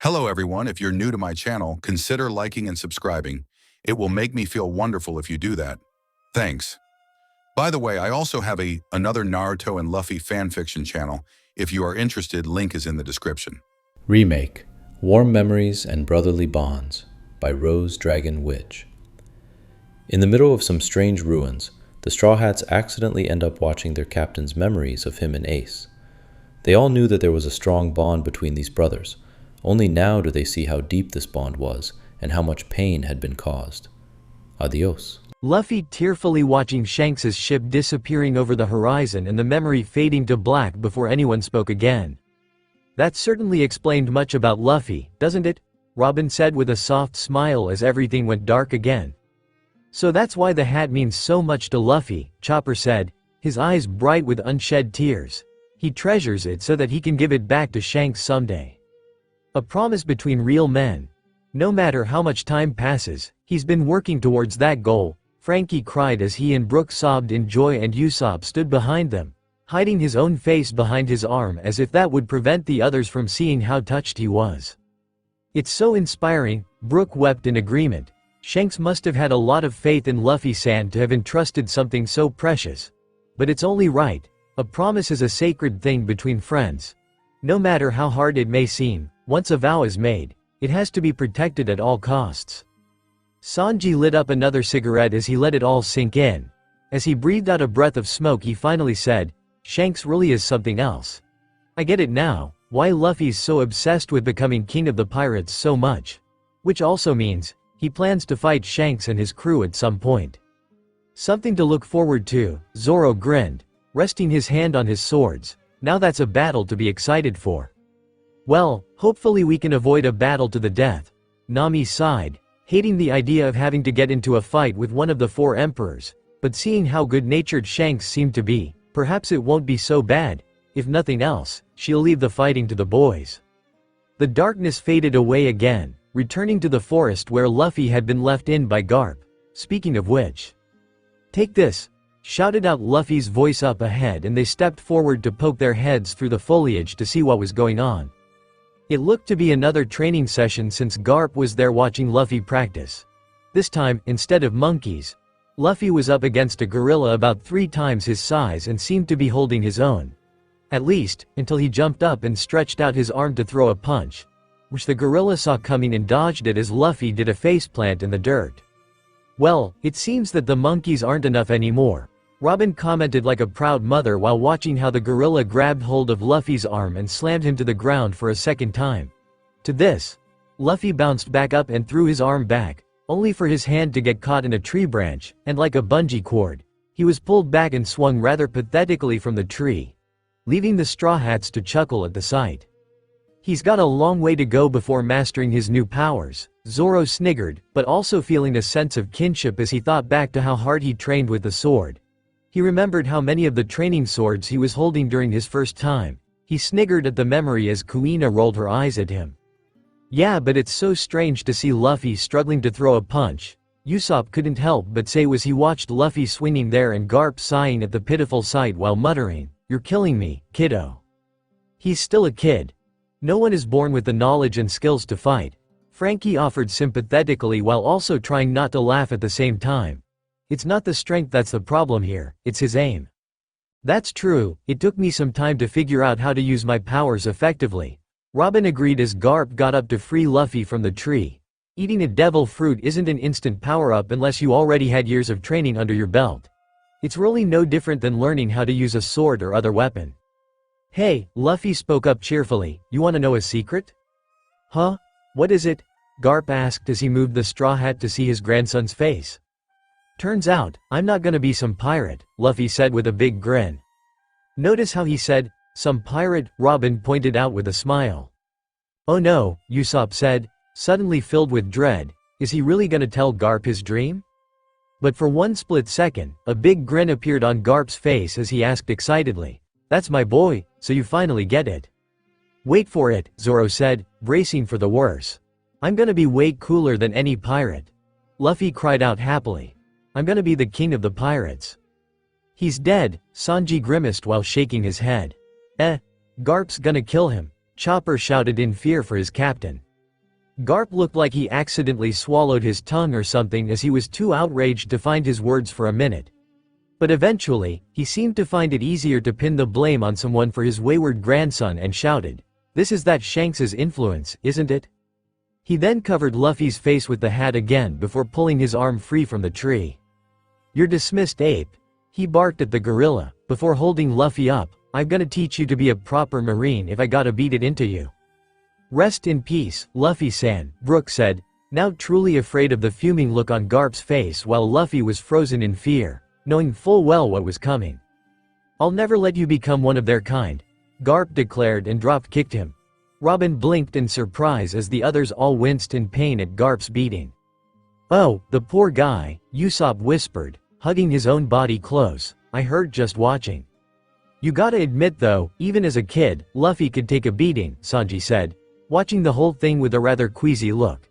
Hello everyone, if you're new to my channel, consider liking and subscribing. It will make me feel wonderful if you do that. Thanks. By the way, I also have another Naruto and Luffy fanfiction channel. If you are interested, link is in the description. Remake, Warm Memories and Brotherly Bonds by RoseDragonWitch. In the middle of some strange ruins, the Straw Hats accidentally end up watching their captain's memories of him and Ace. They all knew that there was a strong bond between these brothers. Only now do they see how deep this bond was and how much pain had been caused. Adios. Luffy tearfully watching Shanks' ship disappearing over the horizon and the memory fading to black before anyone spoke again. That certainly explained much about Luffy, doesn't it? Robin said with a soft smile as everything went dark again. So that's why the hat means so much to Luffy, Chopper said, his eyes bright with unshed tears. He treasures it so that he can give it back to Shanks someday. A promise between real men. No matter how much time passes, he's been working towards that goal. Frankie cried as he and Brook sobbed in joy and Usopp stood behind them, hiding his own face behind his arm as if that would prevent the others from seeing how touched he was. It's so inspiring, Brook wept in agreement. Shanks must have had a lot of faith in Luffy-san to have entrusted something so precious. But it's only right. A promise is a sacred thing between friends. No matter how hard it may seem, once a vow is made, it has to be protected at all costs. Sanji lit up another cigarette as he let it all sink in. As he breathed out a breath of smoke, he finally said, "Shanks really is something else. I get it now, why Luffy's so obsessed with becoming king of the pirates so much. Which also means, he plans to fight Shanks and his crew at some point. Something to look forward to," Zoro grinned, resting his hand on his swords. Now that's a battle to be excited for. Well, hopefully we can avoid a battle to the death. Nami sighed, hating the idea of having to get into a fight with one of the four emperors, but seeing how good-natured Shanks seemed to be, perhaps it won't be so bad. If nothing else, she'll leave the fighting to the boys. The darkness faded away again, returning to the forest where Luffy had been left in by Garp. Speaking of which, "Take this," shouted out Luffy's voice up ahead, and they stepped forward to poke their heads through the foliage to see what was going on. It looked to be another training session since Garp was there watching Luffy practice. This time, instead of monkeys, Luffy was up against a gorilla about 3 times his size and seemed to be holding his own. At least, until he jumped up and stretched out his arm to throw a punch, which the gorilla saw coming and dodged it as Luffy did a faceplant in the dirt. "Well, it seems that the monkeys aren't enough anymore," Robin commented like a proud mother while watching how the gorilla grabbed hold of Luffy's arm and slammed him to the ground for a second time. To this, Luffy bounced back up and threw his arm back, only for his hand to get caught in a tree branch, and like a bungee cord, he was pulled back and swung rather pathetically from the tree, leaving the Straw Hats to chuckle at the sight. "He's got a long way to go before mastering his new powers," Zoro sniggered, but also feeling a sense of kinship as he thought back to how hard he trained with the sword. He remembered how many of the training swords he was holding during his first time. He sniggered at the memory as Kuina rolled her eyes at him. "Yeah, but it's so strange to see Luffy struggling to throw a punch," Usopp couldn't help but say as he watched Luffy swinging there and Garp sighing at the pitiful sight while muttering, "You're killing me, kiddo." He's still a kid. No one is born with the knowledge and skills to fight. Frankie offered sympathetically while also trying not to laugh at the same time. "It's not the strength that's the problem here, it's his aim." "That's true, it took me some time to figure out how to use my powers effectively," Robin agreed as Garp got up to free Luffy from the tree. "Eating a devil fruit isn't an instant power-up unless you already had years of training under your belt. It's really no different than learning how to use a sword or other weapon." "Hey," Luffy spoke up cheerfully, "you want to know a secret?" "Huh? What is it?" Garp asked as he moved the straw hat to see his grandson's face. "Turns out, I'm not gonna be some pirate," Luffy said with a big grin. "Notice how he said, 'some pirate,'" Robin pointed out with a smile. "Oh no," Usopp said, suddenly filled with dread, "is he really gonna tell Garp his dream?" But for one split second, a big grin appeared on Garp's face as he asked excitedly, "That's my boy, so you finally get it." "Wait for it," Zoro said, bracing for the worst. "I'm gonna be way cooler than any pirate." Luffy cried out happily. "I'm gonna be the king of the pirates." "He's dead," Sanji grimaced while shaking his head. Garp's gonna kill him," Chopper shouted in fear for his captain. Garp looked like he accidentally swallowed his tongue or something as he was too outraged to find his words for a minute. But eventually, he seemed to find it easier to pin the blame on someone for his wayward grandson and shouted, "This is that Shanks's influence, isn't it?" He then covered Luffy's face with the hat again before pulling his arm free from the tree. "You're dismissed, ape," he barked at the gorilla, before holding Luffy up. "I'm gonna teach you to be a proper marine if I gotta beat it into you." "Rest in peace, Luffy-san," Brook said, now truly afraid of the fuming look on Garp's face while Luffy was frozen in fear, knowing full well what was coming. "I'll never let you become one of their kind," Garp declared and drop-kicked him. Robin blinked in surprise as the others all winced in pain at Garp's beating. "Oh, the poor guy," Usopp whispered, hugging his own body close. "I hurt just watching." "You gotta admit though, even as a kid, Luffy could take a beating," Sanji said, watching the whole thing with a rather queasy look.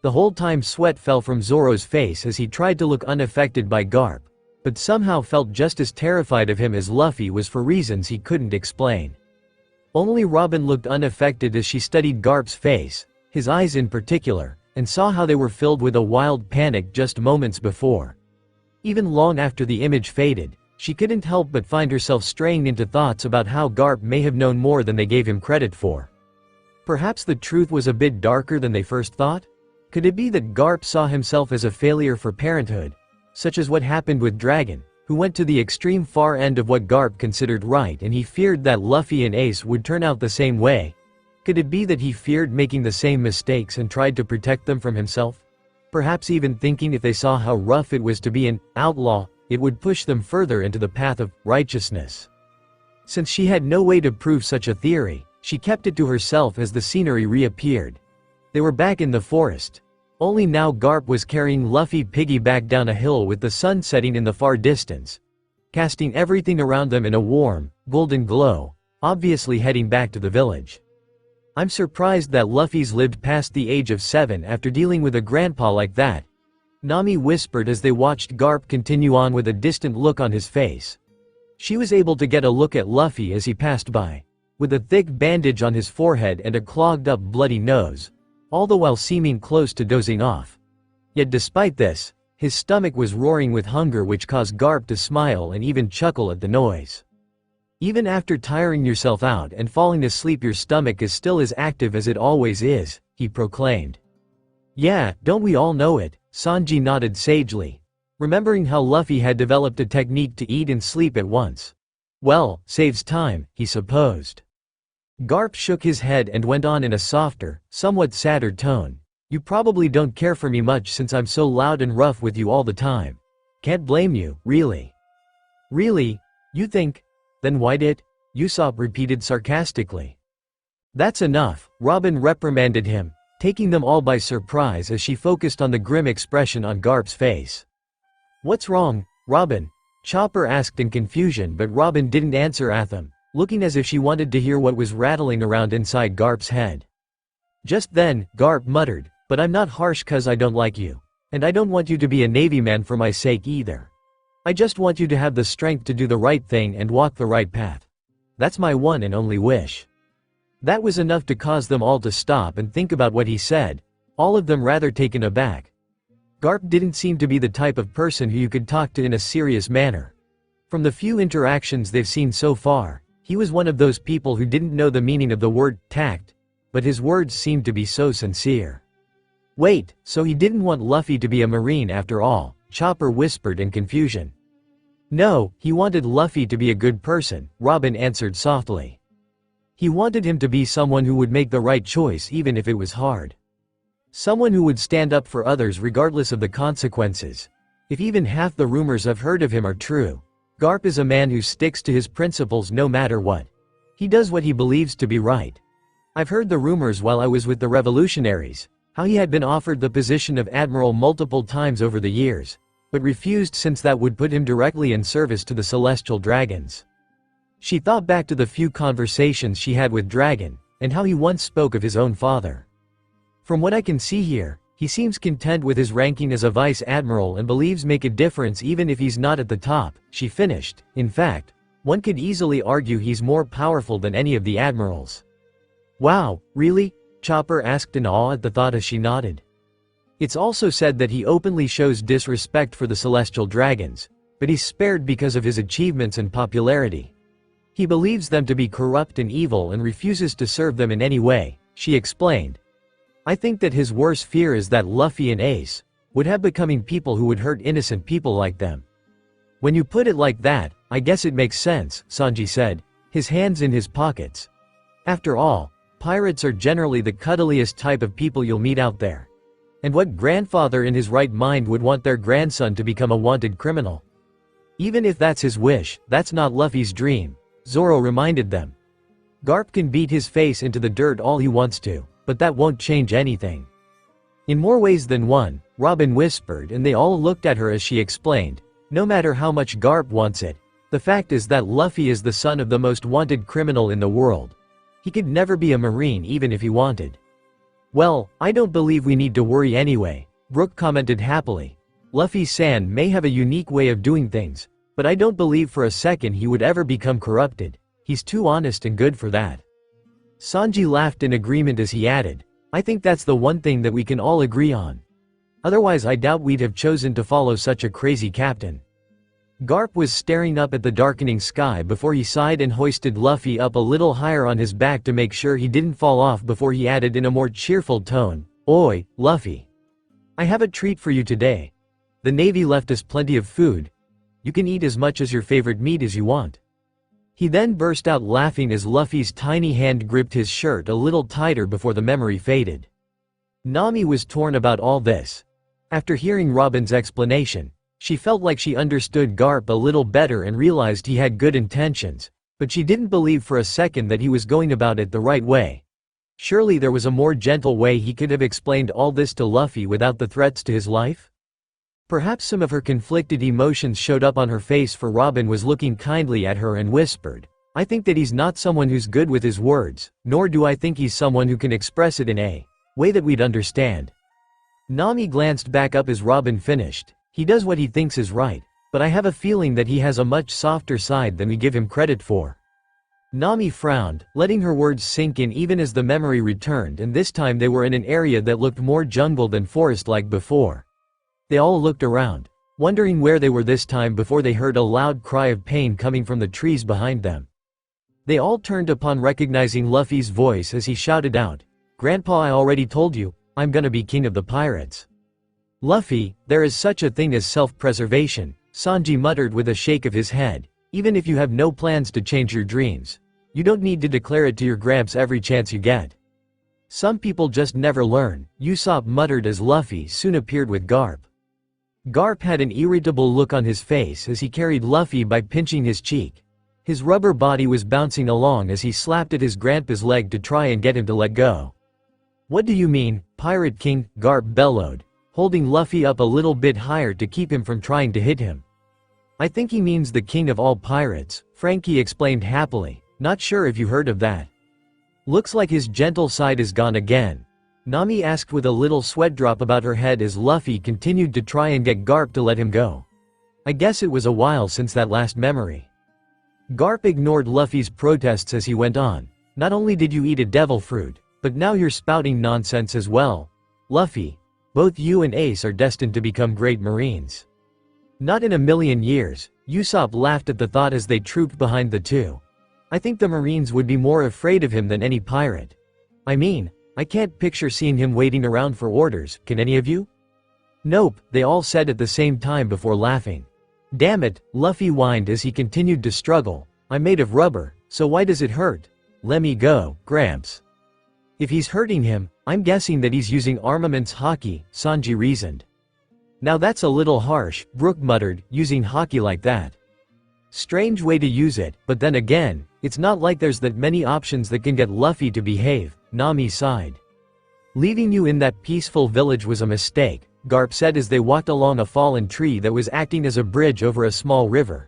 The whole time sweat fell from Zoro's face as he tried to look unaffected by Garp, but somehow felt just as terrified of him as Luffy was for reasons he couldn't explain. Only Robin looked unaffected as she studied Garp's face, his eyes in particular, and saw how they were filled with a wild panic just moments before. Even long after the image faded, she couldn't help but find herself straying into thoughts about how Garp may have known more than they gave him credit for. Perhaps the truth was a bit darker than they first thought? Could it be that Garp saw himself as a failure for parenthood, such as what happened with Dragon, who went to the extreme far end of what Garp considered right and he feared that Luffy and Ace would turn out the same way? Could it be that he feared making the same mistakes and tried to protect them from himself? Perhaps even thinking if they saw how rough it was to be an outlaw, it would push them further into the path of righteousness. Since she had no way to prove such a theory, she kept it to herself as the scenery reappeared. They were back in the forest. Only now Garp was carrying Luffy piggyback down a hill with the sun setting in the far distance, casting everything around them in a warm, golden glow, obviously heading back to the village. "I'm surprised that Luffy's lived past the age of 7 after dealing with a grandpa like that," Nami whispered as they watched Garp continue on with a distant look on his face. She was able to get a look at Luffy as he passed by, with a thick bandage on his forehead and a clogged-up bloody nose, all the while seeming close to dozing off. Yet despite this, his stomach was roaring with hunger, which caused Garp to smile and even chuckle at the noise. "Even after tiring yourself out and falling asleep, your stomach is still as active as it always is," he proclaimed. "Yeah, don't we all know it?" Sanji nodded sagely, remembering how Luffy had developed a technique to eat and sleep at once. "Well, saves time, he supposed." Garp shook his head and went on in a softer, somewhat sadder tone. "You probably don't care for me much since I'm so loud and rough with you all the time. Can't blame you, really." "Really? You think? Then why did?" Usopp repeated sarcastically. "That's enough," Robin reprimanded him, taking them all by surprise as she focused on the grim expression on Garp's face. "What's wrong, Robin?" Chopper asked in confusion, but Robin didn't answer Atham, looking as if she wanted to hear what was rattling around inside Garp's head. Just then, Garp muttered, "But I'm not harsh 'cause I don't like you. And I don't want you to be a Navy man for my sake either. I just want you to have the strength to do the right thing and walk the right path. That's my one and only wish." That was enough to cause them all to stop and think about what he said, all of them rather taken aback. Garp didn't seem to be the type of person who you could talk to in a serious manner. From the few interactions they've seen so far, he was one of those people who didn't know the meaning of the word tact, but his words seemed to be so sincere. "Wait, so he didn't want Luffy to be a Marine after all?" Chopper whispered in confusion. "No, he wanted Luffy to be a good person," Robin answered softly. "He wanted him to be someone who would make the right choice even if it was hard. Someone who would stand up for others regardless of the consequences. If even half the rumors I've heard of him are true, Garp is a man who sticks to his principles no matter what. He does what he believes to be right. I've heard the rumors while I was with the revolutionaries, how he had been offered the position of admiral multiple times over the years, but refused since that would put him directly in service to the celestial dragons." She thought back to the few conversations she had with Dragon, and how he once spoke of his own father. "From what I can see here, he seems content with his ranking as a vice admiral and believes make a difference even if he's not at the top," she finished. "In fact, one could easily argue he's more powerful than any of the admirals." "Wow, really?" Chopper asked in awe at the thought as she nodded. It's also said that he openly shows disrespect for the celestial dragons, but he's spared because of his achievements and popularity. He believes them to be corrupt and evil and refuses to serve them in any way, she explained. I think that his worst fear is that Luffy and Ace would have becoming people who would hurt innocent people like them. When you put it like that, I guess it makes sense, Sanji said, his hands in his pockets. After all, pirates are generally the cuddliest type of people you'll meet out there. And what grandfather in his right mind would want their grandson to become a wanted criminal? Even if that's his wish, that's not Luffy's dream, Zoro reminded them. Garp can beat his face into the dirt all he wants to, but that won't change anything. In more ways than one, Robin whispered, and they all looked at her as she explained, no matter how much Garp wants it, the fact is that Luffy is the son of the most wanted criminal in the world. He could never be a Marine even if he wanted. Well, I don't believe we need to worry anyway, Brook commented happily. Luffy-san may have a unique way of doing things, but I don't believe for a second he would ever become corrupted. He's too honest and good for that. Sanji laughed in agreement as he added, I think that's the one thing that we can all agree on. Otherwise I doubt we'd have chosen to follow such a crazy captain. Garp was staring up at the darkening sky before he sighed and hoisted Luffy up a little higher on his back to make sure he didn't fall off before he added in a more cheerful tone, Oi, Luffy. I have a treat for you today. The Navy left us plenty of food. You can eat as much as your favorite meat as you want. He then burst out laughing as Luffy's tiny hand gripped his shirt a little tighter before the memory faded. Nami was torn about all this. After hearing Robin's explanation, she felt like she understood Garp a little better and realized he had good intentions, but she didn't believe for a second that he was going about it the right way. Surely there was a more gentle way he could have explained all this to Luffy without the threats to his life? Perhaps some of her conflicted emotions showed up on her face, for Robin was looking kindly at her and whispered, I think that he's not someone who's good with his words, nor do I think he's someone who can express it in a way that we'd understand. Nami glanced back up as Robin finished. He does what he thinks is right, but I have a feeling that he has a much softer side than we give him credit for. Nami frowned, letting her words sink in even as the memory returned, and this time they were in an area that looked more jungle than forest like before. They all looked around, wondering where they were this time before they heard a loud cry of pain coming from the trees behind them. They all turned upon recognizing Luffy's voice as he shouted out, Grandpa, I already told you, I'm gonna be king of the pirates. Luffy, there is such a thing as self-preservation, Sanji muttered with a shake of his head. Even if you have no plans to change your dreams, you don't need to declare it to your Gramps every chance you get. Some people just never learn, Usopp muttered as Luffy soon appeared with Garp. Garp had an irritable look on his face as he carried Luffy by pinching his cheek. His rubber body was bouncing along as he slapped at his grandpa's leg to try and get him to let go. What do you mean, Pirate King? Garp bellowed, holding Luffy up a little bit higher to keep him from trying to hit him. I think he means the king of all pirates, Frankie explained happily, not sure if you heard of that. Looks like his gentle side is gone again, Nami asked with a little sweat drop about her head as Luffy continued to try and get Garp to let him go. I guess it was a while since that last memory. Garp ignored Luffy's protests as he went on, not only did you eat a devil fruit, but now you're spouting nonsense as well. Luffy, both you and Ace are destined to become great Marines. Not in a million years, Usopp laughed at the thought as they trooped behind the two. I think the Marines would be more afraid of him than any pirate. I mean, I can't picture seeing him waiting around for orders, can any of you? Nope, they all said at the same time before laughing. Damn it, Luffy whined as he continued to struggle. I'm made of rubber, so why does it hurt? Let me go, Gramps. If he's hurting him, I'm guessing that he's using armaments hockey, Sanji reasoned. Now that's a little harsh, Brook muttered, using hockey like that. Strange way to use it, but then again, it's not like there's that many options that can get Luffy to behave, Nami sighed. Leaving you in that peaceful village was a mistake, Garp said as they walked along a fallen tree that was acting as a bridge over a small river.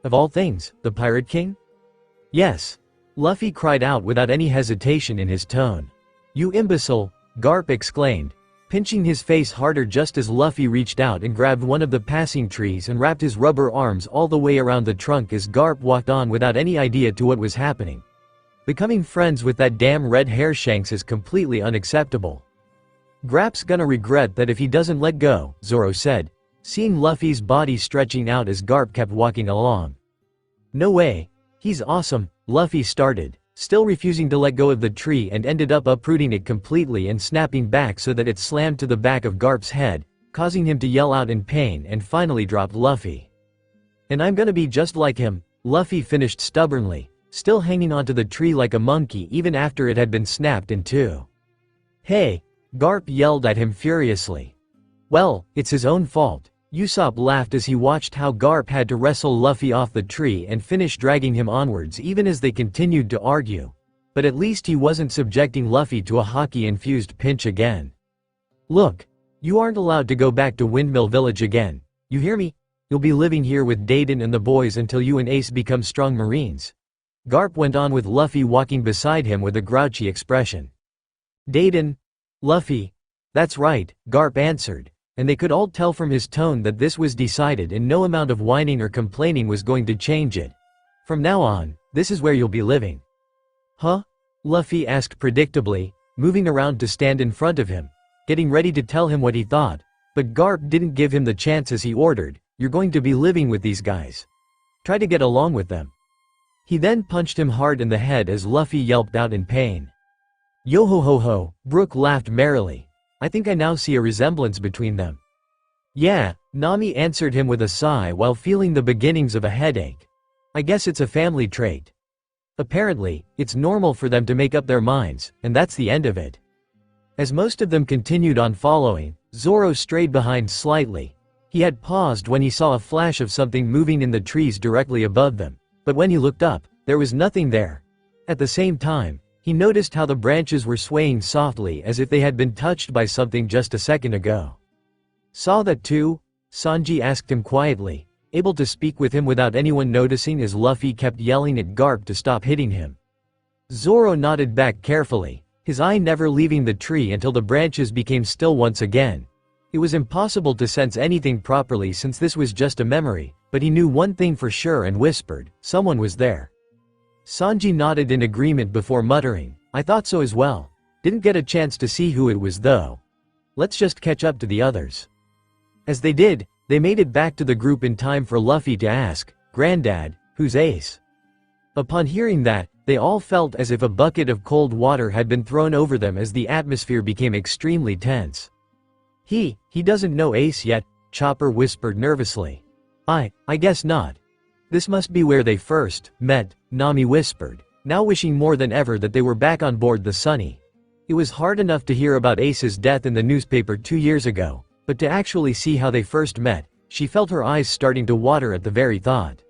Of all things, the Pirate King? Yes. Luffy cried out without any hesitation in his tone. You imbecile, Garp exclaimed, pinching his face harder just as Luffy reached out and grabbed one of the passing trees and wrapped his rubber arms all the way around the trunk as Garp walked on without any idea to what was happening. Becoming friends with that damn red hair Shanks is completely unacceptable. Grap's gonna regret that if he doesn't let go, Zoro said, seeing Luffy's body stretching out as Garp kept walking along. No way. He's awesome, Luffy started, still refusing to let go of the tree, and ended up uprooting it completely and snapping back so that it slammed to the back of Garp's head, causing him to yell out in pain and finally dropped Luffy. And I'm gonna be just like him, Luffy finished stubbornly, still hanging onto the tree like a monkey even after it had been snapped in two. Hey! Garp yelled at him furiously. Well, it's his own fault. Usopp laughed as he watched how Garp had to wrestle Luffy off the tree and finish dragging him onwards even as they continued to argue. But at least he wasn't subjecting Luffy to a hockey-infused pinch again. Look, you aren't allowed to go back to Windmill Village again. You hear me? You'll be living here with Deiden and the boys until you and Ace become strong Marines. Garp went on with Luffy walking beside him with a grouchy expression. Deiden? Luffy? That's right, Garp answered, and they could all tell from his tone that this was decided and no amount of whining or complaining was going to change it. From now on, this is where you'll be living. Huh? Luffy asked predictably, moving around to stand in front of him, getting ready to tell him what he thought, but Garp didn't give him the chance as he ordered, you're going to be living with these guys. Try to get along with them. He then punched him hard in the head as Luffy yelped out in pain. Yo ho ho ho, Brook laughed merrily. I think I now see a resemblance between them. Yeah, Nami answered him with a sigh while feeling the beginnings of a headache. I guess it's a family trait. Apparently, it's normal for them to make up their minds, and that's the end of it. As most of them continued on following, Zoro strayed behind slightly. He had paused when he saw a flash of something moving in the trees directly above them, but when he looked up, there was nothing there. At the same time, he noticed how the branches were swaying softly as if they had been touched by something just a second ago. Saw that too? Sanji asked him quietly, able to speak with him without anyone noticing as Luffy kept yelling at Garp to stop hitting him. Zoro nodded back carefully, his eye never leaving the tree until the branches became still once again. It was impossible to sense anything properly since this was just a memory, but he knew one thing for sure and whispered, someone was there. Sanji nodded in agreement before muttering, I thought so as well. Didn't get a chance to see who it was though. Let's just catch up to the others. As they did, they made it back to the group in time for Luffy to ask, Granddad, who's Ace? Upon hearing that, they all felt as if a bucket of cold water had been thrown over them as the atmosphere became extremely tense. He doesn't know Ace yet, Chopper whispered nervously. I guess not. This must be where they first met, Nami whispered, now wishing more than ever that they were back on board the Sunny. It was hard enough to hear about Ace's death in the newspaper 2 years ago, but to actually see how they first met, she felt her eyes starting to water at the very thought.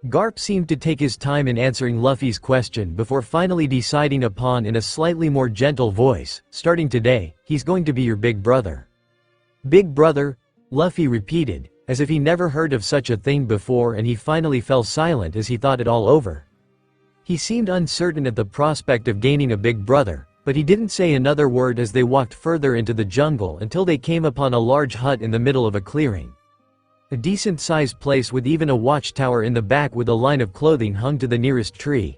Garp seemed to take his time in answering Luffy's question before finally deciding upon in a slightly more gentle voice, starting today, he's going to be your big brother. Big brother? Luffy repeated, as if he never heard of such a thing before, and he finally fell silent as he thought it all over. He seemed uncertain at the prospect of gaining a big brother, but he didn't say another word as they walked further into the jungle until they came upon a large hut in the middle of a clearing. A decent-sized place with even a watchtower in the back with a line of clothing hung to the nearest tree.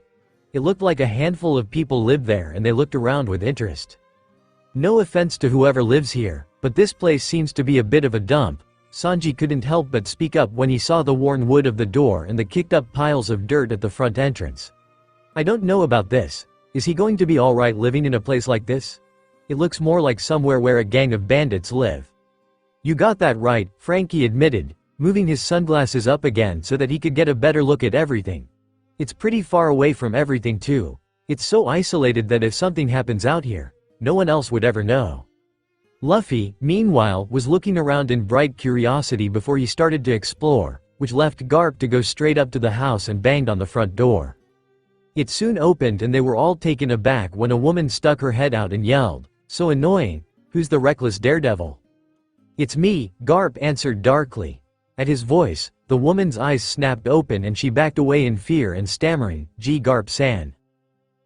It looked like a handful of people lived there and they looked around with interest. No offense to whoever lives here, but this place seems to be a bit of a dump. Sanji couldn't help but speak up when he saw the worn wood of the door and the kicked-up piles of dirt at the front entrance. I don't know about this. Is he going to be alright living in a place like this? It looks more like somewhere where a gang of bandits live. You got that right, Frankie admitted, moving his sunglasses up again so that he could get a better look at everything. It's pretty far away from everything too. It's so isolated that if something happens out here, no one else would ever know. Luffy, meanwhile, was looking around in bright curiosity before he started to explore, which left Garp to go straight up to the house and banged on the front door. It soon opened and they were all taken aback when a woman stuck her head out and yelled, so annoying, who's the reckless daredevil? It's me, Garp answered darkly. At his voice, the woman's eyes snapped open and she backed away in fear and stammering, Gee Garp-san.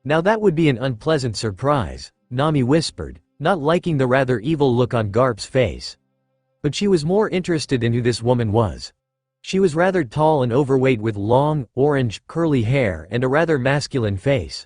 Now that would be an unpleasant surprise, Nami whispered, not liking the rather evil look on Garp's face. But she was more interested in who this woman was. She was rather tall and overweight with long, orange, curly hair and a rather masculine face.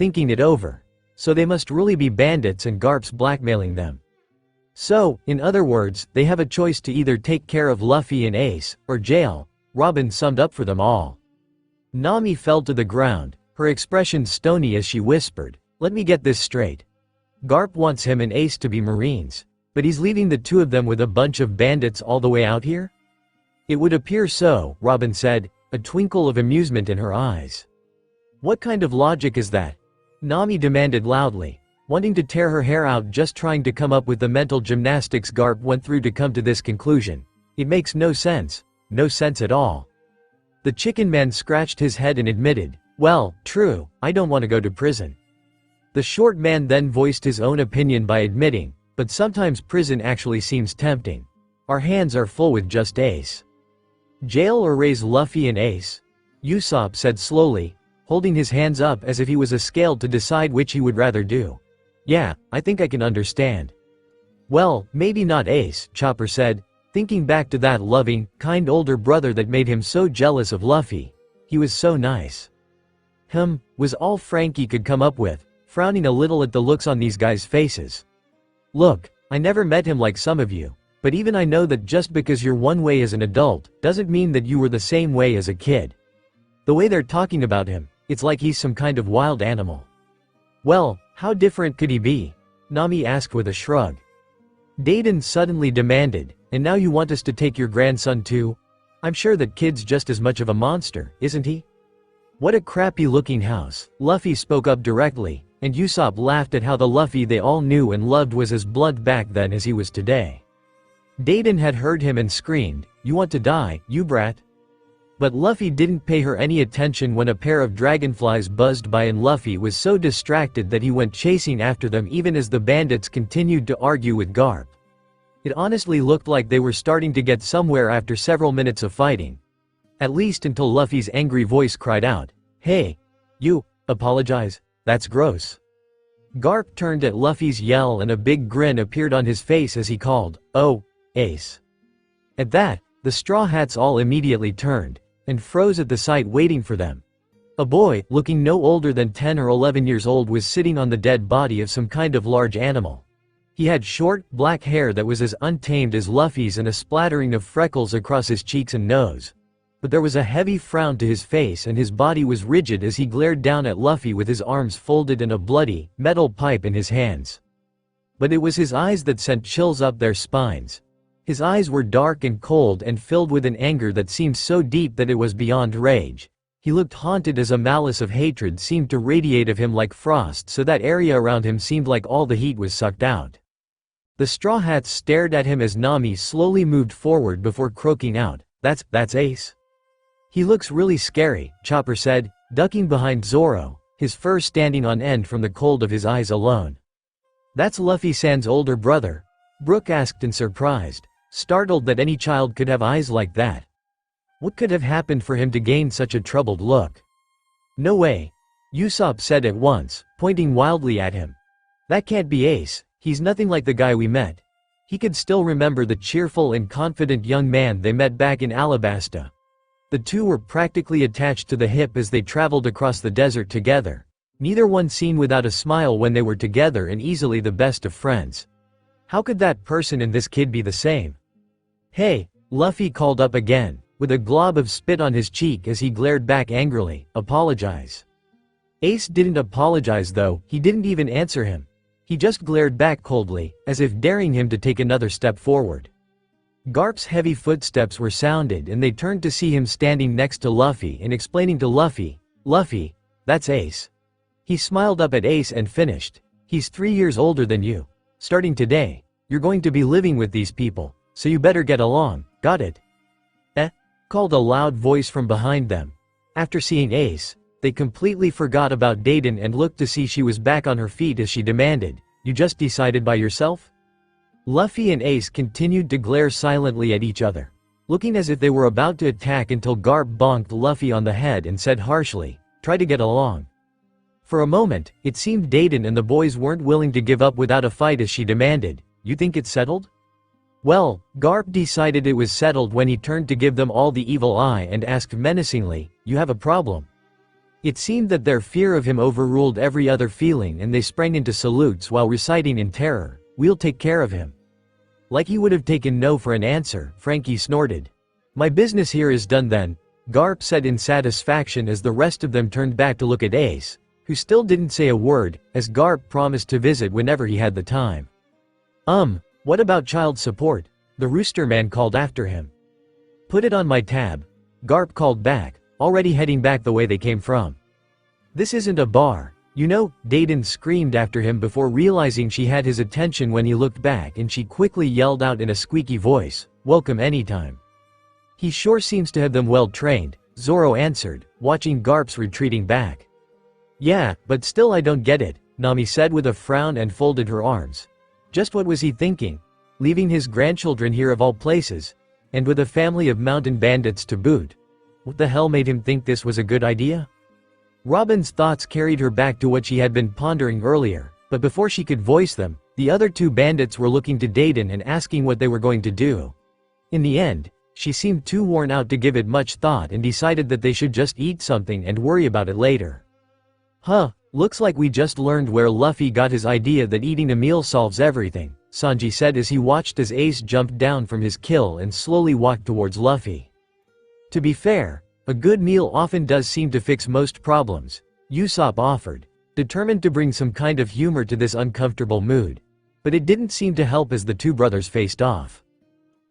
thinking it over. So they must really be bandits and Garp's blackmailing them. So, in other words, they have a choice to either take care of Luffy and Ace, or jail. Robin summed up for them all. Nami fell to the ground, her expression stony as she whispered, "Let me get this straight. Garp wants him and Ace to be Marines, but he's leaving the two of them with a bunch of bandits all the way out here?" "It would appear so," Robin said, a twinkle of amusement in her eyes. "What kind of logic is that?" Nami demanded loudly, wanting to tear her hair out just trying to come up with the mental gymnastics Garp went through to come to this conclusion. "It makes no sense at all." The chicken man scratched his head and admitted, "Well, true, I don't want to go to prison." The short man then voiced his own opinion by admitting, "But sometimes prison actually seems tempting. Our hands are full with just Ace." "Jail or raise Luffy and Ace?" Usopp said slowly, holding his hands up as if he was a scale to decide which he would rather do. "Yeah, I think I can understand." "Well, maybe not Ace," Chopper said, thinking back to that loving, kind older brother that made him so jealous of Luffy. He was so nice. Was all Frankie could come up with, frowning a little at the looks on these guys' faces. "Look, I never met him like some of you, but even I know that just because you're one way as an adult, doesn't mean that you were the same way as a kid. The way they're talking about him, it's like he's some kind of wild animal." "Well, how different could he be?" Nami asked with a shrug. Deiden suddenly demanded, "And now you want us to take your grandson too? I'm sure that kid's just as much of a monster, isn't he?" "What a crappy looking house," Luffy spoke up directly, and Usopp laughed at how the Luffy they all knew and loved was as blunt back then as he was today. Deiden had heard him and screamed, "You want to die, you brat?" But Luffy didn't pay her any attention when a pair of dragonflies buzzed by and Luffy was so distracted that he went chasing after them even as the bandits continued to argue with Garp. It honestly looked like they were starting to get somewhere after several minutes of fighting. At least until Luffy's angry voice cried out, "Hey! You, apologize? That's gross." Garp turned at Luffy's yell and a big grin appeared on his face as he called, "Oh, Ace." At that, the Straw Hats all immediately turned and froze at the sight waiting for them. A boy, looking no older than 10 or 11 years old, was sitting on the dead body of some kind of large animal. He had short, black hair that was as untamed as Luffy's and a splattering of freckles across his cheeks and nose. But there was a heavy frown to his face and his body was rigid as he glared down at Luffy with his arms folded and a bloody, metal pipe in his hands. But it was his eyes that sent chills up their spines. His eyes were dark and cold and filled with an anger that seemed so deep that it was beyond rage. He looked haunted as a malice of hatred seemed to radiate of him like frost so that area around him seemed like all the heat was sucked out. The Straw Hats stared at him as Nami slowly moved forward before croaking out, That's Ace." "He looks really scary," Chopper said, ducking behind Zoro, his fur standing on end from the cold of his eyes alone. "That's Luffy-san's older brother?" Brook asked in surprise, startled that any child could have eyes like that. What could have happened for him to gain such a troubled look? "No way," Usopp said at once, pointing wildly at him. "That can't be Ace, he's nothing like the guy we met." He could still remember the cheerful and confident young man they met back in Alabasta. The two were practically attached to the hip as they traveled across the desert together. Neither one seen without a smile when they were together and easily the best of friends. How could that person and this kid be the same? "Hey," Luffy called up again, with a glob of spit on his cheek as he glared back angrily, "Apologize." Ace didn't apologize though, he didn't even answer him. He just glared back coldly, as if daring him to take another step forward. Garp's heavy footsteps were sounded and they turned to see him standing next to Luffy and explaining to Luffy, "Luffy, that's Ace." He smiled up at Ace and finished, "He's 3 years older than you. Starting today, you're going to be living with these people, so you better get along, got it?" Called a loud voice from behind them. After seeing Ace, they completely forgot about Deiden and looked to see she was back on her feet as she demanded, "You just decided by yourself?" Luffy and Ace continued to glare silently at each other, looking as if they were about to attack until Garp bonked Luffy on the head and said harshly, "Try to get along." For a moment, it seemed Deiden and the boys weren't willing to give up without a fight as she demanded, "You think it's settled?" Well, Garp decided it was settled when he turned to give them all the evil eye and asked menacingly, "You have a problem?" It seemed that their fear of him overruled every other feeling and they sprang into salutes while reciting in terror, "We'll take care of him." Like he would have taken no for an answer, Frankie snorted. "My business here is done then," Garp said in satisfaction as the rest of them turned back to look at Ace, who still didn't say a word, as Garp promised to visit whenever he had the time. What about child support?" the rooster man called after him. "Put it on my tab," Garp called back, already heading back the way they came from. "This isn't a bar, you know," Dayton screamed after him before realizing she had his attention when he looked back and she quickly yelled out in a squeaky voice, "Welcome anytime." "He sure seems to have them well trained," Zoro answered, watching Garp's retreating back. "Yeah, but still I don't get it," Nami said with a frown and folded her arms. Just what was he thinking? Leaving his grandchildren here of all places? And with a family of mountain bandits to boot? What the hell made him think this was a good idea? Robin's thoughts carried her back to what she had been pondering earlier, but before she could voice them, the other two bandits were looking to Dayton and asking what they were going to do. In the end, she seemed too worn out to give it much thought and decided that they should just eat something and worry about it later. Looks like we just learned where Luffy got his idea that eating a meal solves everything, Sanji said as he watched as Ace jumped down from his kill and slowly walked towards Luffy. To be fair, a good meal often does seem to fix most problems, Usopp offered, determined to bring some kind of humor to this uncomfortable mood. But it didn't seem to help as the two brothers faced off.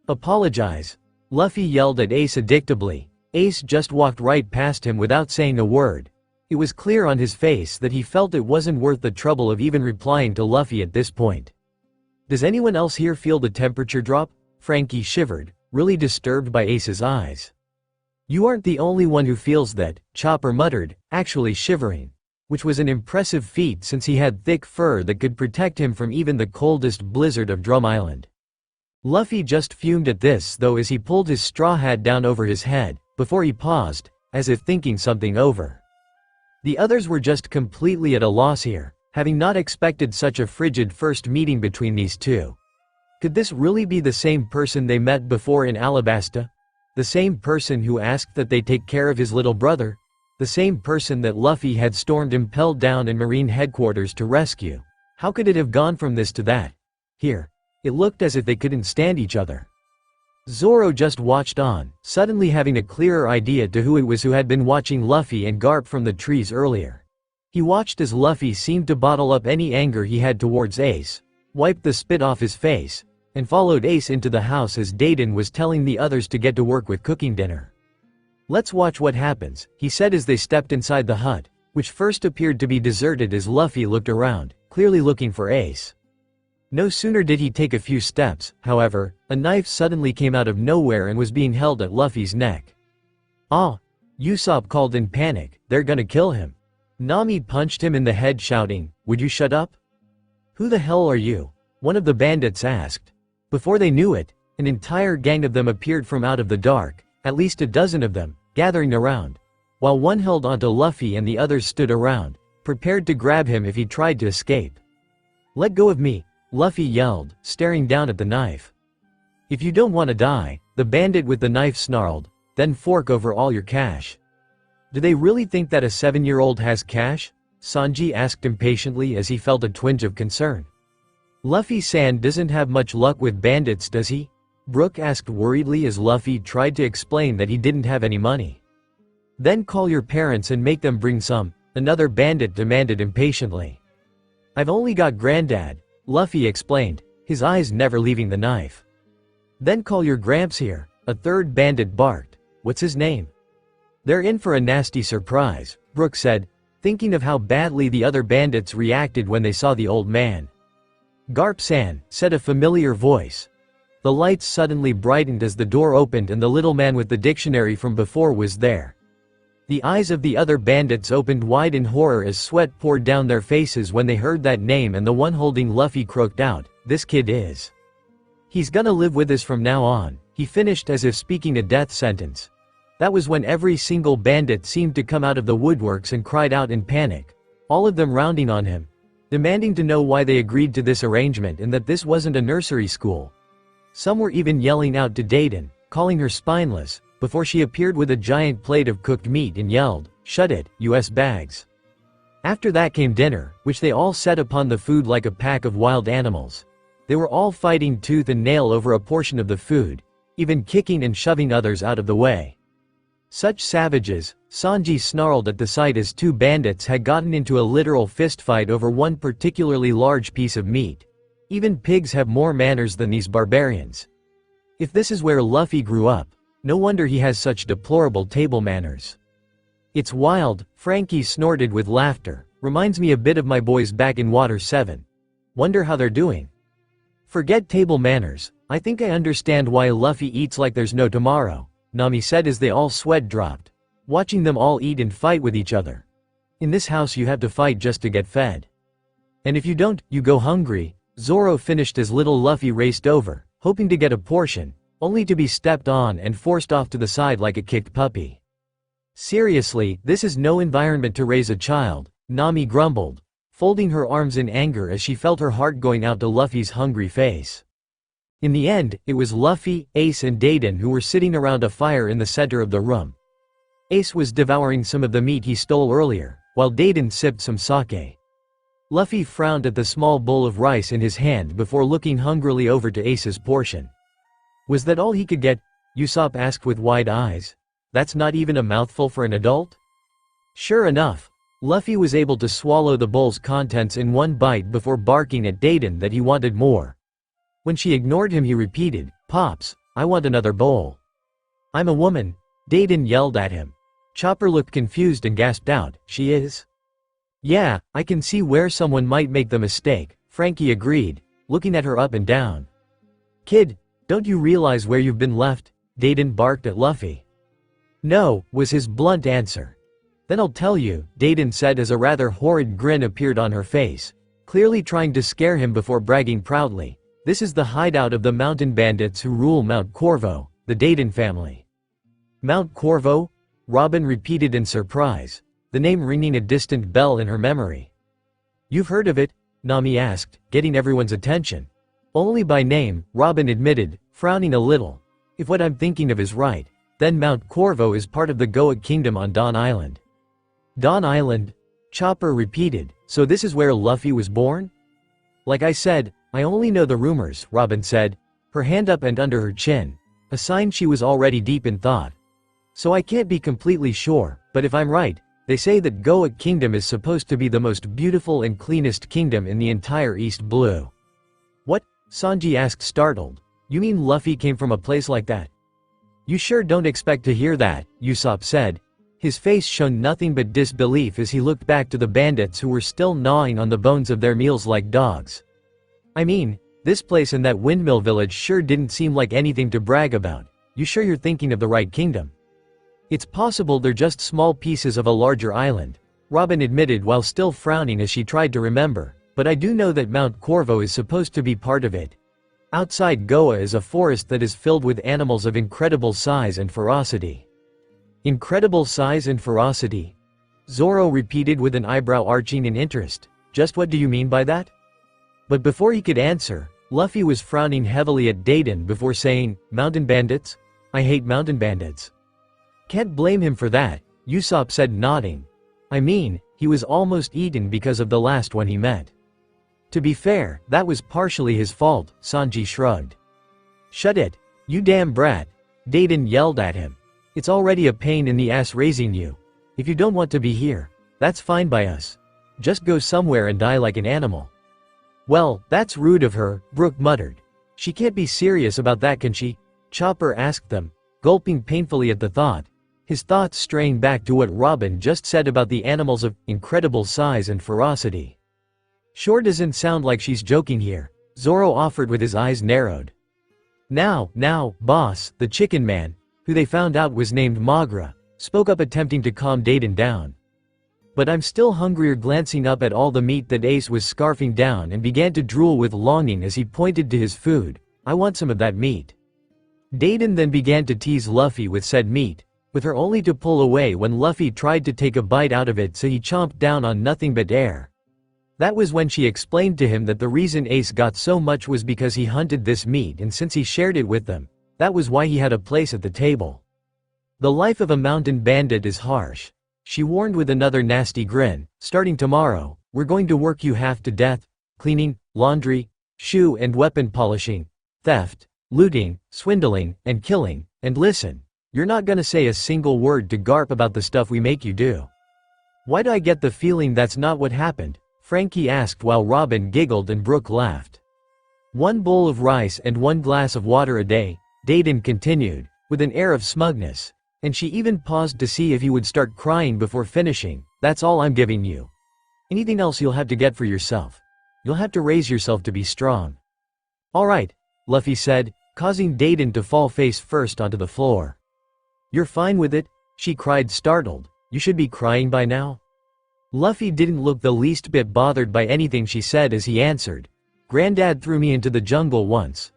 "Apologize," Luffy yelled at Ace addictively. Ace just walked right past him without saying a word. It was clear on his face that he felt it wasn't worth the trouble of even replying to Luffy at this point. "Does anyone else here feel the temperature drop?" Frankie shivered, really disturbed by Ace's eyes. "You aren't the only one who feels that," Chopper muttered, actually shivering. Which was an impressive feat since he had thick fur that could protect him from even the coldest blizzard of Drum Island. Luffy just fumed at this though as he pulled his straw hat down over his head, before he paused, as if thinking something over. The others were just completely at a loss here, having not expected such a frigid first meeting between these two. Could this really be the same person they met before in Alabasta? The same person who asked that they take care of his little brother? The same person that Luffy had stormed impelled down in Marine headquarters to rescue? How could it have gone from this to that? Here. It looked as if they couldn't stand each other. Zoro just watched on, suddenly having a clearer idea to who it was who had been watching Luffy and Garp from the trees earlier. He watched as Luffy seemed to bottle up any anger he had towards Ace, wiped the spit off his face, and followed Ace into the house as Dayton was telling the others to get to work with cooking dinner. "Let's watch what happens," he said as they stepped inside the hut, which first appeared to be deserted as Luffy looked around, clearly looking for Ace. No sooner did he take a few steps, however, a knife suddenly came out of nowhere and was being held at Luffy's neck. "Ah!" Usopp called in panic, "They're gonna kill him." Nami punched him in the head shouting, "Would you shut up?" "Who the hell are you?" one of the bandits asked. Before they knew it, an entire gang of them appeared from out of the dark, at least a dozen of them, gathering around. While one held onto Luffy and the others stood around, prepared to grab him if he tried to escape. "Let go of me," Luffy yelled, staring down at the knife. "If you don't want to die," the bandit with the knife snarled, "then fork over all your cash." "Do they really think that a 7-year-old has cash?" Sanji asked impatiently as he felt a twinge of concern. "Luffy-san doesn't have much luck with bandits, does he?" Brook asked worriedly as Luffy tried to explain that he didn't have any money. "Then call your parents and make them bring some," another bandit demanded impatiently. "I've only got Granddad," Luffy explained, his eyes never leaving the knife. "Then call your Gramps here," a third bandit barked. "What's his name?" "They're in for a nasty surprise," Brook said, thinking of how badly the other bandits reacted when they saw the old man. "Garp-san," said a familiar voice. The lights suddenly brightened as the door opened and the little man with the dictionary from before was there. The eyes of the other bandits opened wide in horror as sweat poured down their faces when they heard that name, and the one holding Luffy croaked out, "This kid is. He's gonna live with us from now on," he finished as if speaking a death sentence. That was when every single bandit seemed to come out of the woodworks and cried out in panic, all of them rounding on him, demanding to know why they agreed to this arrangement and that this wasn't a nursery school. Some were even yelling out to Dayton, calling her spineless, before she appeared with a giant plate of cooked meat and yelled, Shut it, US bags. After that came dinner, which they all set upon the food like a pack of wild animals. They were all fighting tooth and nail over a portion of the food, even kicking and shoving others out of the way. Such savages, Sanji snarled at the sight as two bandits had gotten into a literal fistfight over one particularly large piece of meat. Even pigs have more manners than these barbarians. If this is where Luffy grew up, no wonder he has such deplorable table manners. It's wild, Frankie snorted with laughter. Reminds me a bit of my boys back in Water 7. Wonder how they're doing. Forget table manners, I think I understand why Luffy eats like there's no tomorrow, Nami said as they all sweat dropped, watching them all eat and fight with each other. In this house you have to fight just to get fed. And if you don't, you go hungry. Zoro finished as little Luffy raced over, hoping to get a portion, only to be stepped on and forced off to the side like a kicked puppy. Seriously, this is no environment to raise a child, Nami grumbled, folding her arms in anger as she felt her heart going out to Luffy's hungry face. In the end, it was Luffy, Ace and Deiden who were sitting around a fire in the center of the room. Ace was devouring some of the meat he stole earlier, while Deiden sipped some sake. Luffy frowned at the small bowl of rice in his hand before looking hungrily over to Ace's portion. Was that all he could get? Usopp asked with wide eyes. That's not even a mouthful for an adult? Sure enough, Luffy was able to swallow the bowl's contents in one bite before barking at Deiden that he wanted more. When she ignored him he repeated, "Pops, I want another bowl." "I'm a woman," Deiden yelled at him. Chopper looked confused and gasped out, "She is?" "Yeah, I can see where someone might make the mistake," Frankie agreed, looking at her up and down. "Kid, don't you realize where you've been left?" Deiden barked at Luffy. "No," was his blunt answer. "Then I'll tell you," Deiden said as a rather horrid grin appeared on her face, clearly trying to scare him before bragging proudly. "This is the hideout of the mountain bandits who rule Mount Corvo, the Deiden family." "Mount Corvo?" Robin repeated in surprise, the name ringing a distant bell in her memory. "You've heard of it?" Nami asked, getting everyone's attention. "Only by name," Robin admitted, frowning a little. "If what I'm thinking of is right, then Mount Corvo is part of the Goa Kingdom on Dawn Island." "Dawn Island?" Chopper repeated, "so this is where Luffy was born?" "Like I said, I only know the rumors," Robin said, her hand up and under her chin, a sign she was already deep in thought. "So I can't be completely sure, but if I'm right, they say that Goa Kingdom is supposed to be the most beautiful and cleanest kingdom in the entire East Blue." "What?" Sanji asked startled. "You mean Luffy came from a place like that?" "You sure don't expect to hear that," Usopp said. His face shone nothing but disbelief as he looked back to the bandits who were still gnawing on the bones of their meals like dogs. "I mean, this place and that windmill village sure didn't seem like anything to brag about. You sure you're thinking of the right kingdom?" "It's possible they're just small pieces of a larger island," Robin admitted while still frowning as she tried to remember, "but I do know that Mount Corvo is supposed to be part of it. Outside Goa is a forest that is filled with animals of incredible size and ferocity." "Incredible size and ferocity?" Zoro repeated with an eyebrow arching in interest. "Just what do you mean by that?" But before he could answer, Luffy was frowning heavily at Deiden before saying, "Mountain bandits? I hate mountain bandits." "Can't blame him for that," Usopp said nodding. "I mean, he was almost eaten because of the last one he met." "To be fair, that was partially his fault," Sanji shrugged. "Shut it, you damn brat," Deiden yelled at him. "It's already a pain in the ass raising you. If you don't want to be here, that's fine by us. Just go somewhere and die like an animal." "Well, that's rude of her," Brook muttered. "She can't be serious about that, can she?" Chopper asked them, gulping painfully at the thought, his thoughts straying back to what Robin just said about the animals of incredible size and ferocity. "Sure doesn't sound like she's joking here," Zoro offered with his eyes narrowed. Now, boss," the chicken man, who they found out was named Magra, spoke up attempting to calm Deiden down. "But I'm still hungrier," glancing up at all the meat that Ace was scarfing down and began to drool with longing as he pointed to his food. "I want some of that meat." Deiden then began to tease Luffy with said meat, with her only to pull away when Luffy tried to take a bite out of it, so he chomped down on nothing but air. That was when she explained to him that the reason Ace got so much was because he hunted this meat, and since he shared it with them, that was why he had a place at the table. "The life of a mountain bandit is harsh," she warned with another nasty grin. Starting tomorrow, we're going to work you half to death, cleaning, laundry, shoe and weapon polishing, theft, looting, swindling, and killing, and listen, you're not gonna say a single word to Garp about the stuff we make you do. Why do I get the feeling that's not what happened? Frankie asked while Robin giggled and Brooke laughed. 1 bowl of rice and 1 glass of water a day, Dayton continued, with an air of smugness, and she even paused to see if he would start crying before finishing. That's all I'm giving you. Anything else you'll have to get for yourself. You'll have to raise yourself to be strong. All right, Luffy said, causing Dayton to fall face first onto the floor. You're fine with it? She cried startled. You should be crying by now. Luffy didn't look the least bit bothered by anything she said as he answered. Granddad threw me into the jungle once.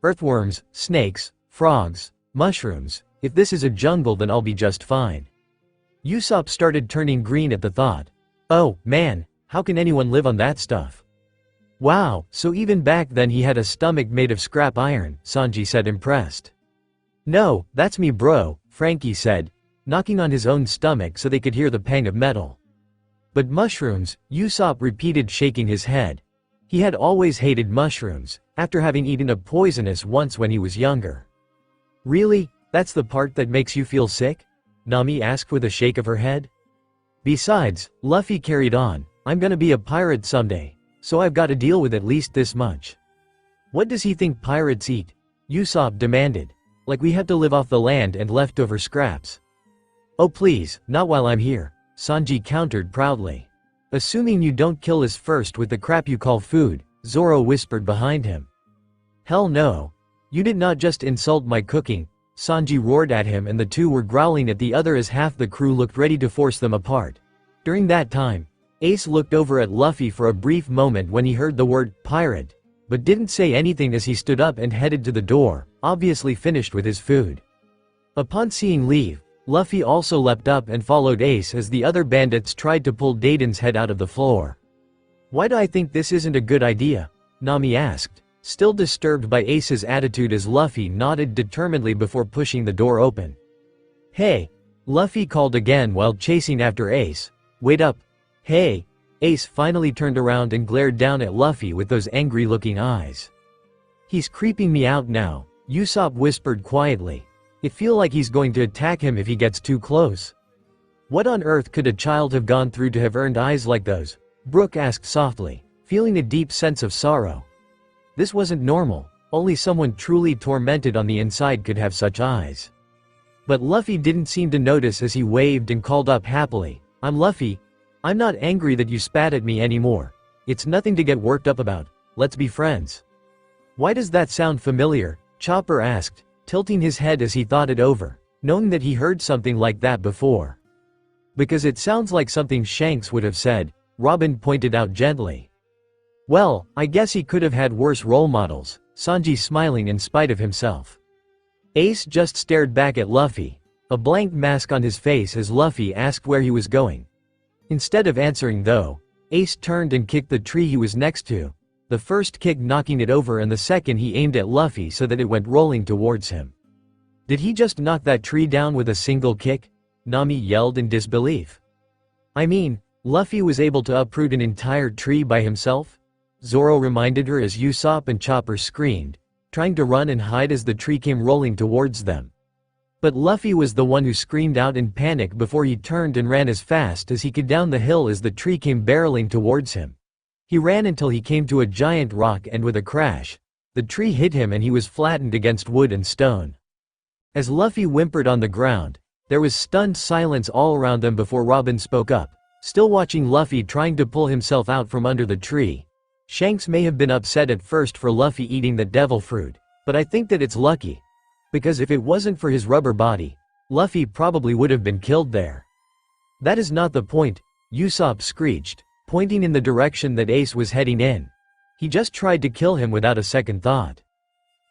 Earthworms, snakes, frogs, mushrooms. If this is a jungle then I'll be just fine. Usopp started turning green at the thought. Oh, man, how can anyone live on that stuff? Wow, so even back then he had a stomach made of scrap iron, Sanji said impressed. No, that's me bro, Frankie said, knocking on his own stomach so they could hear the pang of metal. But mushrooms, Usopp repeated shaking his head. He had always hated mushrooms, after having eaten a poisonous once when he was younger. Really? That's the part that makes you feel sick? Nami asked with a shake of her head. Besides, Luffy carried on, I'm gonna be a pirate someday, so I've got to deal with at least this much. What does he think pirates eat? Usopp demanded. Like we have to live off the land and leftover scraps. Oh please, not while I'm here, Sanji countered proudly. Assuming you don't kill us first with the crap you call food, Zoro whispered behind him. Hell no. You did not just insult my cooking, Sanji roared at him and the two were growling at the other as half the crew looked ready to force them apart. During that time, Ace looked over at Luffy for a brief moment when he heard the word pirate, but didn't say anything as he stood up and headed to the door, obviously finished with his food. Upon seeing leave, Luffy also leapt up and followed Ace as the other bandits tried to pull Dayton's head out of the floor. Why do I think this isn't a good idea? Nami asked, still disturbed by Ace's attitude as Luffy nodded determinedly before pushing the door open. Hey! Luffy called again while chasing after Ace. Wait up! Hey! Ace finally turned around and glared down at Luffy with those angry-looking eyes. He's creeping me out now, Usopp whispered quietly. It feels like he's going to attack him if he gets too close. What on earth could a child have gone through to have earned eyes like those? Brooke asked softly, feeling a deep sense of sorrow. This wasn't normal, only someone truly tormented on the inside could have such eyes. But Luffy didn't seem to notice as he waved and called up happily, I'm Luffy. I'm not angry that you spat at me anymore. It's nothing to get worked up about, let's be friends. Why does that sound familiar? Chopper asked, tilting his head as he thought it over, knowing that he heard something like that before. Because it sounds like something Shanks would have said, Robin pointed out gently. Well, I guess he could have had worse role models, Sanji smiling in spite of himself. Ace just stared back at Luffy, a blank mask on his face as Luffy asked where he was going. Instead of answering though, Ace turned and kicked the tree he was next to, the first kick knocking it over and the second he aimed at Luffy so that it went rolling towards him. Did he just knock that tree down with a single kick? Nami yelled in disbelief. I mean, Luffy was able to uproot an entire tree by himself? Zoro reminded her as Usopp and Chopper screamed, trying to run and hide as the tree came rolling towards them. But Luffy was the one who screamed out in panic before he turned and ran as fast as he could down the hill as the tree came barreling towards him. He ran until he came to a giant rock and with a crash, the tree hit him and he was flattened against wood and stone. As Luffy whimpered on the ground, there was stunned silence all around them before Robin spoke up, still watching Luffy trying to pull himself out from under the tree. Shanks may have been upset at first for Luffy eating the devil fruit, but I think that it's lucky. Because if it wasn't for his rubber body, Luffy probably would have been killed there. That is not the point, Usopp screeched, pointing in the direction that Ace was heading in. He just tried to kill him without a second thought.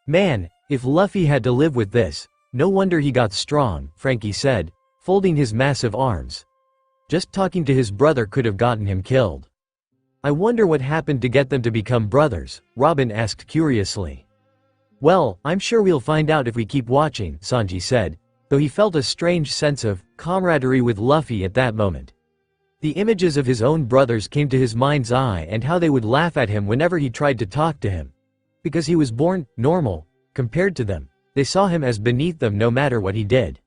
Man, if Luffy had to live with this, no wonder he got strong, Frankie said, folding his massive arms. Just talking to his brother could have gotten him killed. I wonder what happened to get them to become brothers, Robin asked curiously. Well, I'm sure we'll find out if we keep watching, Sanji said, though he felt a strange sense of camaraderie with Luffy at that moment. The images of his own brothers came to his mind's eye and how they would laugh at him whenever he tried to talk to him. Because he was born normal, compared to them, they saw him as beneath them no matter what he did.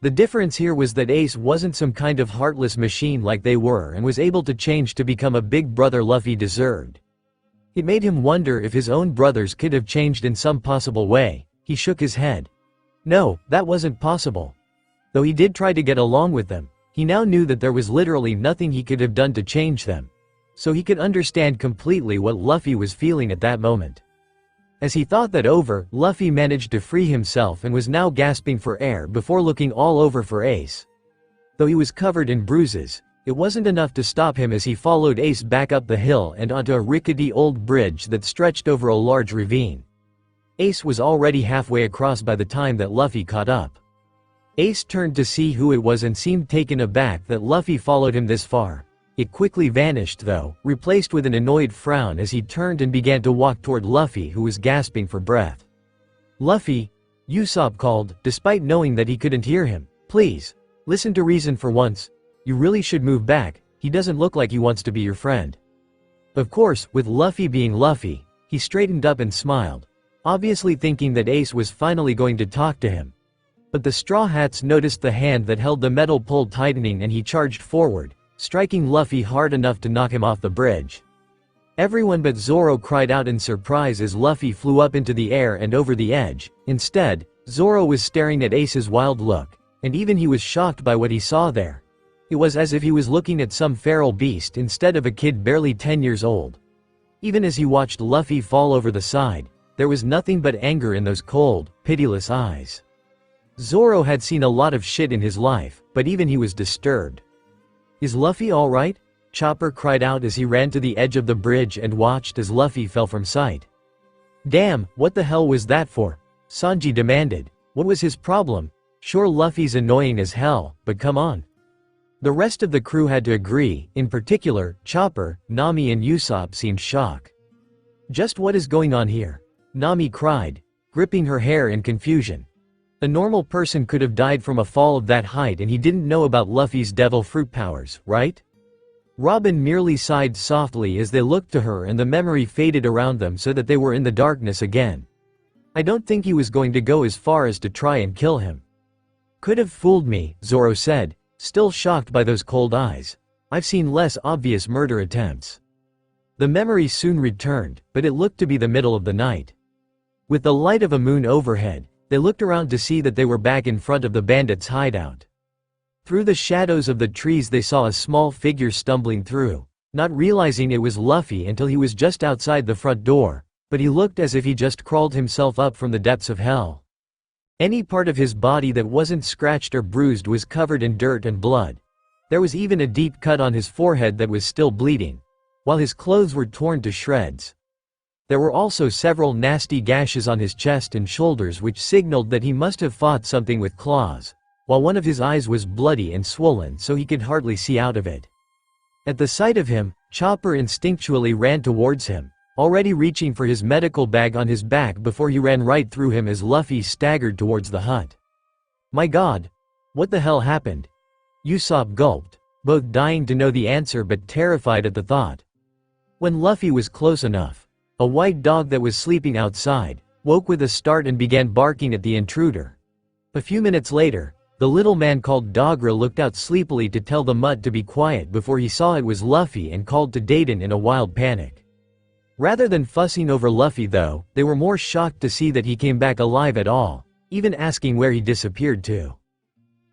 The difference here was that Ace wasn't some kind of heartless machine like they were and was able to change to become a big brother Luffy deserved. It made him wonder if his own brothers could have changed in some possible way. He shook his head. No, that wasn't possible. Though he did try to get along with them, he now knew that there was literally nothing he could have done to change them. So he could understand completely what Luffy was feeling at that moment. As he thought that over, Luffy managed to free himself and was now gasping for air before looking all over for Ace. Though he was covered in bruises, it wasn't enough to stop him as he followed Ace back up the hill and onto a rickety old bridge that stretched over a large ravine. Ace was already halfway across by the time that Luffy caught up. Ace turned to see who it was and seemed taken aback that Luffy followed him this far. It quickly vanished though, replaced with an annoyed frown as he turned and began to walk toward Luffy who was gasping for breath. Luffy, Usopp called, despite knowing that he couldn't hear him. Please, listen to reason for once. You really should move back, he doesn't look like he wants to be your friend. Of course, with Luffy being Luffy, he straightened up and smiled, obviously thinking that Ace was finally going to talk to him. But the Straw Hats noticed the hand that held the metal pole tightening and he charged forward, striking Luffy hard enough to knock him off the bridge. Everyone but Zoro cried out in surprise as Luffy flew up into the air and over the edge. Instead, Zoro was staring at Ace's wild look, and even he was shocked by what he saw there. It was as if he was looking at some feral beast instead of a kid barely 10 years old. Even as he watched Luffy fall over the side, there was nothing but anger in those cold, pitiless eyes. Zoro had seen a lot of shit in his life, but even he was disturbed. Is Luffy alright? Chopper cried out as he ran to the edge of the bridge and watched as Luffy fell from sight. Damn, what the hell was that for? Sanji demanded. What was his problem? Sure, Luffy's annoying as hell, but come on. The rest of the crew had to agree, in particular, Chopper, Nami and Usopp seemed shocked. Just what is going on here? Nami cried, gripping her hair in confusion. A normal person could have died from a fall of that height and he didn't know about Luffy's devil fruit powers, right? Robin merely sighed softly as they looked to her and the memory faded around them so that they were in the darkness again. I don't think he was going to go as far as to try and kill him. Could have fooled me, Zoro said, still shocked by those cold eyes. I've seen less obvious murder attempts. The memory soon returned, but it looked to be the middle of the night. With the light of a moon overhead, they looked around to see that they were back in front of the bandits' hideout. Through the shadows of the trees they saw a small figure stumbling through, not realizing it was Luffy until he was just outside the front door, but he looked as if he just crawled himself up from the depths of hell. Any part of his body that wasn't scratched or bruised was covered in dirt and blood. There was even a deep cut on his forehead that was still bleeding, while his clothes were torn to shreds. There were also several nasty gashes on his chest and shoulders which signaled that he must have fought something with claws, while one of his eyes was bloody and swollen so he could hardly see out of it. At the sight of him, Chopper instinctually ran towards him, already reaching for his medical bag on his back before he ran right through him as Luffy staggered towards the hut. My god! What the hell happened? Usopp gulped, both dying to know the answer but terrified at the thought. When Luffy was close enough, a white dog that was sleeping outside woke with a start and began barking at the intruder. A few minutes later, the little man called Dogra looked out sleepily to tell the mutt to be quiet before he saw it was Luffy and called to Dayton in a wild panic. Rather than fussing over Luffy though, they were more shocked to see that he came back alive at all, even asking where he disappeared to.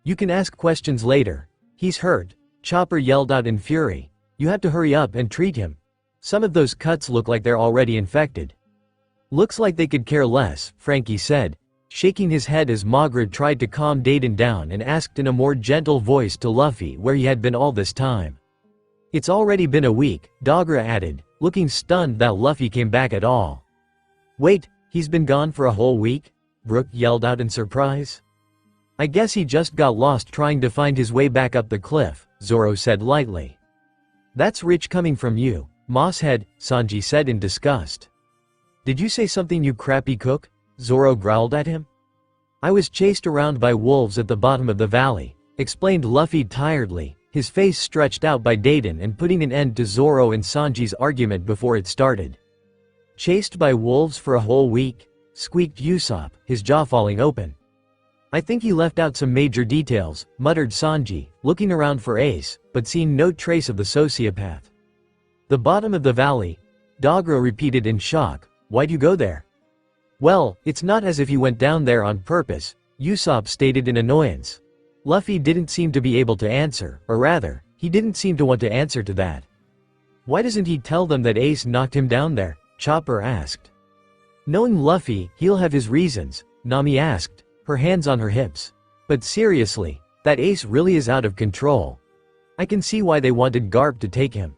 You can ask questions later. He's hurt, Chopper yelled out in fury. You have to hurry up and treat him. Some of those cuts look like they're already infected. Looks like they could care less, Frankie said, shaking his head as Magra tried to calm Dayton down and asked in a more gentle voice to Luffy where he had been all this time. It's already been a week, Dogra added, looking stunned that Luffy came back at all. Wait, he's been gone for a whole week? Brook yelled out in surprise. I guess he just got lost trying to find his way back up the cliff, Zoro said lightly. That's rich coming from you, Mosshead, Sanji said in disgust. Did you say something, you crappy cook? Zoro growled at him. I was chased around by wolves at the bottom of the valley, explained Luffy tiredly, his face stretched out by Dayton and putting an end to Zoro and Sanji's argument before it started. Chased by wolves for a whole week? Squeaked Usopp, his jaw falling open. I think he left out some major details, muttered Sanji, looking around for Ace, but seeing no trace of the sociopath. The bottom of the valley? Dogro repeated in shock, why'd you go there? Well, it's not as if he went down there on purpose, Usopp stated in annoyance. Luffy didn't seem to be able to answer, or rather, he didn't seem to want to answer to that. Why doesn't he tell them that Ace knocked him down there? Chopper asked. Knowing Luffy, he'll have his reasons, Nami asked, her hands on her hips. But seriously, that Ace really is out of control. I can see why they wanted Garp to take him.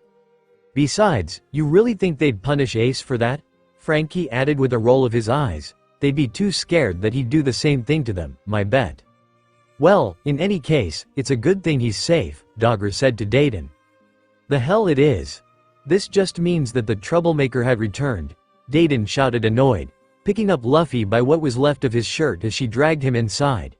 Besides, you really think they'd punish Ace for that? Frankie added with a roll of his eyes. They'd be too scared that he'd do the same thing to them, my bet. Well, in any case, it's a good thing he's safe, Dogger said to Dayton. The hell it is. This just means that the troublemaker had returned, Dayton shouted annoyed, picking up Luffy by what was left of his shirt as she dragged him inside.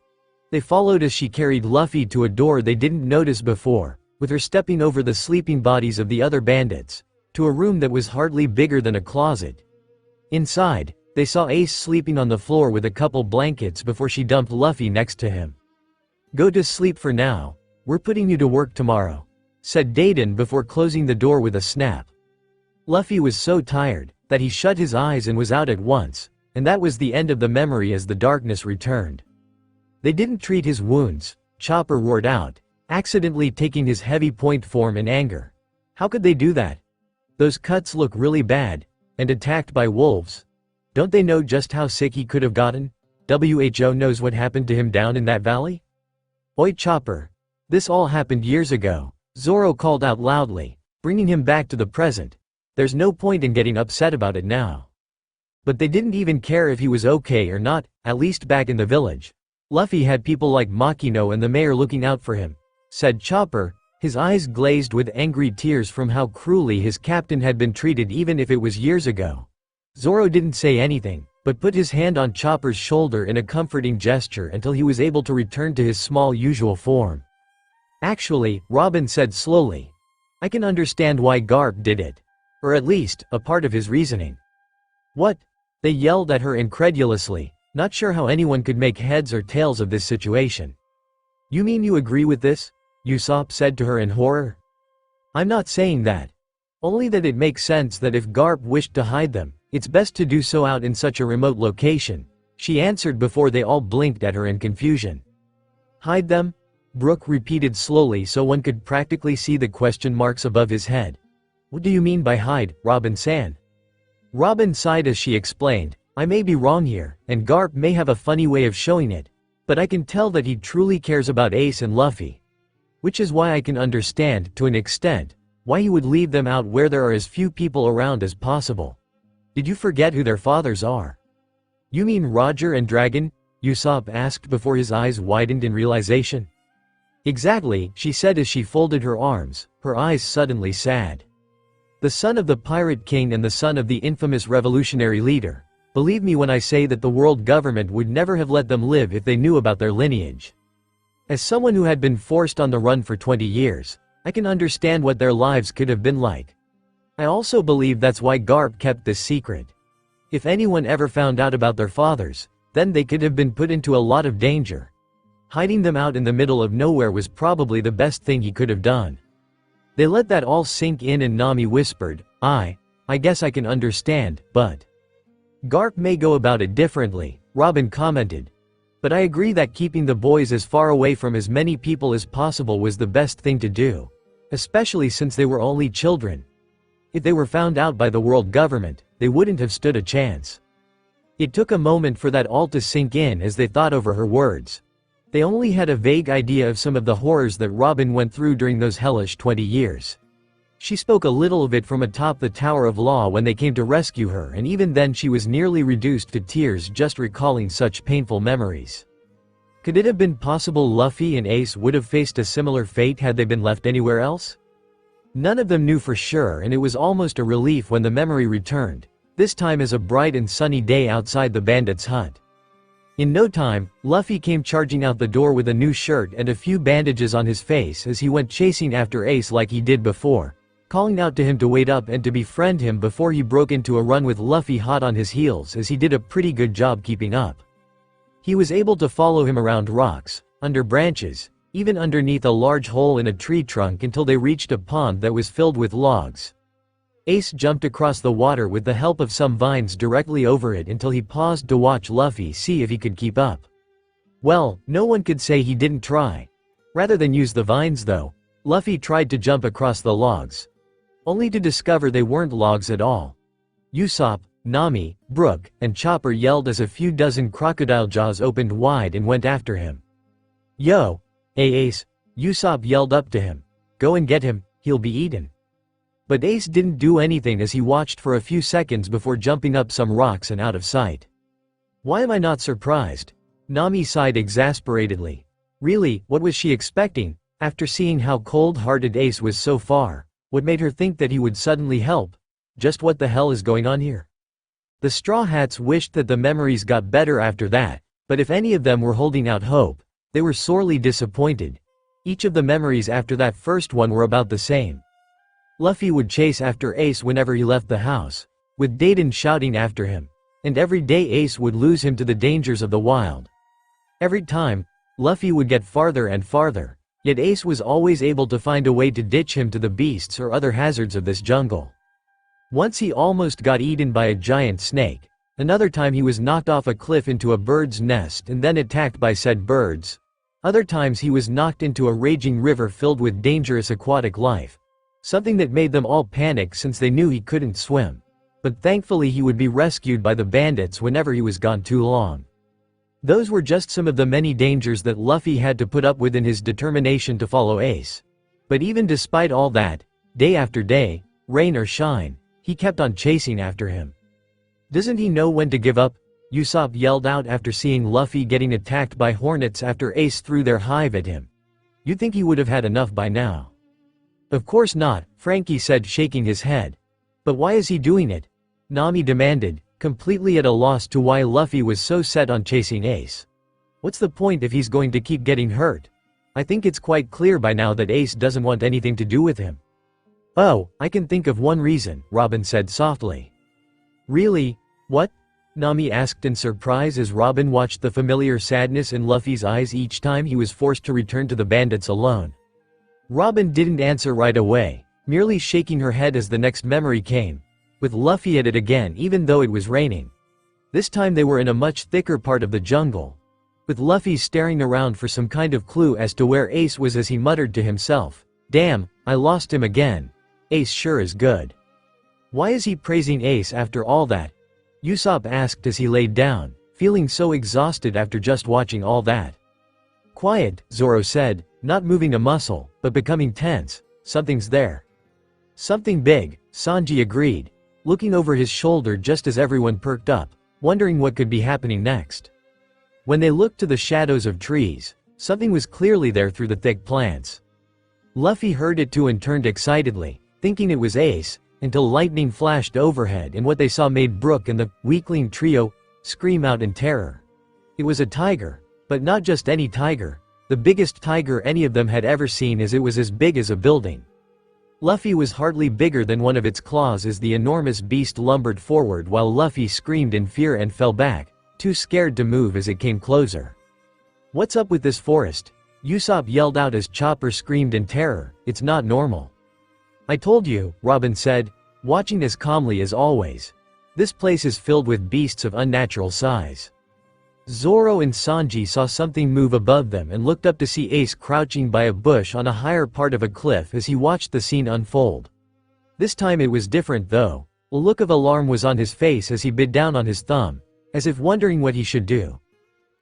They followed as she carried Luffy to a door they didn't notice before, with her stepping over the sleeping bodies of the other bandits, to a room that was hardly bigger than a closet. Inside, they saw Ace sleeping on the floor with a couple blankets before she dumped Luffy next to him. Go to sleep for now, we're putting you to work tomorrow, said Dayton before closing the door with a snap. Luffy was so tired that he shut his eyes and was out at once, and that was the end of the memory as the darkness returned. They didn't treat his wounds, Chopper roared out, accidentally taking his heavy point form in anger. How could they do that? Those cuts look really bad, and attacked by wolves. Don't they know just how sick he could have gotten? WHO knows what happened to him down in that valley? Oi Chopper. This all happened years ago, Zoro called out loudly, bringing him back to the present. There's no point in getting upset about it now. But they didn't even care if he was okay or not, at least back in the village. Luffy had people like Makino and the mayor looking out for him, said Chopper, his eyes glazed with angry tears from how cruelly his captain had been treated even if it was years ago. Zoro didn't say anything, but put his hand on Chopper's shoulder in a comforting gesture until he was able to return to his small usual form. Actually, Robin said slowly, I can understand why Garp did it. Or at least, a part of his reasoning. What? They yelled at her incredulously, not sure how anyone could make heads or tails of this situation. You mean you agree with this? Usopp said to her in horror. I'm not saying that. Only that it makes sense that if Garp wished to hide them, it's best to do so out in such a remote location, she answered before they all blinked at her in confusion. Hide them? Brook repeated slowly so one could practically see the question marks above his head. What do you mean by hide, Robin-san? Robin sighed as she explained, I may be wrong here, and Garp may have a funny way of showing it, but I can tell that he truly cares about Ace and Luffy. Which is why I can understand, to an extent, why he would leave them out where there are as few people around as possible. Did you forget who their fathers are? You mean Roger and Dragon? Usopp asked before his eyes widened in realization. Exactly, she said as she folded her arms, her eyes suddenly sad. The son of the Pirate King and the son of the infamous revolutionary leader. Believe me when I say that the world government would never have let them live if they knew about their lineage. As someone who had been forced on the run for 20 years, I can understand what their lives could have been like. I also believe that's why Garp kept this secret. If anyone ever found out about their fathers, then they could have been put into a lot of danger. Hiding them out in the middle of nowhere was probably the best thing he could have done. They let that all sink in and Nami whispered, I guess I can understand, but Garp may go about it differently, Robin commented. But I agree that keeping the boys as far away from as many people as possible was the best thing to do. Especially since they were only children. If they were found out by the world government, they wouldn't have stood a chance. It took a moment for that all to sink in as they thought over her words. They only had a vague idea of some of the horrors that Robin went through during those hellish 20 years. She spoke a little of it from atop the Tower of Law when they came to rescue her, and even then she was nearly reduced to tears just recalling such painful memories. Could it have been possible Luffy and Ace would have faced a similar fate had they been left anywhere else? None of them knew for sure, and it was almost a relief when the memory returned, this time as a bright and sunny day outside the bandits' hut. In no time, Luffy came charging out the door with a new shirt and a few bandages on his face as he went chasing after Ace like he did before, calling out to him to wait up and to befriend him before he broke into a run with Luffy hot on his heels, as he did a pretty good job keeping up. He was able to follow him around rocks, under branches, even underneath a large hole in a tree trunk until they reached a pond that was filled with logs. Ace jumped across the water with the help of some vines directly over it until he paused to watch Luffy see if he could keep up. Well, no one could say he didn't try. Rather than use the vines though, Luffy tried to jump across the logs, only to discover they weren't logs at all. Usopp, Nami, Brook, and Chopper yelled as a few dozen crocodile jaws opened wide and went after him. "Yo! Hey Ace," Usopp yelled up to him. "Go and get him, he'll be eaten." But Ace didn't do anything as he watched for a few seconds before jumping up some rocks and out of sight. "Why am I not surprised?" Nami sighed exasperatedly. Really, what was she expecting, after seeing how cold-hearted Ace was so far? What made her think that he would suddenly help? Just what the hell is going on here? The Straw Hats wished that the memories got better after that, but if any of them were holding out hope, they were sorely disappointed. Each of the memories after that first one were about the same. Luffy would chase after Ace whenever he left the house, with Dayton shouting after him, and every day Ace would lose him to the dangers of the wild. Every time, Luffy would get farther and farther, yet Ace was always able to find a way to ditch him to the beasts or other hazards of this jungle. Once he almost got eaten by a giant snake, another time he was knocked off a cliff into a bird's nest and then attacked by said birds. Other times he was knocked into a raging river filled with dangerous aquatic life. Something that made them all panic since they knew he couldn't swim. But thankfully he would be rescued by the bandits whenever he was gone too long. Those were just some of the many dangers that Luffy had to put up with in his determination to follow Ace. But even despite all that, day after day, rain or shine, he kept on chasing after him. "Doesn't he know when to give up?" Usopp yelled out after seeing Luffy getting attacked by hornets after Ace threw their hive at him. "You'd think he would have had enough by now." "Of course not," Frankie said, shaking his head. "But why is he doing it?" Nami demanded, completely at a loss to why Luffy was so set on chasing Ace. "What's the point if he's going to keep getting hurt? I think it's quite clear by now that Ace doesn't want anything to do with him." "Oh, I can think of one reason," Robin said softly. "Really? What?" Nami asked in surprise as Robin watched the familiar sadness in Luffy's eyes each time he was forced to return to the bandits alone. Robin didn't answer right away, merely shaking her head as the next memory came, with Luffy at it again even though it was raining. This time they were in a much thicker part of the jungle, with Luffy staring around for some kind of clue as to where Ace was as he muttered to himself, "Damn, I lost him again. Ace sure is good." "Why is he praising Ace after all that?" Usopp asked as he laid down, feeling so exhausted after just watching all that. "Quiet," Zoro said, not moving a muscle, but becoming tense. "Something's there." "Something big," Sanji agreed, looking over his shoulder just as everyone perked up, wondering what could be happening next. When they looked to the shadows of trees, something was clearly there through the thick plants. Luffy heard it too and turned excitedly, thinking it was Ace, until lightning flashed overhead and what they saw made Brook and the weakling trio scream out in terror. It was a tiger, but not just any tiger, the biggest tiger any of them had ever seen, as it was as big as a building. Luffy was hardly bigger than one of its claws as the enormous beast lumbered forward while Luffy screamed in fear and fell back, too scared to move as it came closer. "What's up with this forest?" Usopp yelled out as Chopper screamed in terror. "It's not normal." "I told you," Robin said, watching as calmly as always. "This place is filled with beasts of unnatural size." Zoro and Sanji saw something move above them and looked up to see Ace crouching by a bush on a higher part of a cliff as he watched the scene unfold. This time it was different though. A look of alarm was on his face as he bit down on his thumb, as if wondering what he should do.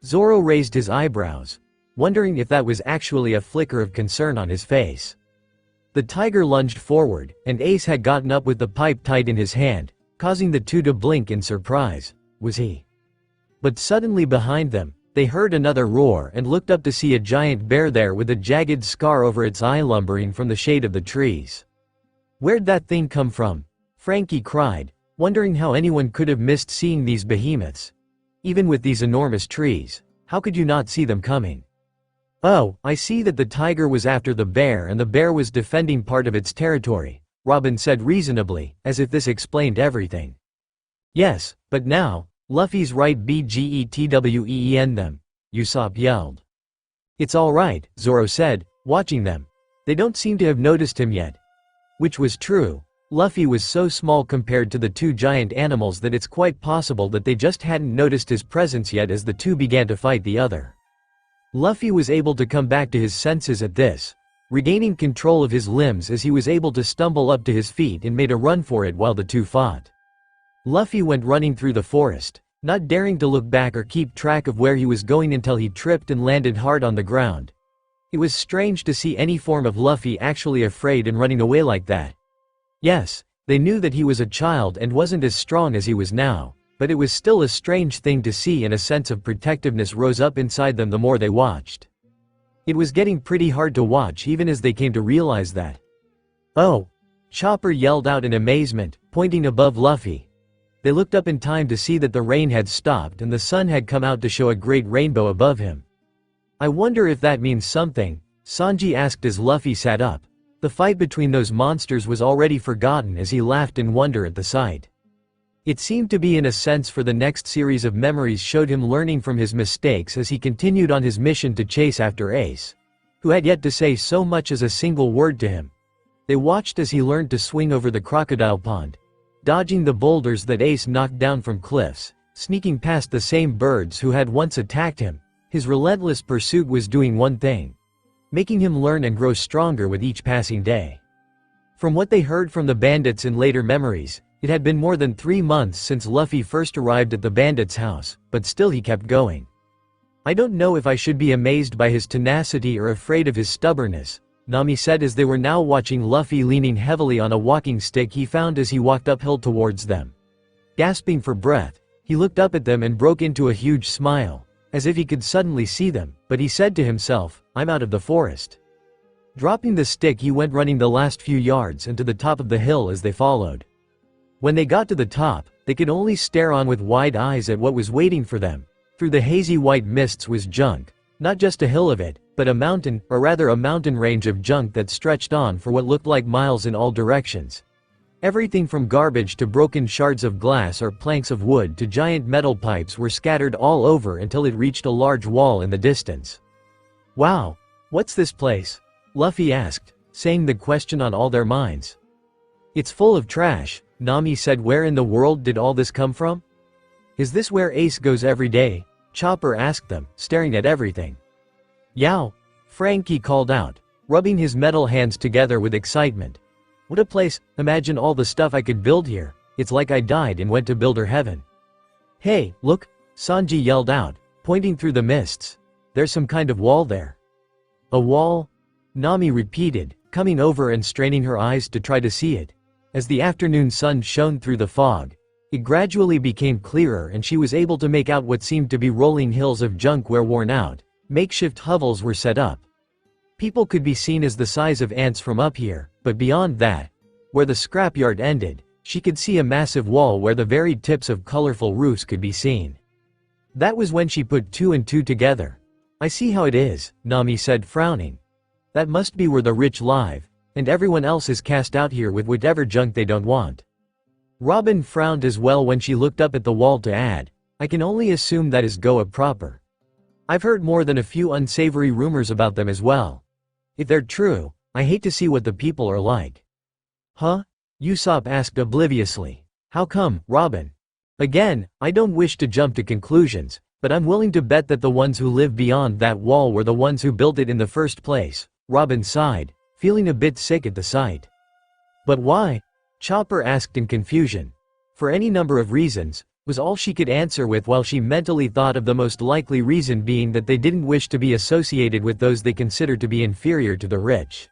Zoro raised his eyebrows, wondering if that was actually a flicker of concern on his face. The tiger lunged forward, and Ace had gotten up with the pipe tight in his hand, causing the two to blink in surprise. Was he? But suddenly behind them, they heard another roar and looked up to see a giant bear there with a jagged scar over its eye lumbering from the shade of the trees. "Where'd that thing come from?" Frankie cried, wondering how anyone could have missed seeing these behemoths. Even with these enormous trees, how could you not see them coming? Oh, I see that the tiger was after the bear and the bear was defending part of its territory, Robin said reasonably, as if this explained everything. Yes, but now, Luffy's right BGETWEEN them, Usopp yelled. It's all right, Zoro said, watching them. They don't seem to have noticed him yet. Which was true. Luffy was so small compared to the two giant animals that it's quite possible that they just hadn't noticed his presence yet as the two began to fight the other. Luffy was able to come back to his senses at this, regaining control of his limbs as he was able to stumble up to his feet and made a run for it while the two fought. Luffy went running through the forest, not daring to look back or keep track of where he was going until he tripped and landed hard on the ground. It was strange to see any form of Luffy actually afraid and running away like that. Yes, they knew that he was a child and wasn't as strong as he was now, but it was still a strange thing to see and a sense of protectiveness rose up inside them the more they watched. It was getting pretty hard to watch even as they came to realize that. Oh! Chopper yelled out in amazement, pointing above Luffy. They looked up in time to see that the rain had stopped and the sun had come out to show a great rainbow above him. I wonder if that means something, Sanji asked as Luffy sat up. The fight between those monsters was already forgotten as he laughed in wonder at the sight. It seemed to be in a sense for the next series of memories showed him learning from his mistakes as he continued on his mission to chase after Ace, who had yet to say so much as a single word to him. They watched as he learned to swing over the crocodile pond, dodging the boulders that Ace knocked down from cliffs, sneaking past the same birds who had once attacked him. His relentless pursuit was doing one thing, making him learn and grow stronger with each passing day. From what they heard from the bandits in later memories, it had been more than 3 months since Luffy first arrived at the bandits' house, but still he kept going. I don't know if I should be amazed by his tenacity or afraid of his stubbornness, Nami said as they were now watching Luffy leaning heavily on a walking stick he found as he walked uphill towards them. Gasping for breath, he looked up at them and broke into a huge smile, as if he could suddenly see them, but he said to himself, I'm out of the forest. Dropping the stick he went running the last few yards and to the top of the hill as they followed. When they got to the top, they could only stare on with wide eyes at what was waiting for them. Through the hazy white mists was junk, not just a hill of it, but a mountain, or rather a mountain range of junk that stretched on for what looked like miles in all directions. Everything from garbage to broken shards of glass or planks of wood to giant metal pipes were scattered all over until it reached a large wall in the distance. Wow! What's this place? Luffy asked, saying the question on all their minds. It's full of trash, Nami said. Where in the world did all this come from? Is this where Ace goes every day? Chopper asked them, staring at everything. Yow! Frankie called out, rubbing his metal hands together with excitement. What a place, imagine all the stuff I could build here, it's like I died and went to builder heaven. Hey, look, Sanji yelled out, pointing through the mists. There's some kind of wall there. A wall? Nami repeated, coming over and straining her eyes to try to see it. As the afternoon sun shone through the fog, it gradually became clearer and she was able to make out what seemed to be rolling hills of junk where worn out, makeshift hovels were set up. People could be seen as the size of ants from up here, but beyond that, where the scrapyard ended, she could see a massive wall where the very tips of colorful roofs could be seen. That was when she put 2 and 2 together. I see how it is, Nami said, frowning. That must be where the rich live, and everyone else is cast out here with whatever junk they don't want. Robin frowned as well when she looked up at the wall to add, I can only assume that is Goa proper. I've heard more than a few unsavory rumors about them as well. If they're true, I hate to see what the people are like. Huh? Usopp asked obliviously. How come, Robin? Again, I don't wish to jump to conclusions, but I'm willing to bet that the ones who live beyond that wall were the ones who built it in the first place, Robin sighed, feeling a bit sick at the sight. But why? Chopper asked in confusion. For any number of reasons, was all she could answer with while she mentally thought of the most likely reason being that they didn't wish to be associated with those they considered to be inferior to the rich.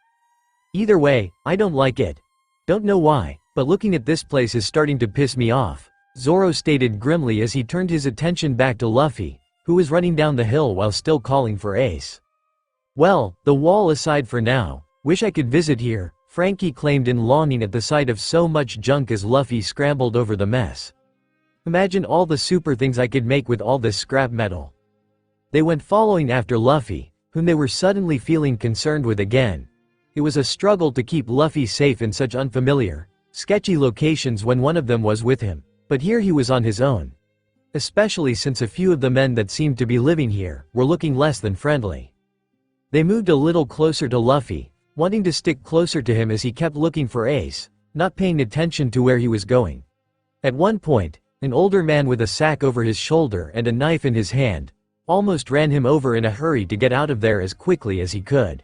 Either way, I don't like it. Don't know why, but looking at this place is starting to piss me off, Zoro stated grimly as he turned his attention back to Luffy, who was running down the hill while still calling for Ace. Well, the wall aside for now, wish I could visit here, Frankie claimed in longing at the sight of so much junk as Luffy scrambled over the mess. Imagine all the super things I could make with all this scrap metal. They went following after Luffy, whom they were suddenly feeling concerned with again. It was a struggle to keep Luffy safe in such unfamiliar, sketchy locations when one of them was with him, but here he was on his own. Especially since a few of the men that seemed to be living here were looking less than friendly. They moved a little closer to Luffy, wanting to stick closer to him as he kept looking for Ace, not paying attention to where he was going. At one point, an older man with a sack over his shoulder and a knife in his hand almost ran him over in a hurry to get out of there as quickly as he could.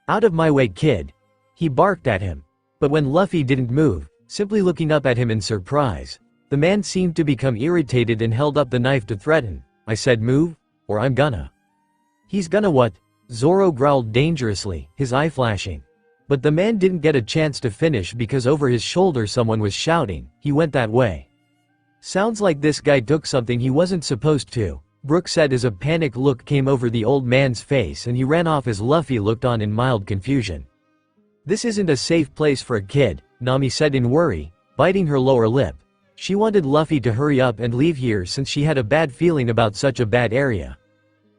"Out of my way, kid!" he barked at him. But when Luffy didn't move, simply looking up at him in surprise, the man seemed to become irritated and held up the knife to threaten. "I said move, or I'm gonna." "He's gonna what?" Zoro growled dangerously, his eye flashing. But the man didn't get a chance to finish because over his shoulder someone was shouting, "He went that way." "Sounds like this guy took something he wasn't supposed to," Brook said as a panicked look came over the old man's face and he ran off as Luffy looked on in mild confusion. "This isn't a safe place for a kid," Nami said in worry, biting her lower lip. She wanted Luffy to hurry up and leave here since she had a bad feeling about such a bad area.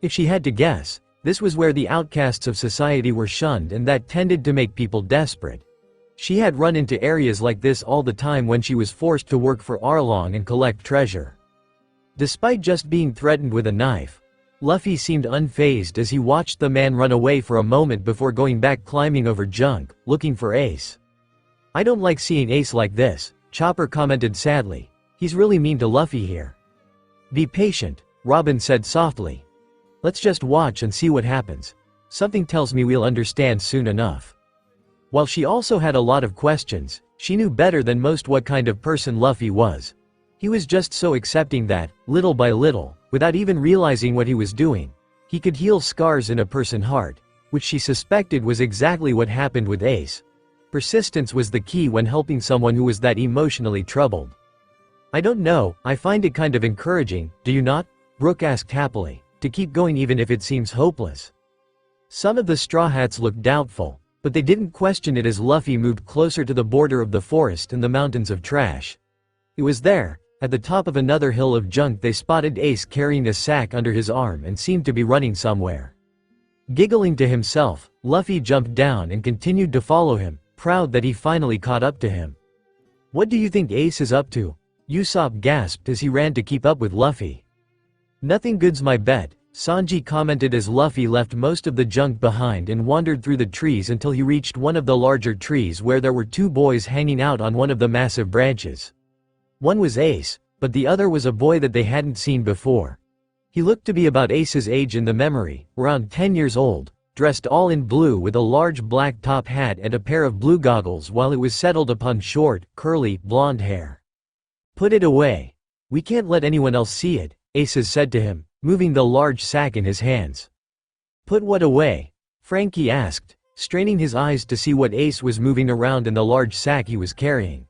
If she had to guess, this was where the outcasts of society were shunned and that tended to make people desperate. She had run into areas like this all the time when she was forced to work for Arlong and collect treasure. Despite just being threatened with a knife, Luffy seemed unfazed as he watched the man run away for a moment before going back climbing over junk, looking for Ace. "I don't like seeing Ace like this," Chopper commented sadly. "He's really mean to Luffy here." "Be patient," Robin said softly. "Let's just watch and see what happens. Something tells me we'll understand soon enough." While she also had a lot of questions, she knew better than most what kind of person Luffy was. He was just so accepting that, little by little, without even realizing what he was doing, he could heal scars in a person's heart, which she suspected was exactly what happened with Ace. Persistence was the key when helping someone who was that emotionally troubled. "I don't know, I find it kind of encouraging, do you not?" Brook asked happily, "to keep going even if it seems hopeless." Some of the Straw Hats looked doubtful, but they didn't question it as Luffy moved closer to the border of the forest and the mountains of trash. It was there, at the top of another hill of junk, they spotted Ace carrying a sack under his arm and seemed to be running somewhere. Giggling to himself, Luffy jumped down and continued to follow him, proud that he finally caught up to him. "What do you think Ace is up to?" Usopp gasped as he ran to keep up with Luffy. "Nothing good's my bet," Sanji commented as Luffy left most of the junk behind and wandered through the trees until he reached one of the larger trees where there were two boys hanging out on one of the massive branches. One was Ace, but the other was a boy that they hadn't seen before. He looked to be about Ace's age in the memory, around 10 years old, dressed all in blue with a large black top hat and a pair of blue goggles while it was settled upon short, curly, blonde hair. "Put it away. We can't let anyone else see it," Ace said to him, moving the large sack in his hands. "Put what away?" Frankie asked, straining his eyes to see what Ace was moving around in the large sack he was carrying.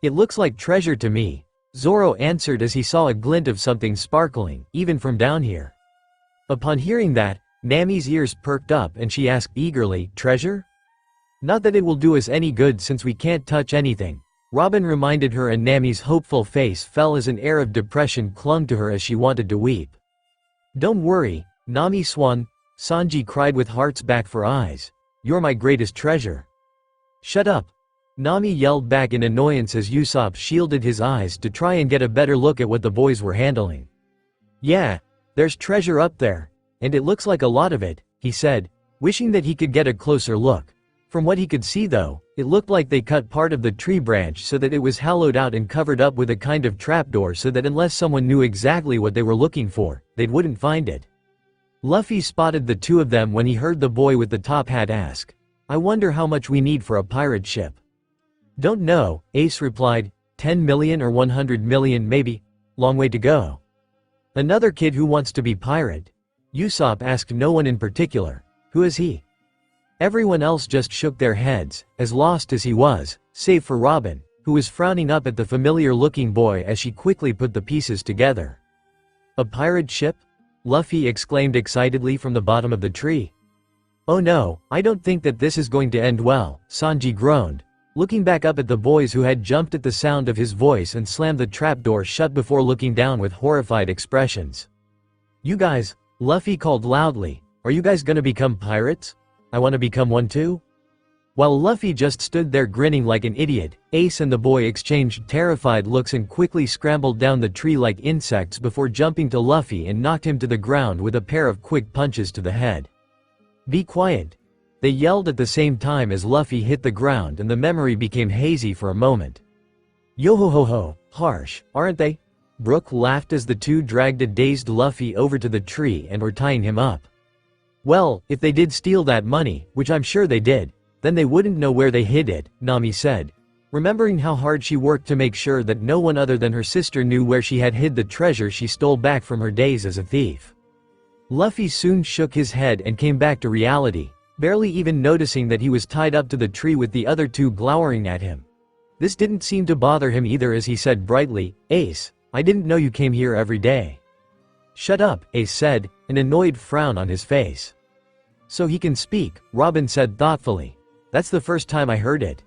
"It looks like treasure to me," Zoro answered as he saw a glint of something sparkling, even from down here. Upon hearing that, Nami's ears perked up and she asked eagerly, "Treasure?" "Not that it will do us any good since we can't touch anything," Robin reminded her, and Nami's hopeful face fell as an air of depression clung to her as she wanted to weep. "Don't worry, Nami Swan," Sanji cried with hearts back for eyes. "You're my greatest treasure." "Shut up," Nami yelled back in annoyance as Usopp shielded his eyes to try and get a better look at what the boys were handling. "Yeah, there's treasure up there, and it looks like a lot of it," he said, wishing that he could get a closer look. From what he could see though, it looked like they cut part of the tree branch so that it was hollowed out and covered up with a kind of trapdoor so that unless someone knew exactly what they were looking for, they wouldn't find it. Luffy spotted the two of them when he heard the boy with the top hat ask, "I wonder how much we need for a pirate ship." "Don't know," Ace replied, 10 million or 100 million maybe, long way to go." "Another kid who wants to be pirate?" Usopp asked no one in particular. "Who is he?" Everyone else just shook their heads, as lost as he was, save for Robin, who was frowning up at the familiar-looking boy as she quickly put the pieces together. "A pirate ship?" Luffy exclaimed excitedly from the bottom of the tree. "Oh no, I don't think that this is going to end well," Sanji groaned. looking back up at the boys who had jumped at the sound of his voice and slammed the trapdoor shut before looking down with horrified expressions. "You guys," Luffy called loudly, "are you guys gonna become pirates? I wanna become one too?" While Luffy just stood there grinning like an idiot, Ace and the boy exchanged terrified looks and quickly scrambled down the tree like insects before jumping to Luffy and knocked him to the ground with a pair of quick punches to the head. "Be quiet!" they yelled at the same time as Luffy hit the ground and the memory became hazy for a moment. "Yo-ho-ho-ho, harsh, aren't they?" Brook laughed as the two dragged a dazed Luffy over to the tree and were tying him up. "Well, if they did steal that money, which I'm sure they did, then they wouldn't know where they hid it," Nami said, remembering how hard she worked to make sure that no one other than her sister knew where she had hid the treasure she stole back from her days as a thief. Luffy soon shook his head and came back to reality, barely even noticing that he was tied up to the tree with the other two glowering at him. This didn't seem to bother him either as he said brightly, "Ace, I didn't know you came here every day." "Shut up," Ace said, an annoyed frown on his face. "So he can speak," Robin said thoughtfully. "That's the first time I heard it."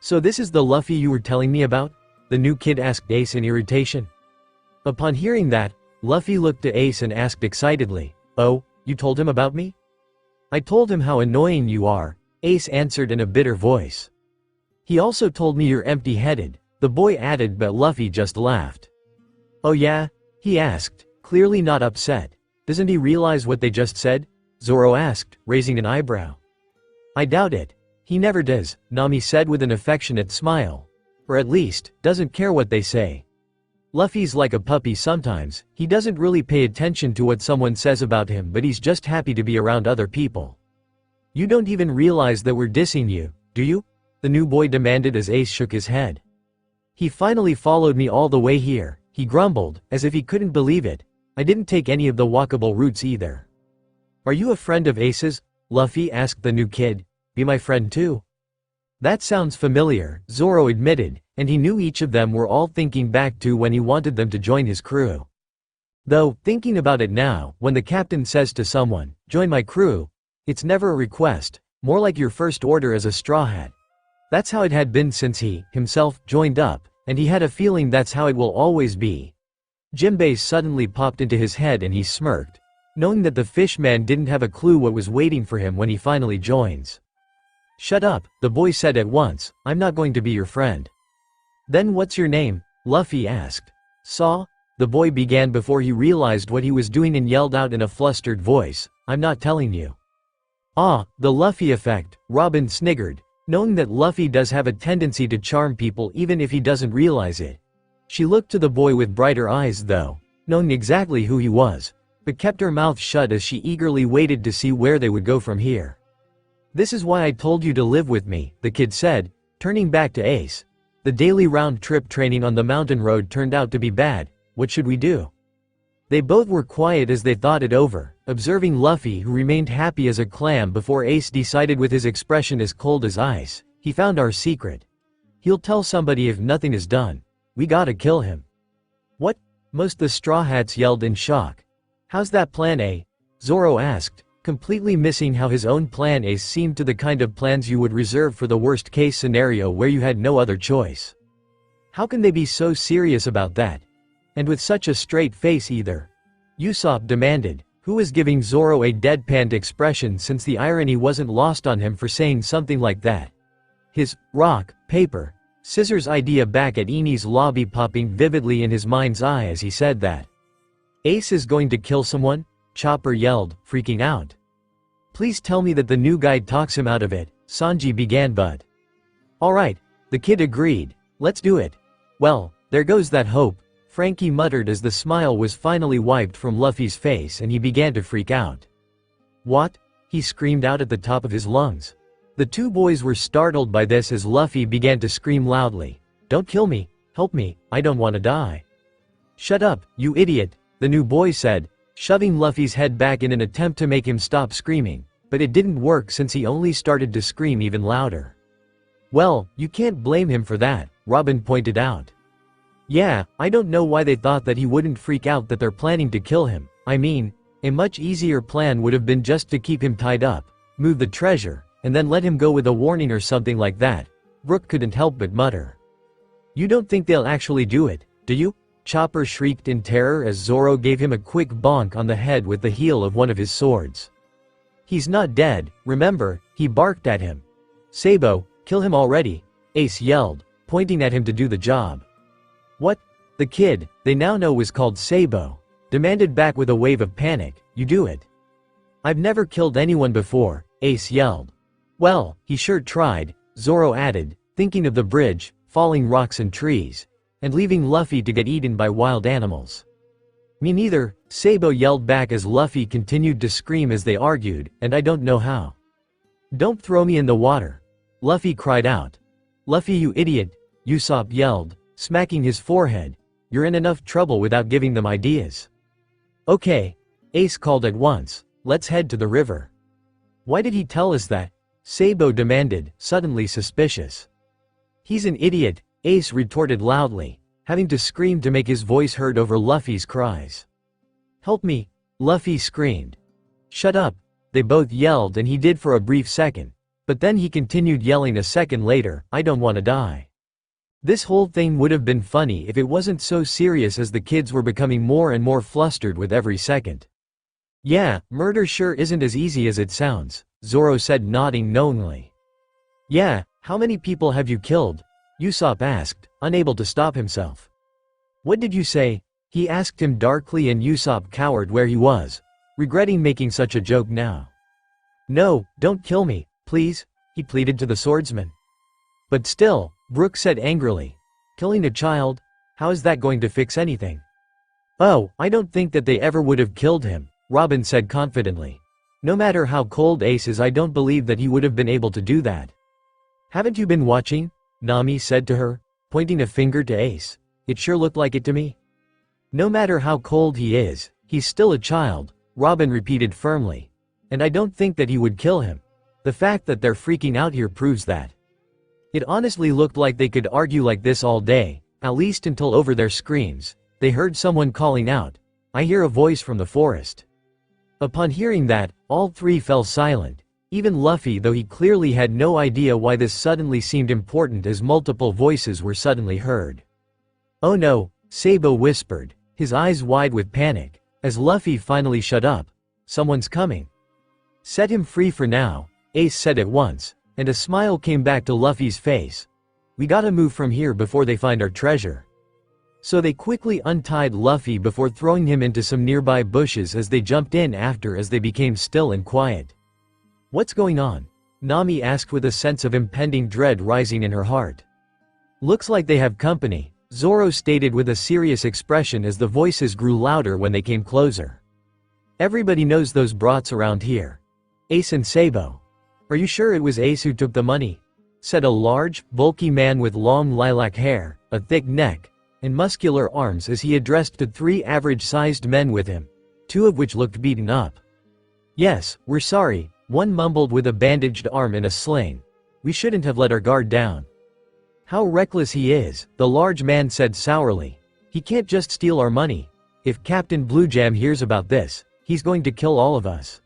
"So this is the Luffy you were telling me about?" the new kid asked Ace in irritation. Upon hearing that, Luffy looked to Ace and asked excitedly, "Oh, you told him about me?" "I told him how annoying you are," Ace answered in a bitter voice. "He also told me you're empty-headed," the boy added, but Luffy just laughed. "Oh yeah?" he asked, clearly not upset. "Doesn't he realize what they just said?" Zoro asked, raising an eyebrow. "I doubt it. He never does," Nami said with an affectionate smile. "Or at least, doesn't care what they say. Luffy's like a puppy sometimes, he doesn't really pay attention to what someone says about him but he's just happy to be around other people." "You don't even realize that we're dissing you, do you?" the new boy demanded as Ace shook his head. "He finally followed me all the way here," he grumbled, as if he couldn't believe it. "I didn't take any of the walkable routes either." "Are you a friend of Ace's?" Luffy asked the new kid. "Be my friend too?" "That sounds familiar," Zoro admitted, and he knew each of them were all thinking back to when he wanted them to join his crew. Though, thinking about it now, when the captain says to someone, "Join my crew," it's never a request, more like your first order as a Straw Hat. That's how it had been since he, himself, joined up, and he had a feeling that's how it will always be. Jinbei suddenly popped into his head and he smirked, knowing that the fish man didn't have a clue what was waiting for him when he finally joins. "Shut up," the boy said at once, "I'm not going to be your friend." "Then what's your name?" Luffy asked. "Saw?" the boy began before he realized what he was doing and yelled out in a flustered voice, "I'm not telling you." "Ah, the Luffy effect," Robin sniggered, knowing that Luffy does have a tendency to charm people even if he doesn't realize it. She looked to the boy with brighter eyes though, knowing exactly who he was, but kept her mouth shut as she eagerly waited to see where they would go from here. "This is why I told you to live with me," the kid said, turning back to Ace. "The daily round-trip training on the mountain road turned out to be bad. What should we do?" They both were quiet as they thought it over, observing Luffy who remained happy as a clam before Ace decided with his expression as cold as ice, "He found our secret. He'll tell somebody if nothing is done. We gotta kill him." "What?" most the Straw Hats yelled in shock. "How's that plan A?" Zoro asked, completely missing how his own plan A seemed to the kind of plans you would reserve for the worst-case scenario where you had no other choice. How can they be so serious about that? And with such a straight face either? Usopp demanded, who was giving Zoro a deadpanned expression since the irony wasn't lost on him for saying something like that. His rock, paper, scissors idea back at Eni's lobby popping vividly in his mind's eye as he said that. "Ace is going to kill someone?" Chopper yelled, freaking out. "Please tell me that the new guy talks him out of it," Sanji began but. "Alright," the kid agreed, "let's do it." "Well, there goes that hope," Frankie muttered as the smile was finally wiped from Luffy's face and he began to freak out. "What?" he screamed out at the top of his lungs. The two boys were startled by this as Luffy began to scream loudly, "Don't kill me, help me, I don't want to die." "Shut up, you idiot," the new boy said, shoving Luffy's head back in an attempt to make him stop screaming, but it didn't work since he only started to scream even louder. "Well, you can't blame him for that," Robin pointed out. "Yeah, I don't know why they thought that he wouldn't freak out that they're planning to kill him. I mean, a much easier plan would have been just to keep him tied up, move the treasure, and then let him go with a warning or something like that. Brook couldn't help but mutter. You don't think they'll actually do it, do you? Chopper shrieked in terror as Zoro gave him a quick bonk on the head with the heel of one of his swords. He's not dead, remember, he barked at him. Sabo, kill him already, Ace yelled, pointing at him to do the job. What? The kid, they now know was called Sabo, demanded back with a wave of panic, you do it. I've never killed anyone before, Ace yelled. Well, he sure tried, Zoro added, thinking of the bridge, falling rocks and trees, and leaving Luffy to get eaten by wild animals. Me neither, Sabo yelled back as Luffy continued to scream as they argued, and I don't know how. Don't throw me in the water, Luffy cried out. Luffy, you idiot, Usopp yelled, smacking his forehead. You're in enough trouble without giving them ideas. Okay, Ace called at once, let's head to the river. Why did he tell us that? Sabo demanded, suddenly suspicious. He's an idiot, Ace retorted loudly, having to scream to make his voice heard over Luffy's cries. Help me, Luffy screamed. Shut up, they both yelled, and he did for a brief second, but then he continued yelling a second later, I don't want to die. This whole thing would have been funny if it wasn't so serious, as the kids were becoming more and more flustered with every second. Yeah, murder sure isn't as easy as it sounds, Zoro said, nodding knowingly. Yeah, how many people have you killed? Usopp asked, unable to stop himself. What did you say? He asked him darkly, and Usopp cowered where he was, regretting making such a joke now. No, don't kill me, please, he pleaded to the swordsman. But still, Brook said angrily. Killing a child? How is that going to fix anything? Oh, I don't think that they ever would have killed him, Robin said confidently. No matter how cold Ace is, I don't believe that he would have been able to do that. Haven't you been watching? Nami said to her, pointing a finger to Ace. It sure looked like it to me. No matter how cold he is, he's still a child, Robin repeated firmly. And I don't think that he would kill him. The fact that they're freaking out here proves that. It honestly looked like they could argue like this all day, at least until over their screams, they heard someone calling out, I hear a voice from the forest. Upon hearing that, all three fell silent, even Luffy, though he clearly had no idea why this suddenly seemed important, as multiple voices were suddenly heard. Oh no, Sabo whispered, his eyes wide with panic, as Luffy finally shut up. Someone's coming. Set him free for now, Ace said at once, and a smile came back to Luffy's face. We gotta move from here before they find our treasure. So they quickly untied Luffy before throwing him into some nearby bushes, as they jumped in after as they became still and quiet. What's going on? Nami asked with a sense of impending dread rising in her heart. Looks like they have company, Zoro stated with a serious expression as the voices grew louder when they came closer. Everybody knows those brats around here. Ace and Sabo. Are you sure it was Ace who took the money? Said a large, bulky man with long lilac hair, a thick neck, and muscular arms, as he addressed to three average-sized men with him, two of which looked beaten up. Yes, we're sorry, one mumbled with a bandaged arm and a sling. We shouldn't have let our guard down. How reckless he is, the large man said sourly. He can't just steal our money. If Captain Bluejam hears about this, he's going to kill all of us.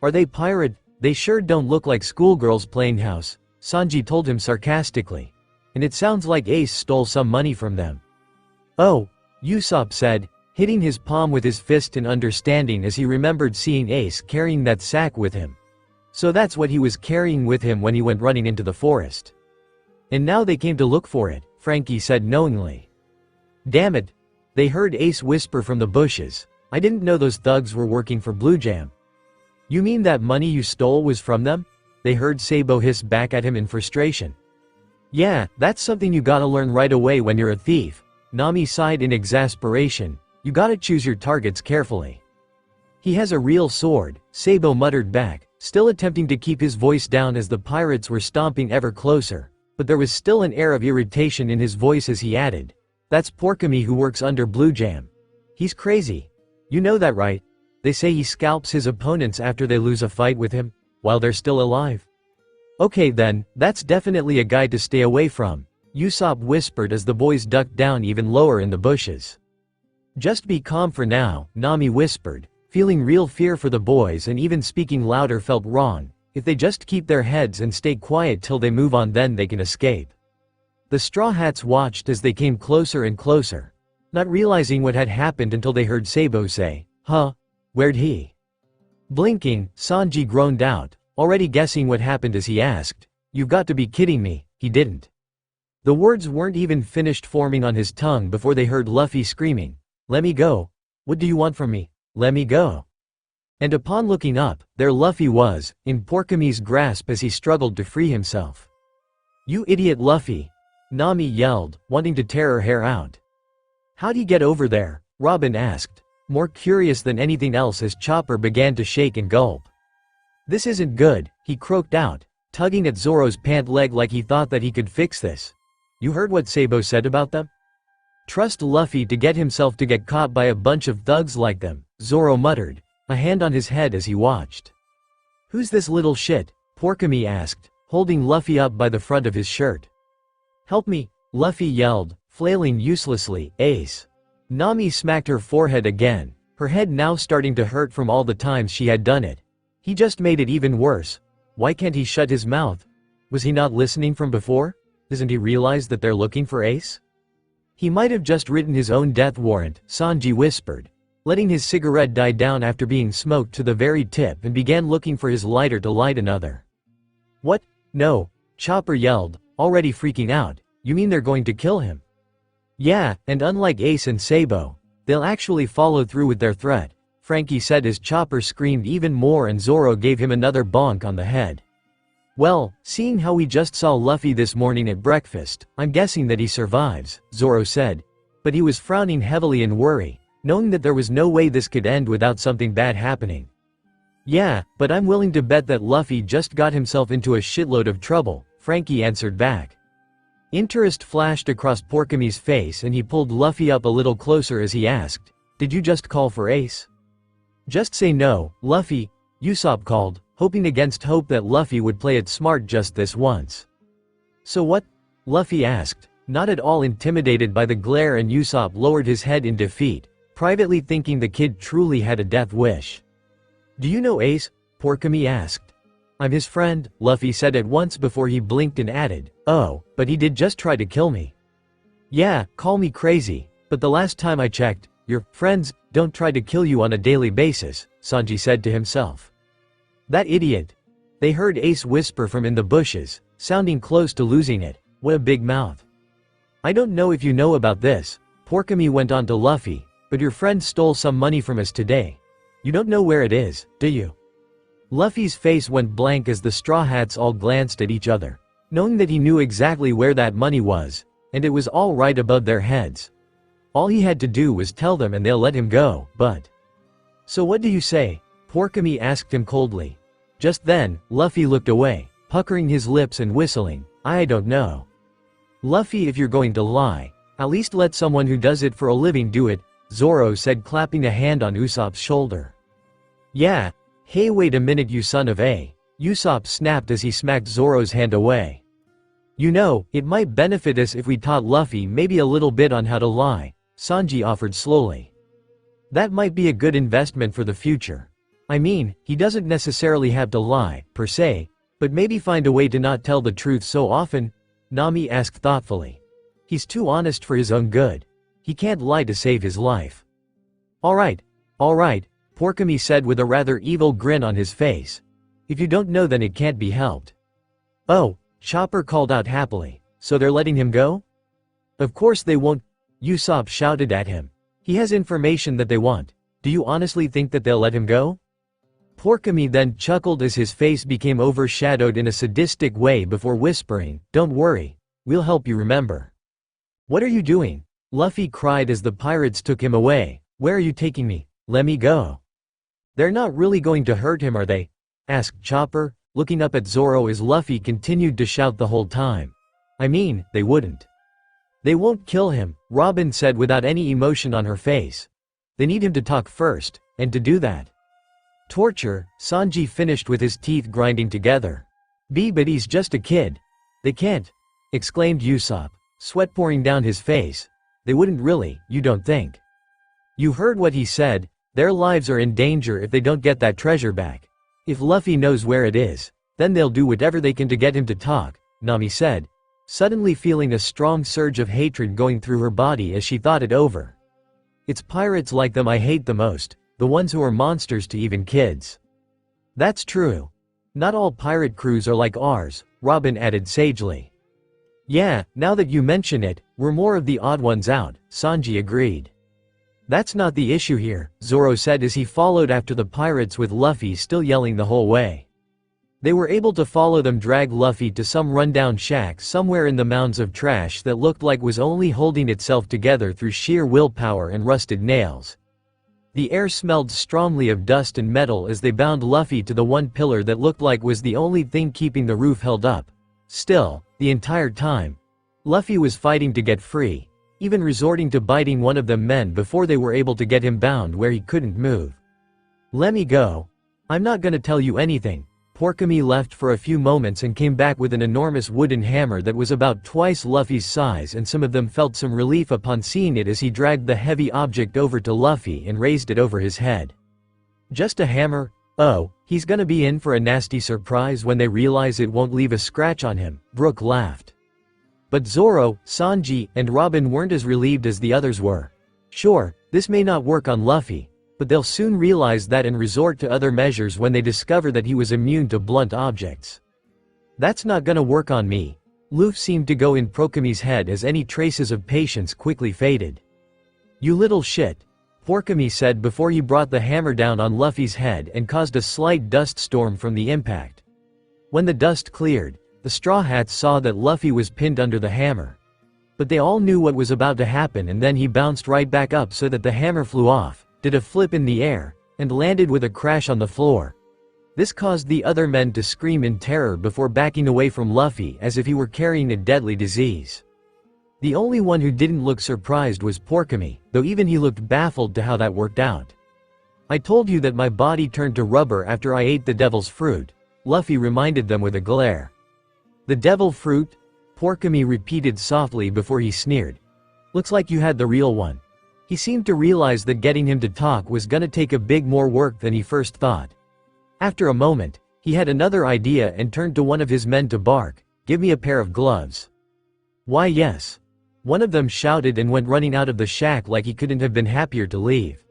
Are they pirate? They sure don't look like schoolgirls playing house, Sanji told him sarcastically. And it sounds like Ace stole some money from them. Oh, Usopp said, hitting his palm with his fist in understanding as he remembered seeing Ace carrying that sack with him. So that's what he was carrying with him when he went running into the forest. And now they came to look for it, Frankie said knowingly. Damn it. They heard Ace whisper from the bushes. I didn't know those thugs were working for Bluejam. You mean that money you stole was from them? They heard Sabo hiss back at him in frustration. Yeah, that's something you gotta learn right away when you're a thief, Nami sighed in exasperation. You gotta choose your targets carefully. He has a real sword, Sabo muttered back, still attempting to keep his voice down as the pirates were stomping ever closer, but there was still an air of irritation in his voice as he added, that's Porkamy who works under Bluejam. He's crazy. You know that, right? They say he scalps his opponents after they lose a fight with him, while they're still alive. Okay then, that's definitely a guy to stay away from, Usopp whispered as the boys ducked down even lower in the bushes. Just be calm for now, Nami whispered, feeling real fear for the boys, and even speaking louder felt wrong. If they just keep their heads and stay quiet till they move on, then they can escape. The Straw Hats watched as they came closer and closer, not realizing what had happened until they heard Sabo say, "Huh? Where'd he?" Blinking, Sanji groaned out, already guessing what happened as he asked, "You've got to be kidding me, he didn't." The words weren't even finished forming on his tongue before they heard Luffy screaming, "Let me go! What do you want from me? Let me go!" And upon looking up, there Luffy was, in Porkami's grasp as he struggled to free himself. "You idiot Luffy!" Nami yelled, wanting to tear her hair out. "How'd he get over there?" Robin asked, more curious than anything else as Chopper began to shake and gulp. "This isn't good," he croaked out, tugging at Zoro's pant leg like he thought that he could fix this. "You heard what Sabo said about them? Trust Luffy to get himself to get caught by a bunch of thugs like them," Zoro muttered, a hand on his head as he watched. "Who's this little shit?" Porkami asked, holding Luffy up by the front of his shirt. "Help me," Luffy yelled, flailing uselessly. "Ace." Nami smacked her forehead again, her head now starting to hurt from all the times she had done it. He just made it even worse. Why can't he shut his mouth? Was he not listening from before? Doesn't he realize that they're looking for Ace? He might have just written his own death warrant, Sanji whispered, letting his cigarette die down after being smoked to the very tip, and began looking for his lighter to light another. "What? No," Chopper yelled, already freaking out. "You mean they're going to kill him?" "Yeah, and unlike Ace and Sabo, they'll actually follow through with their threat," Frankie said as Chopper screamed even more and Zoro gave him another bonk on the head. "Well, seeing how we just saw Luffy this morning at breakfast, I'm guessing that he survives," Zoro said, but he was frowning heavily in worry, knowing that there was no way this could end without something bad happening. "Yeah, but I'm willing to bet that Luffy just got himself into a shitload of trouble," Frankie answered back. Interest flashed across Porkami's face and he pulled Luffy up a little closer as he asked, "Did you just call for Ace?" "Just say no, Luffy," Usopp called, hoping against hope that Luffy would play it smart just this once. "So what?" Luffy asked, not at all intimidated by the glare, and Usopp lowered his head in defeat, privately thinking the kid truly had a death wish. "Do you know Ace?" Porkami asked. "I'm his friend," Luffy said at once before he blinked and added, "Oh, but he did just try to kill me." "Yeah, call me crazy, but the last time I checked, your friends don't try to kill you on a daily basis," Sanji said to himself. "That idiot." They heard Ace whisper from in the bushes, sounding close to losing it. "What a big mouth." "I don't know if you know about this," Porkami went on to Luffy, "but your friend stole some money from us today. You don't know where it is, do you?" Luffy's face went blank as the Straw Hats all glanced at each other, knowing that he knew exactly where that money was, and it was all right above their heads. All he had to do was tell them and they'll let him go, but... "So what do you say?" Porkami asked him coldly. Just then, Luffy looked away, puckering his lips and whistling, "I don't know." "Luffy, if you're going to lie, at least let someone who does it for a living do it," Zoro said, clapping a hand on Usopp's shoulder. "Yeah. Hey, wait a minute, you son of a..." Usopp snapped as he smacked Zoro's hand away. "You know, it might benefit us if we taught Luffy maybe a little bit on how to lie," Sanji offered slowly. "That might be a good investment for the future. I mean, he doesn't necessarily have to lie, per se, but maybe find a way to not tell the truth so often," Nami asked thoughtfully. "He's too honest for his own good. He can't lie to save his life." All right, Porkami said with a rather evil grin on his face. "If you don't know, then it can't be helped." "Oh," Chopper called out happily, "so they're letting him go?" "Of course they won't," Usopp shouted at him. "He has information that they want. Do you honestly think that they'll let him go?" Porkami then chuckled as his face became overshadowed in a sadistic way before whispering, "Don't worry. We'll help you, remember." "What are you doing?" Luffy cried as the pirates took him away. "Where are you taking me? Let me go." "They're not really going to hurt him, are they?" asked Chopper, looking up at Zoro as Luffy continued to shout the whole time. "I mean, they wouldn't." "They won't kill him," Robin said without any emotion on her face. "They need him to talk first, and to do that." "Torture," Sanji finished with his teeth grinding together. But he's just a kid. They can't," exclaimed Usopp, sweat pouring down his face. "They wouldn't really, you don't think?" "You heard what he said, their lives are in danger if they don't get that treasure back. If Luffy knows where it is, Then they'll do whatever they can to get him to talk, Nami said, suddenly feeling a strong surge of hatred going through her body as she thought it over. It's pirates like them I hate the most, the ones who are monsters to even kids. That's true. Not all pirate crews are like ours, Robin added sagely. Yeah, now that you mention it, we're more of the odd ones out, Sanji agreed. That's not the issue here, Zoro said as he followed after the pirates with Luffy still yelling the whole way. They were able to follow them drag Luffy to some rundown shack somewhere in the mounds of trash that looked like was only holding itself together through sheer willpower and rusted nails. The air smelled strongly of dust and metal as they bound Luffy to the one pillar that looked like was the only thing keeping the roof held up. Still, the entire time, Luffy was fighting to get free, even resorting to biting one of them men before they were able to get him bound where he couldn't move. Let me go. I'm not gonna tell you anything. Porkami left for a few moments and came back with an enormous wooden hammer that was about twice Luffy's size, and some of them felt some relief upon seeing it as he dragged the heavy object over to Luffy and raised it over his head. Just a hammer? Oh, he's gonna be in for a nasty surprise when they realize it won't leave a scratch on him, Brook laughed. But Zoro, Sanji, and Robin weren't as relieved as the others were. Sure, this may not work on Luffy, but they'll soon realize that and resort to other measures when they discover that he was immune to blunt objects. That's not gonna work on me. Luffy seemed to go in Porkami's head as any traces of patience quickly faded. You little shit, Porkami said before he brought the hammer down on Luffy's head and caused a slight dust storm from the impact. When the dust cleared, the Straw Hats saw that Luffy was pinned under the hammer. But they all knew what was about to happen, and then he bounced right back up so that the hammer flew off, did a flip in the air, and landed with a crash on the floor. This caused the other men to scream in terror before backing away from Luffy as if he were carrying a deadly disease. The only one who didn't look surprised was Porkami, though even he looked baffled to how that worked out. I told you that my body turned to rubber after I ate the devil's fruit, Luffy reminded them with a glare. The devil fruit? Porkami repeated softly before he sneered. Looks like you had the real one. He seemed to realize that getting him to talk was gonna take a bit more work than he first thought. After a moment, he had another idea and turned to one of his men to bark, "Give me a pair of gloves." "Why yes." One of them shouted and went running out of the shack like he couldn't have been happier to leave.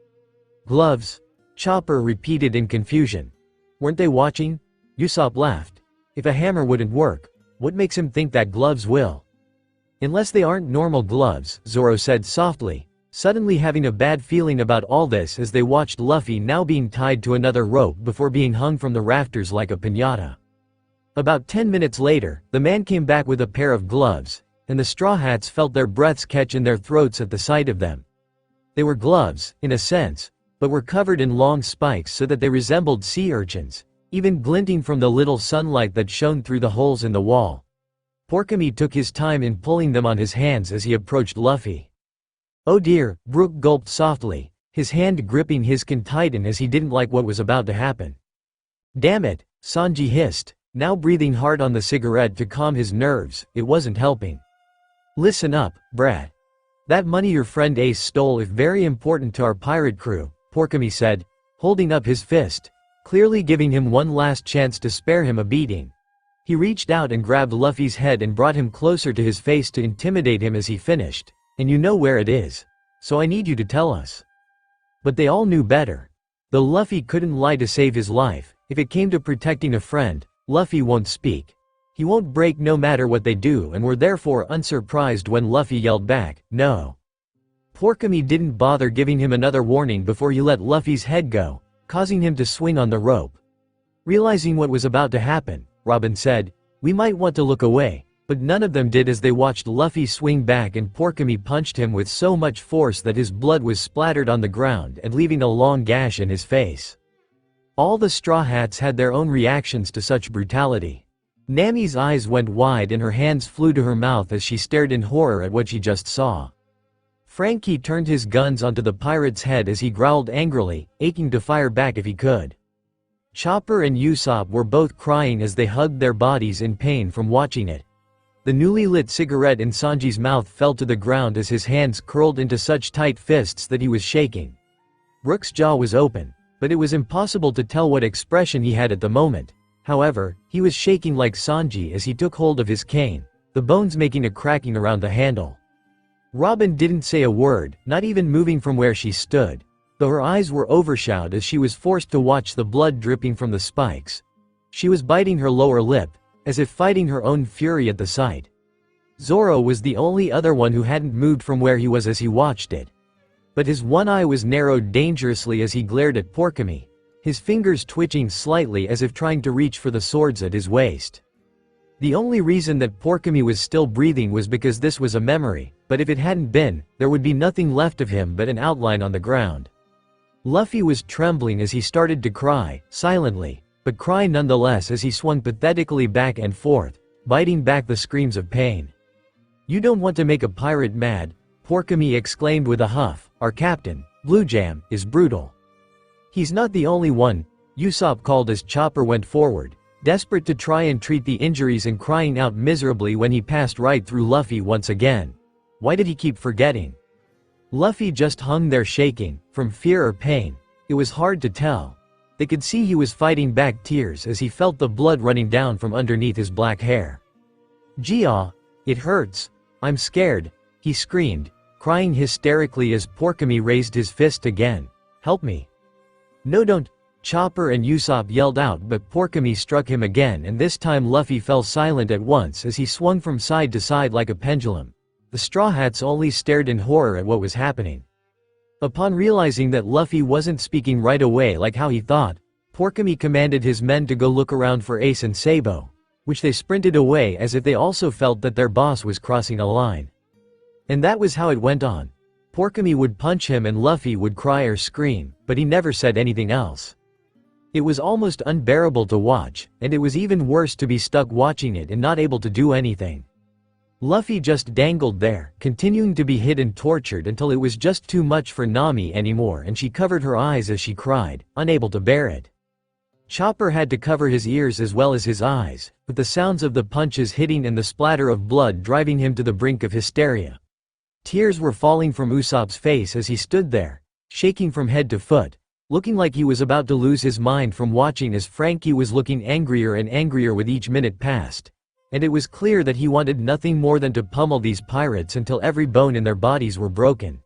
"Gloves?" Chopper repeated in confusion. "Weren't they watching?" Usopp laughed. "If a hammer wouldn't work, what makes him think that gloves will?" "Unless they aren't normal gloves," Zoro said softly, suddenly having a bad feeling about all this as they watched Luffy now being tied to another rope before being hung from the rafters like a piñata. About 10 minutes later, the man came back with a pair of gloves, and the Straw Hats felt their breaths catch in their throats at the sight of them. They were gloves, in a sense, but were covered in long spikes so that they resembled sea urchins, even glinting from the little sunlight that shone through the holes in the wall. Porkami took his time in pulling them on his hands as he approached Luffy. "Oh dear," Brook gulped softly, his hand gripping his can tighten as he didn't like what was about to happen. "Damn it," Sanji hissed, now breathing hard on the cigarette to calm his nerves. It wasn't helping. "Listen up, brat. That money your friend Ace stole is very important to our pirate crew," Porkami said, holding up his fist, clearly giving him one last chance to spare him a beating. He reached out and grabbed Luffy's head and brought him closer to his face to intimidate him as he finished. "And you know where it is. So I need you to tell us." But they all knew better. Though Luffy couldn't lie to save his life, if it came to protecting a friend, Luffy won't speak. He won't break no matter what they do, and were therefore unsurprised when Luffy yelled back, "No." Porkami didn't bother giving him another warning before he let Luffy's head go, causing him to swing on the rope. Realizing what was about to happen, Robin said, "We might want to look away," but none of them did as they watched Luffy swing back and Porkami punched him with so much force that his blood was splattered on the ground and leaving a long gash in his face. All the Straw Hats had their own reactions to such brutality. Nami's eyes went wide and her hands flew to her mouth as she stared in horror at what she just saw. Frankie turned his guns onto the pirate's head as he growled angrily, aching to fire back if he could. Chopper and Usopp were both crying as they hugged their bodies in pain from watching it. The newly lit cigarette in Sanji's mouth fell to the ground as his hands curled into such tight fists that he was shaking. Brook's jaw was open, but it was impossible to tell what expression he had at the moment. However, he was shaking like Sanji as he took hold of his cane, the bones making a cracking around the handle. Robin didn't say a word, not even moving from where she stood, though her eyes were overshadowed as she was forced to watch the blood dripping from the spikes. She was biting her lower lip, as if fighting her own fury at the sight. Zoro was the only other one who hadn't moved from where he was as he watched it. But his one eye was narrowed dangerously as he glared at Porkami, his fingers twitching slightly as if trying to reach for the swords at his waist. The only reason that Porkami was still breathing was because this was a memory, but if it hadn't been, there would be nothing left of him but an outline on the ground. Luffy was trembling as he started to cry, silently, but cry nonetheless as he swung pathetically back and forth, biting back the screams of pain. "You don't want to make a pirate mad," Porkami exclaimed with a huff. "Our captain, Blue Jam, is brutal." "He's not the only one," Usopp called as Chopper went forward, desperate to try and treat the injuries and crying out miserably when he passed right through Luffy once again. Why did he keep forgetting? Luffy just hung there shaking, from fear or pain. It was hard to tell. They could see he was fighting back tears as he felt the blood running down from underneath his black hair. "Gia, it hurts. I'm scared," he screamed, crying hysterically as Porkami raised his fist again. "Help me." "No, don't," Chopper and Usopp yelled out, but Porkami struck him again, and this time Luffy fell silent at once as he swung from side to side like a pendulum. The Straw Hats only stared in horror at what was happening. Upon realizing that Luffy wasn't speaking right away like how he thought, Porkami commanded his men to go look around for Ace and Sabo, which they sprinted away as if they also felt that their boss was crossing a line. And that was how it went on. Porkami would punch him and Luffy would cry or scream, but he never said anything else. It was almost unbearable to watch, and it was even worse to be stuck watching it and not able to do anything. Luffy just dangled there, continuing to be hit and tortured until it was just too much for Nami anymore, and she covered her eyes as she cried, unable to bear it. Chopper had to cover his ears as well as his eyes, with the sounds of the punches hitting and the splatter of blood driving him to the brink of hysteria. Tears were falling from Usopp's face as he stood there, shaking from head to foot, looking like he was about to lose his mind from watching as Frankie was looking angrier and angrier with each minute passed. And it was clear that he wanted nothing more than to pummel these pirates until every bone in their bodies were broken.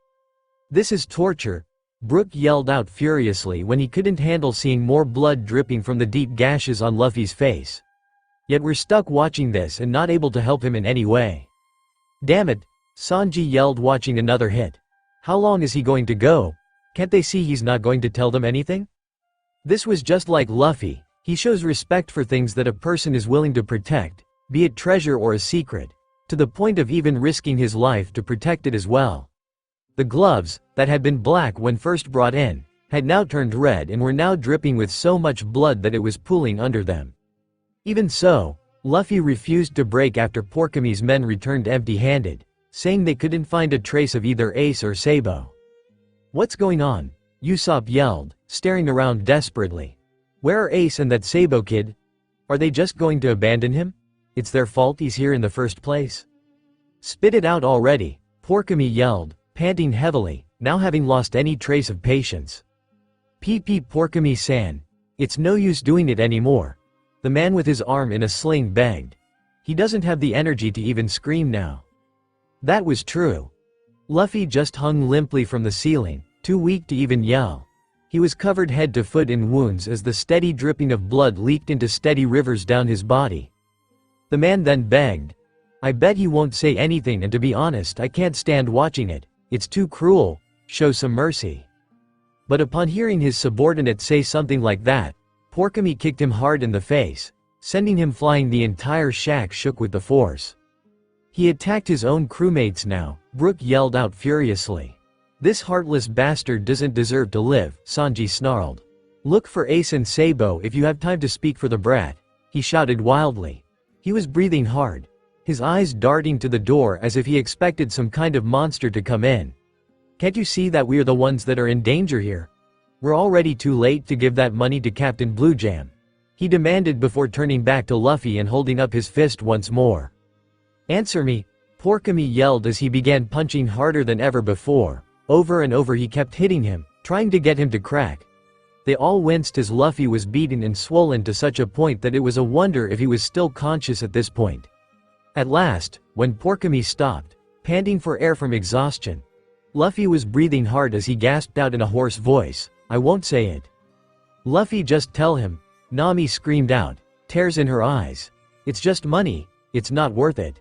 "This is torture," Brook yelled out furiously when he couldn't handle seeing more blood dripping from the deep gashes on Luffy's face. "Yet we're stuck watching this and not able to help him in any way." "Damn it," Sanji yelled, watching another hit. "How long is he going to go? Can't they see he's not going to tell them anything?" This was just like Luffy. He shows respect for things that a person is willing to protect, be it treasure or a secret, to the point of even risking his life to protect it as well. The gloves, that had been black when first brought in, had now turned red and were now dripping with so much blood that it was pooling under them. Even so, Luffy refused to break after Porkami's men returned empty-handed, saying they couldn't find a trace of either Ace or Sabo. "What's going on?" Usopp yelled, staring around desperately. "Where are Ace and that Sabo kid? Are they just going to abandon him? It's their fault he's here in the first place." "Spit it out already," Porkami yelled, panting heavily, now having lost any trace of patience. "PP Porkami-san, it's no use doing it anymore," the man with his arm in a sling begged. He doesn't have the energy to even scream now. That was true. Luffy just hung limply from the ceiling, too weak to even yell. He was covered head to foot in wounds as the steady dripping of blood leaked into steady rivers down his body. The man then begged, "I bet he won't say anything, and to be honest I can't stand watching it. It's too cruel. Show some mercy." But upon hearing his subordinate say something like that, Porkami kicked him hard in the face, sending him flying. The entire shack shook with the force. He attacked his own crewmates now, Brook yelled out furiously. "This heartless bastard doesn't deserve to live," Sanji snarled. "Look for Ace and Sabo if you have time to speak for the brat," he shouted wildly. He was breathing hard, his eyes darting to the door as if he expected some kind of monster to come in. "Can't you see that we're the ones that are in danger here? We're already too late to give that money to Captain Blue Jam," he demanded before turning back to Luffy and holding up his fist once more. "Answer me," Porkami yelled as he began punching harder than ever before. Over and over he kept hitting him, trying to get him to crack. They all winced as Luffy was beaten and swollen to such a point that it was a wonder if he was still conscious at this point. At last, when Porkami stopped, panting for air from exhaustion, Luffy was breathing hard as he gasped out in a hoarse voice, "I won't say it." "Luffy, just tell him," Nami screamed out, tears in her eyes. "It's just money, it's not worth it."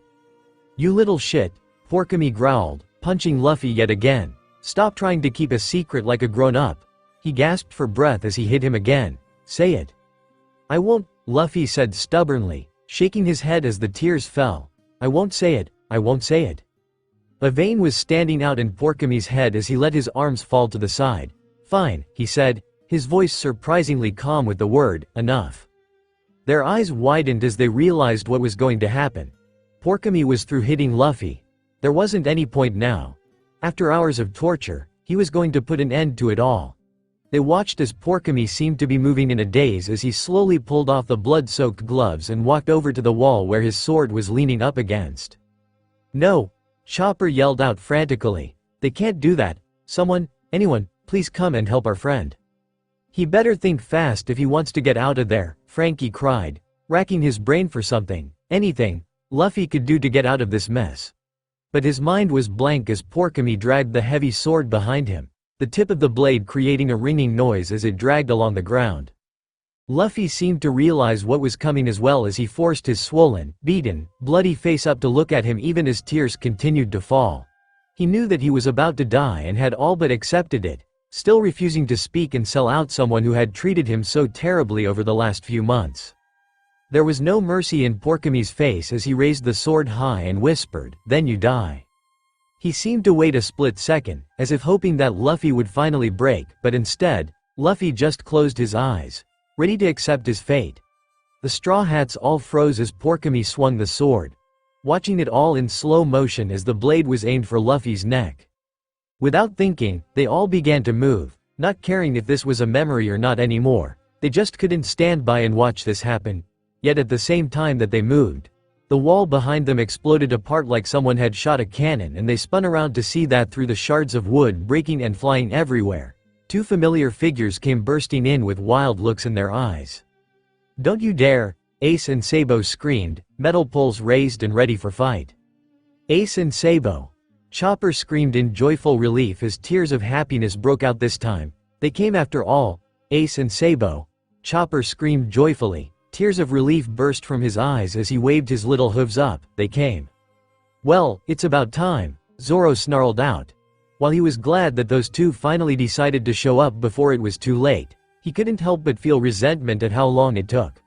"You little shit," Porkami growled, punching Luffy yet again. "Stop trying to keep a secret like a grown-up." He gasped for breath as he hit him again. "Say it." "I won't," Luffy said stubbornly, shaking his head as the tears fell. "I won't say it, I won't say it." A vein was standing out in Porkami's head as he let his arms fall to the side. "Fine," he said, his voice surprisingly calm with the word, "enough." Their eyes widened as they realized what was going to happen. Porkami was through hitting Luffy. There wasn't any point now. After hours of torture, he was going to put an end to it all. They watched as Porkami seemed to be moving in a daze as he slowly pulled off the blood-soaked gloves and walked over to the wall where his sword was leaning up against. "No!" Chopper yelled out frantically. "They can't do that. Someone, anyone, please come and help our friend." "He better think fast if he wants to get out of there," Frankie cried, racking his brain for something, anything, Luffy could do to get out of this mess. But his mind was blank as Porkami dragged the heavy sword behind him, the tip of the blade creating a ringing noise as it dragged along the ground. Luffy seemed to realize what was coming as well as he forced his swollen, beaten, bloody face up to look at him even as tears continued to fall. He knew that he was about to die and had all but accepted it, still refusing to speak and sell out someone who had treated him so terribly over the last few months. There was no mercy in Porkami's face as he raised the sword high and whispered, "Then you die." He seemed to wait a split second, as if hoping that Luffy would finally break, but instead, Luffy just closed his eyes, ready to accept his fate. The Straw Hats all froze as Porkami swung the sword, watching it all in slow motion as the blade was aimed for Luffy's neck. Without thinking, they all began to move, not caring if this was a memory or not anymore. They just couldn't stand by and watch this happen. Yet at the same time that they moved, the wall behind them exploded apart like someone had shot a cannon, and they spun around to see that through the shards of wood breaking and flying everywhere. Two familiar figures came bursting in with wild looks in their eyes. "Don't you dare!" Ace and Sabo screamed, metal poles raised and ready for fight. "Ace and Sabo!" Chopper screamed in joyful relief as tears of happiness broke out this time. "They came after all!" "Ace and Sabo!" Chopper screamed joyfully. Tears of relief burst from his eyes as he waved his little hooves up. "They came." "Well, it's about time," Zoro snarled out. While he was glad that those two finally decided to show up before it was too late, he couldn't help but feel resentment at how long it took.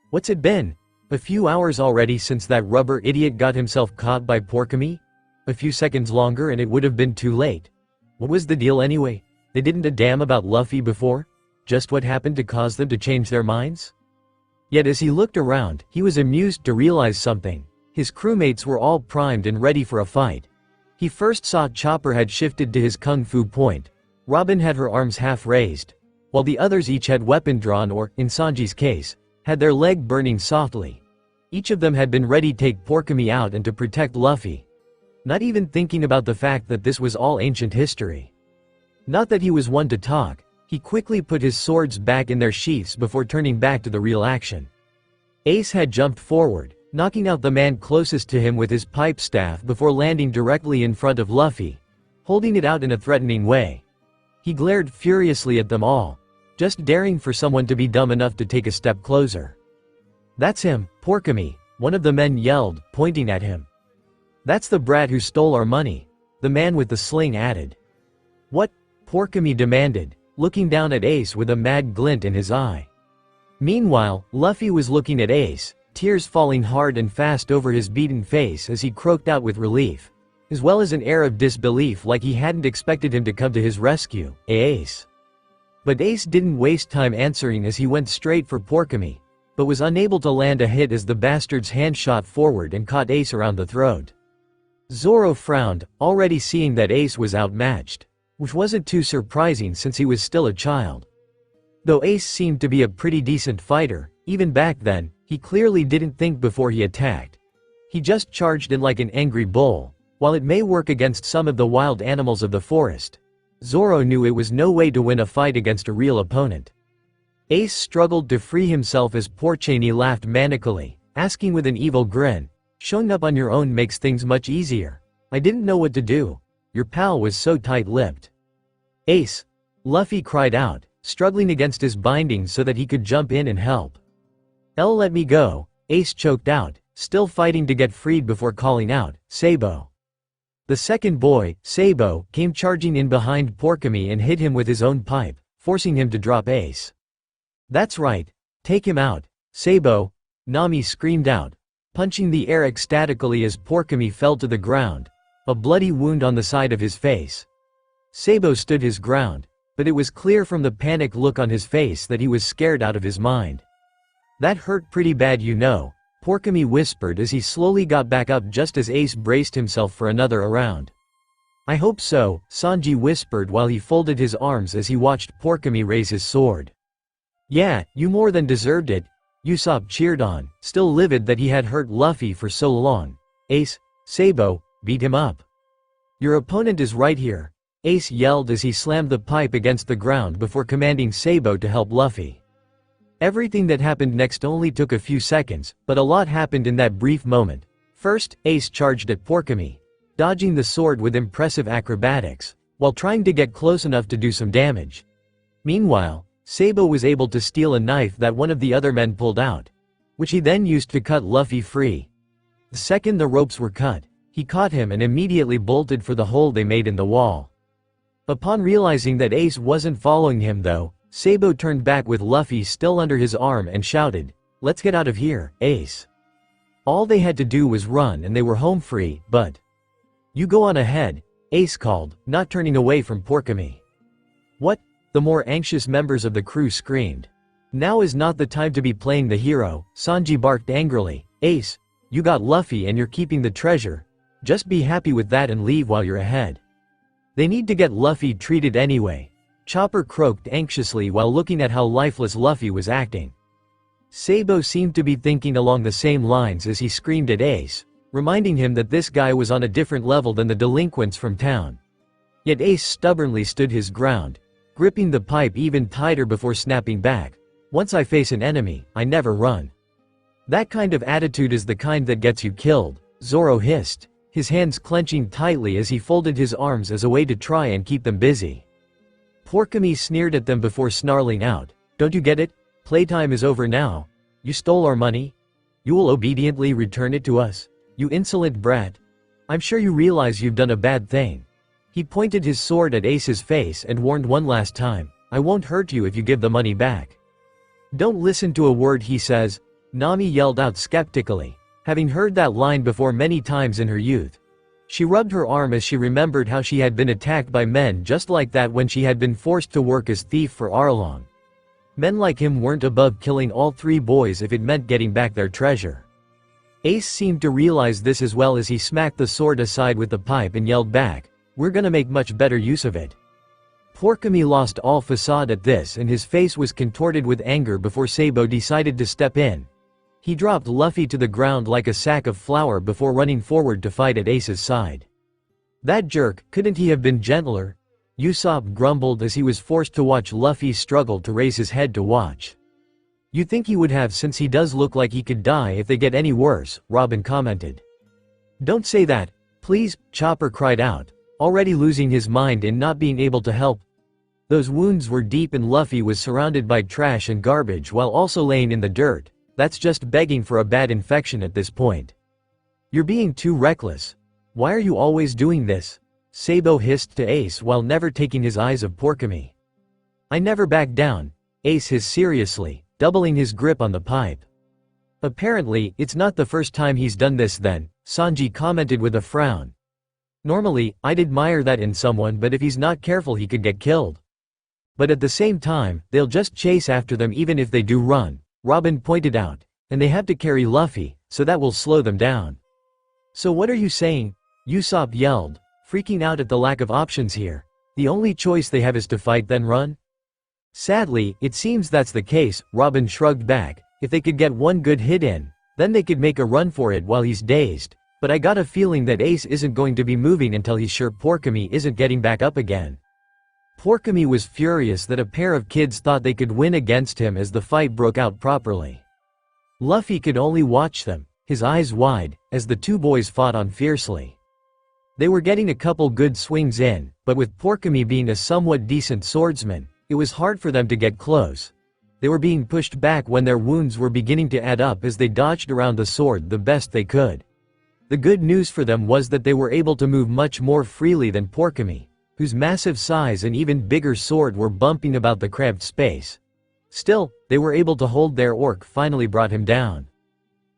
What's it been? A few hours already since that rubber idiot got himself caught by Porkami? A few seconds longer and it would have been too late. What was the deal anyway? They didn't a damn about Luffy before? Just what happened to cause them to change their minds? Yet as he looked around, he was amused to realize something. His crewmates were all primed and ready for a fight. He first saw Chopper had shifted to his kung fu point. Robin had her arms half raised, while the others each had weapon drawn or, in Sanji's case, had their leg burning softly. Each of them had been ready to take Porkami out and to protect Luffy. Not even thinking about the fact that this was all ancient history. Not that he was one to talk. He quickly put his swords back in their sheaths before turning back to the real action. Ace had jumped forward, knocking out the man closest to him with his pipe staff before landing directly in front of Luffy, holding it out in a threatening way. He glared furiously at them all, just daring for someone to be dumb enough to take a step closer. "That's him, Porkami," one of the men yelled, pointing at him. "That's the brat who stole our money," the man with the sling added. "What?" Porkami demanded, looking down at Ace with a mad glint in his eye. Meanwhile, Luffy was looking at Ace, tears falling hard and fast over his beaten face as he croaked out with relief, as well as an air of disbelief like he hadn't expected him to come to his rescue. "Ace." But Ace didn't waste time answering as he went straight for Porkami, but was unable to land a hit as the bastard's hand shot forward and caught Ace around the throat. Zoro frowned, already seeing that Ace was outmatched, which wasn't too surprising since he was still a child. Though Ace seemed to be a pretty decent fighter, even back then, he clearly didn't think before he attacked. He just charged in like an angry bull. While it may work against some of the wild animals of the forest, Zoro knew it was no way to win a fight against a real opponent. Ace struggled to free himself as Porcini laughed manically, asking with an evil grin, "Showing up on your own makes things much easier. I didn't know what to do. Your pal was so tight-lipped." "Ace!" Luffy cried out, struggling against his bindings so that he could jump in and help. "Let me go," Ace choked out, still fighting to get freed before calling out, "Sabo!" The second boy, Sabo, came charging in behind Porcini and hit him with his own pipe, forcing him to drop Ace. "That's right. Take him out, Sabo!" Nami screamed out, punching the air ecstatically as Porcini fell to the ground, a bloody wound on the side of his face. Sabo stood his ground, but it was clear from the panic look on his face that he was scared out of his mind. "That hurt pretty bad, you know," Porcini whispered as he slowly got back up just as Ace braced himself for another round. "I hope so," Sanji whispered while he folded his arms as he watched Porcini raise his sword. "Yeah, you more than deserved it," Usopp cheered on, still livid that he had hurt Luffy for so long. "Ace, Sabo, beat him up. Your opponent is right here," Ace yelled as he slammed the pipe against the ground before commanding Sabo to help Luffy. Everything that happened next only took a few seconds, but a lot happened in that brief moment. First, Ace charged at Porcini, dodging the sword with impressive acrobatics, while trying to get close enough to do some damage. Meanwhile, Sabo was able to steal a knife that one of the other men pulled out, which he then used to cut Luffy free. The second the ropes were cut, he caught him and immediately bolted for the hole they made in the wall. Upon realizing that Ace wasn't following him though, Sabo turned back with Luffy still under his arm and shouted, "Let's get out of here, Ace." All they had to do was run and they were home free, but... "You go on ahead," Ace called, not turning away from Porcini. "What?" the more anxious members of the crew screamed. "Now is not the time to be playing the hero," Sanji barked angrily. "Ace, you got Luffy and you're keeping the treasure. Just be happy with that and leave while you're ahead. They need to get Luffy treated anyway." Chopper croaked anxiously while looking at how lifeless Luffy was acting. Sabo seemed to be thinking along the same lines as he screamed at Ace, reminding him that this guy was on a different level than the delinquents from town. Yet Ace stubbornly stood his ground, gripping the pipe even tighter before snapping back. "Once I face an enemy, I never run." "That kind of attitude is the kind that gets you killed," Zoro hissed, his hands clenching tightly as he folded his arms as a way to try and keep them busy. Porcini sneered at them before snarling out, "Don't you get it? Playtime is over now. You stole our money? You will obediently return it to us? You insolent brat. I'm sure you realize you've done a bad thing." He pointed his sword at Ace's face and warned one last time, "I won't hurt you if you give the money back." "Don't listen to a word he says," Nami yelled out skeptically, having heard that line before many times in her youth. She rubbed her arm as she remembered how she had been attacked by men just like that when she had been forced to work as thief for Arlong. Men like him weren't above killing all three boys if it meant getting back their treasure. Ace seemed to realize this as well as he smacked the sword aside with the pipe and yelled back, "We're gonna make much better use of it." Porcini lost all facade at this and his face was contorted with anger before Sabo decided to step in. He dropped Luffy to the ground like a sack of flour before running forward to fight at Ace's side. "That jerk, couldn't he have been gentler?" Usopp grumbled as he was forced to watch Luffy struggle to raise his head to watch. "You think he would have since he does look like he could die if they get any worse," Robin commented. "Don't say that, please," Chopper cried out, already losing his mind in not being able to help. Those wounds were deep and Luffy was surrounded by trash and garbage while also laying in the dirt. That's just begging for a bad infection at this point. "You're being too reckless. Why are you always doing this?" Sabo hissed to Ace while never taking his eyes off Porcini. "I never back down," Ace hissed seriously, doubling his grip on the pipe. "Apparently, it's not the first time he's done this then," Sanji commented with a frown. "Normally, I'd admire that in someone, but if he's not careful he could get killed. But at the same time, they'll just chase after them even if they do run," Robin pointed out, "and they have to carry Luffy, so that will slow them down." "So what are you saying?" Usopp yelled, freaking out at the lack of options here. "The only choice they have is to fight then run?" "Sadly, it seems that's the case," Robin shrugged back. "If they could get one good hit in, then they could make a run for it while he's dazed, but I got a feeling that Ace isn't going to be moving until he's sure Porcini isn't getting back up again." Porkami was furious that a pair of kids thought they could win against him as the fight broke out properly. Luffy could only watch them, his eyes wide, as the two boys fought on fiercely. They were getting a couple good swings in, but with Porkami being a somewhat decent swordsman, it was hard for them to get close. They were being pushed back when their wounds were beginning to add up as they dodged around the sword the best they could. The good news for them was that they were able to move much more freely than Porkami, whose massive size and even bigger sword were bumping about the cramped space. Still, they were able to hold their orc finally brought him down.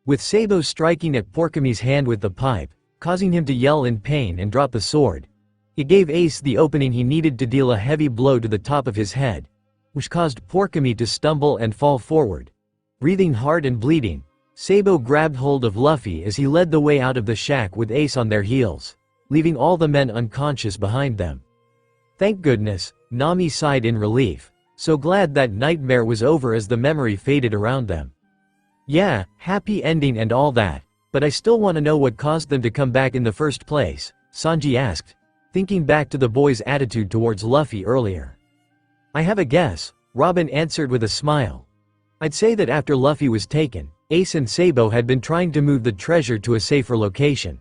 With Sabo striking at Porkami's hand with the pipe, causing him to yell in pain and drop the sword, it gave Ace the opening he needed to deal a heavy blow to the top of his head, which caused Porkami to stumble and fall forward. Breathing hard and bleeding, Sabo grabbed hold of Luffy as he led the way out of the shack with Ace on their heels, leaving all the men unconscious behind them. Thank goodness, Nami sighed in relief, so glad that nightmare was over as the memory faded around them. Yeah, happy ending and all that, but I still want to know what caused them to come back in the first place, Sanji asked, thinking back to the boys' attitude towards Luffy earlier. I have a guess, Robin answered with a smile. I'd say that after Luffy was taken, Ace and Sabo had been trying to move the treasure to a safer location.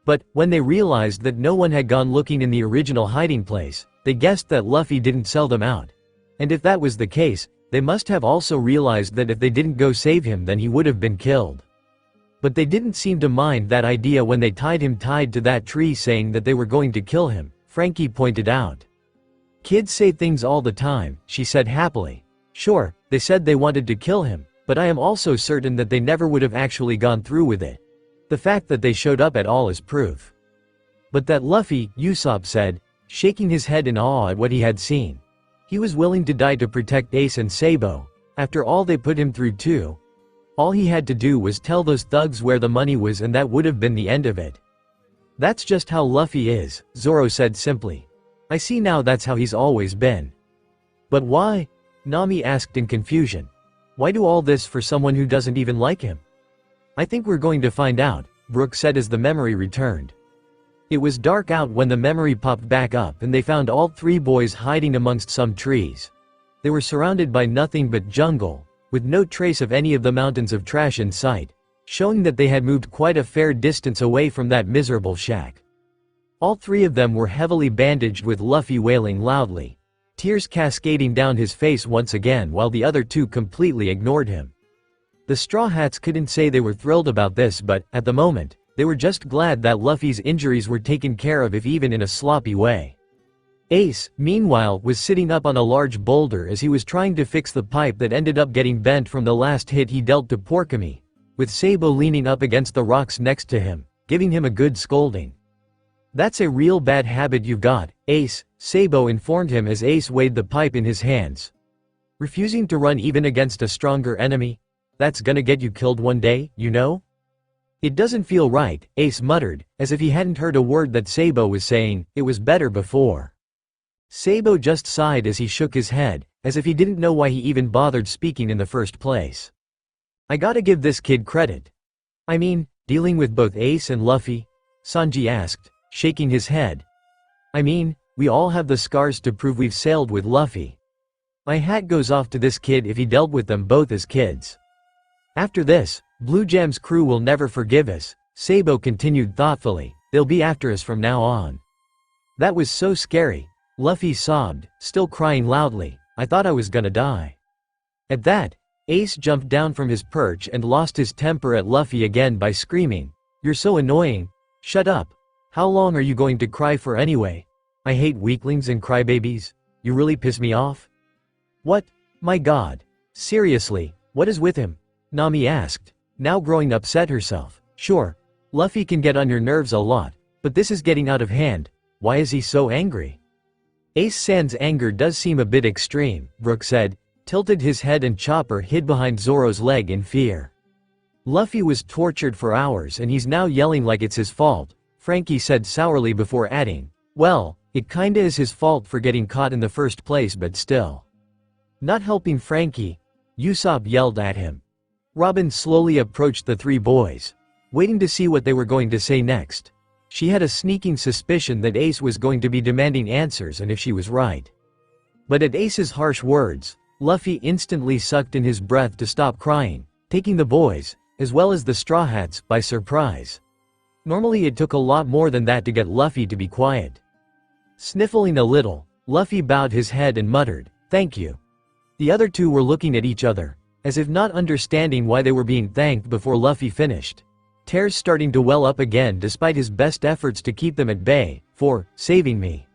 But, when they realized that no one had gone looking in the original hiding place, they guessed that Luffy didn't sell them out. And if that was the case, they must have also realized that if they didn't go save him then he would have been killed. But they didn't seem to mind that idea when they tied him tied to that tree saying that they were going to kill him, Frankie pointed out. Kids say things all the time, she said happily. Sure, they said they wanted to kill him, but I am also certain that they never would have actually gone through with it. The fact that they showed up at all is proof. But that Luffy, Usopp said, shaking his head in awe at what he had seen. He was willing to die to protect Ace and Sabo, after all they put him through too. All he had to do was tell those thugs where the money was and that would have been the end of it. That's just how Luffy is, Zoro said simply. I see now that's how he's always been. But why? Nami asked in confusion. Why do all this for someone who doesn't even like him? I think we're going to find out, Brook said as the memory returned. It was dark out when the memory popped back up and they found all three boys hiding amongst some trees. They were surrounded by nothing but jungle, with no trace of any of the mountains of trash in sight, showing that they had moved quite a fair distance away from that miserable shack. All three of them were heavily bandaged with Luffy wailing loudly, tears cascading down his face once again while the other two completely ignored him. The Straw Hats couldn't say they were thrilled about this but, at the moment, they were just glad that Luffy's injuries were taken care of if even in a sloppy way. Ace, meanwhile, was sitting up on a large boulder as he was trying to fix the pipe that ended up getting bent from the last hit he dealt to Porkami, with Sabo leaning up against the rocks next to him, giving him a good scolding. That's a real bad habit you've got, Ace, Sabo informed him as Ace weighed the pipe in his hands. Refusing to run even against a stronger enemy? That's gonna get you killed one day, you know? It doesn't feel right, Ace muttered, as if he hadn't heard a word that Sabo was saying. It was better before. Sabo just sighed as he shook his head, as if he didn't know why he even bothered speaking in the first place. I gotta give this kid credit. I mean, dealing with both Ace and Luffy? Sanji asked, shaking his head. I mean, we all have the scars to prove we've sailed with Luffy. My hat goes off to this kid if he dealt with them both as kids. After this, Blue Jam's crew will never forgive us, Sabo continued thoughtfully. They'll be after us from now on. That was so scary, Luffy sobbed, still crying loudly. I thought I was gonna die. At that, Ace jumped down from his perch and lost his temper at Luffy again by screaming, "You're so annoying. Shut up. How long are you going to cry for anyway? I hate weaklings and crybabies. You really piss me off." What? My god. Seriously, what is with him? Nami asked, now growing upset herself. Sure, Luffy can get on your nerves a lot, but this is getting out of hand. Why is he so angry? Ace Sand's anger does seem a bit extreme, Brook said, tilted his head and Chopper hid behind Zoro's leg in fear. Luffy was tortured for hours and he's now yelling like it's his fault, Frankie said sourly before adding, well, it kinda is his fault for getting caught in the first place but still. Not helping Frankie, Usopp yelled at him. Robin slowly approached the three boys, waiting to see what they were going to say next. She had a sneaking suspicion that Ace was going to be demanding answers and if she was right. But at Ace's harsh words, Luffy instantly sucked in his breath to stop crying, taking the boys, as well as the Straw Hats, by surprise. Normally it took a lot more than that to get Luffy to be quiet. Sniffling a little, Luffy bowed his head and muttered, "Thank you." The other two were looking at each other, as if not understanding why they were being thanked before Luffy finished. Tears starting to well up again despite his best efforts to keep them at bay, for saving me.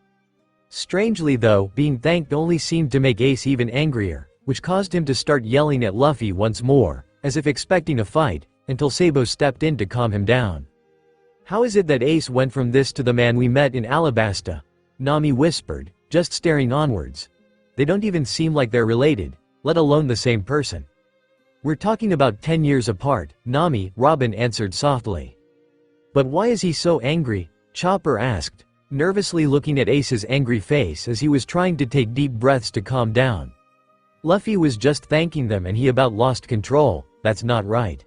Strangely though, being thanked only seemed to make Ace even angrier, which caused him to start yelling at Luffy once more, as if expecting a fight, until Sabo stepped in to calm him down. "How is it that Ace went from this to the man we met in Alabasta?" Nami whispered, just staring onwards. "They don't even seem like they're related, let alone the same person." "We're talking about 10 years apart," Robin answered softly. "But why is he so angry?" Chopper asked, nervously looking at Ace's angry face as he was trying to take deep breaths to calm down. "Luffy was just thanking them and he about lost control, that's not right."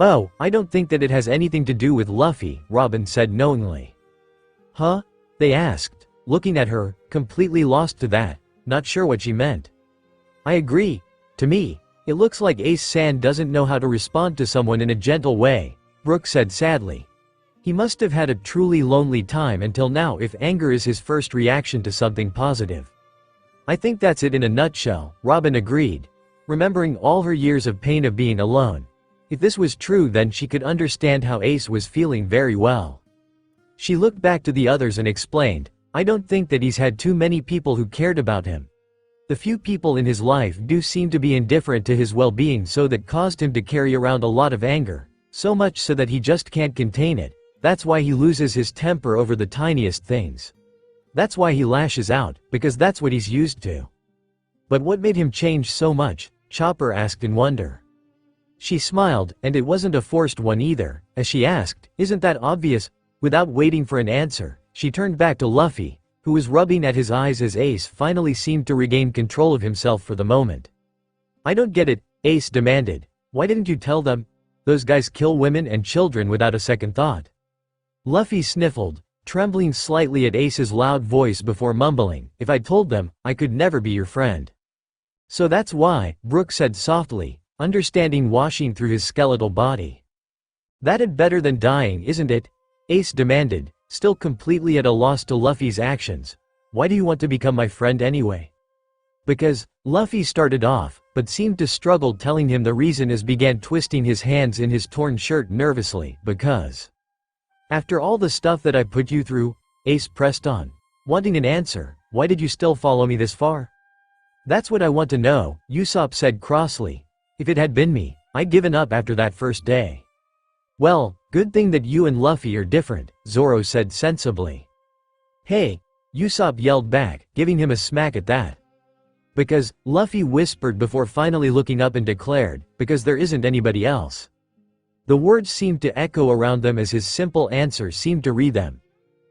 "Oh, I don't think that it has anything to do with Luffy," Robin said knowingly. "Huh?" they asked, looking at her, completely lost to that, not sure what she meant. "I agree. To me, it looks like Ace-san doesn't know how to respond to someone in a gentle way," Brook said sadly. "He must have had a truly lonely time until now if anger is his first reaction to something positive." "I think that's it in a nutshell," Robin agreed, remembering all her years of pain of being alone. If this was true then she could understand how Ace was feeling very well. She looked back to the others and explained, "I don't think that he's had too many people who cared about him. The few people in his life do seem to be indifferent to his well-being, so that caused him to carry around a lot of anger, so much so that he just can't contain it. That's why he loses his temper over the tiniest things. That's why he lashes out, because that's what he's used to." "But what made him change so much?" Chopper asked in wonder. She smiled, and it wasn't a forced one either, as she asked, "Isn't that obvious?" Without waiting for an answer, she turned back to Luffy, who was rubbing at his eyes as Ace finally seemed to regain control of himself for the moment. "I don't get it," Ace demanded. "Why didn't you tell them? Those guys kill women and children without a second thought." Luffy sniffled, trembling slightly at Ace's loud voice before mumbling, "If I told them, I could never be your friend." "So that's why," Brook said softly, understanding washing through his skeletal body. "That'd better than dying, isn't it?" Ace demanded, still completely at a loss to Luffy's actions. "Why do you want to become my friend anyway?" "Because," Luffy started off, but seemed to struggle telling him the reason as began twisting his hands in his torn shirt nervously, "because after all the stuff that I put you through," Ace pressed on, wanting an answer. "Why did you still follow me this far?" "That's what I want to know," Usopp said crossly. "If it had been me, I'd given up after that first day." "Well, good thing that you and Luffy are different," Zoro said sensibly. "Hey," Usopp yelled back, giving him a smack at that. "Because," Luffy whispered before finally looking up and declared, "because there isn't anybody else." The words seemed to echo around them as his simple answer seemed to read them.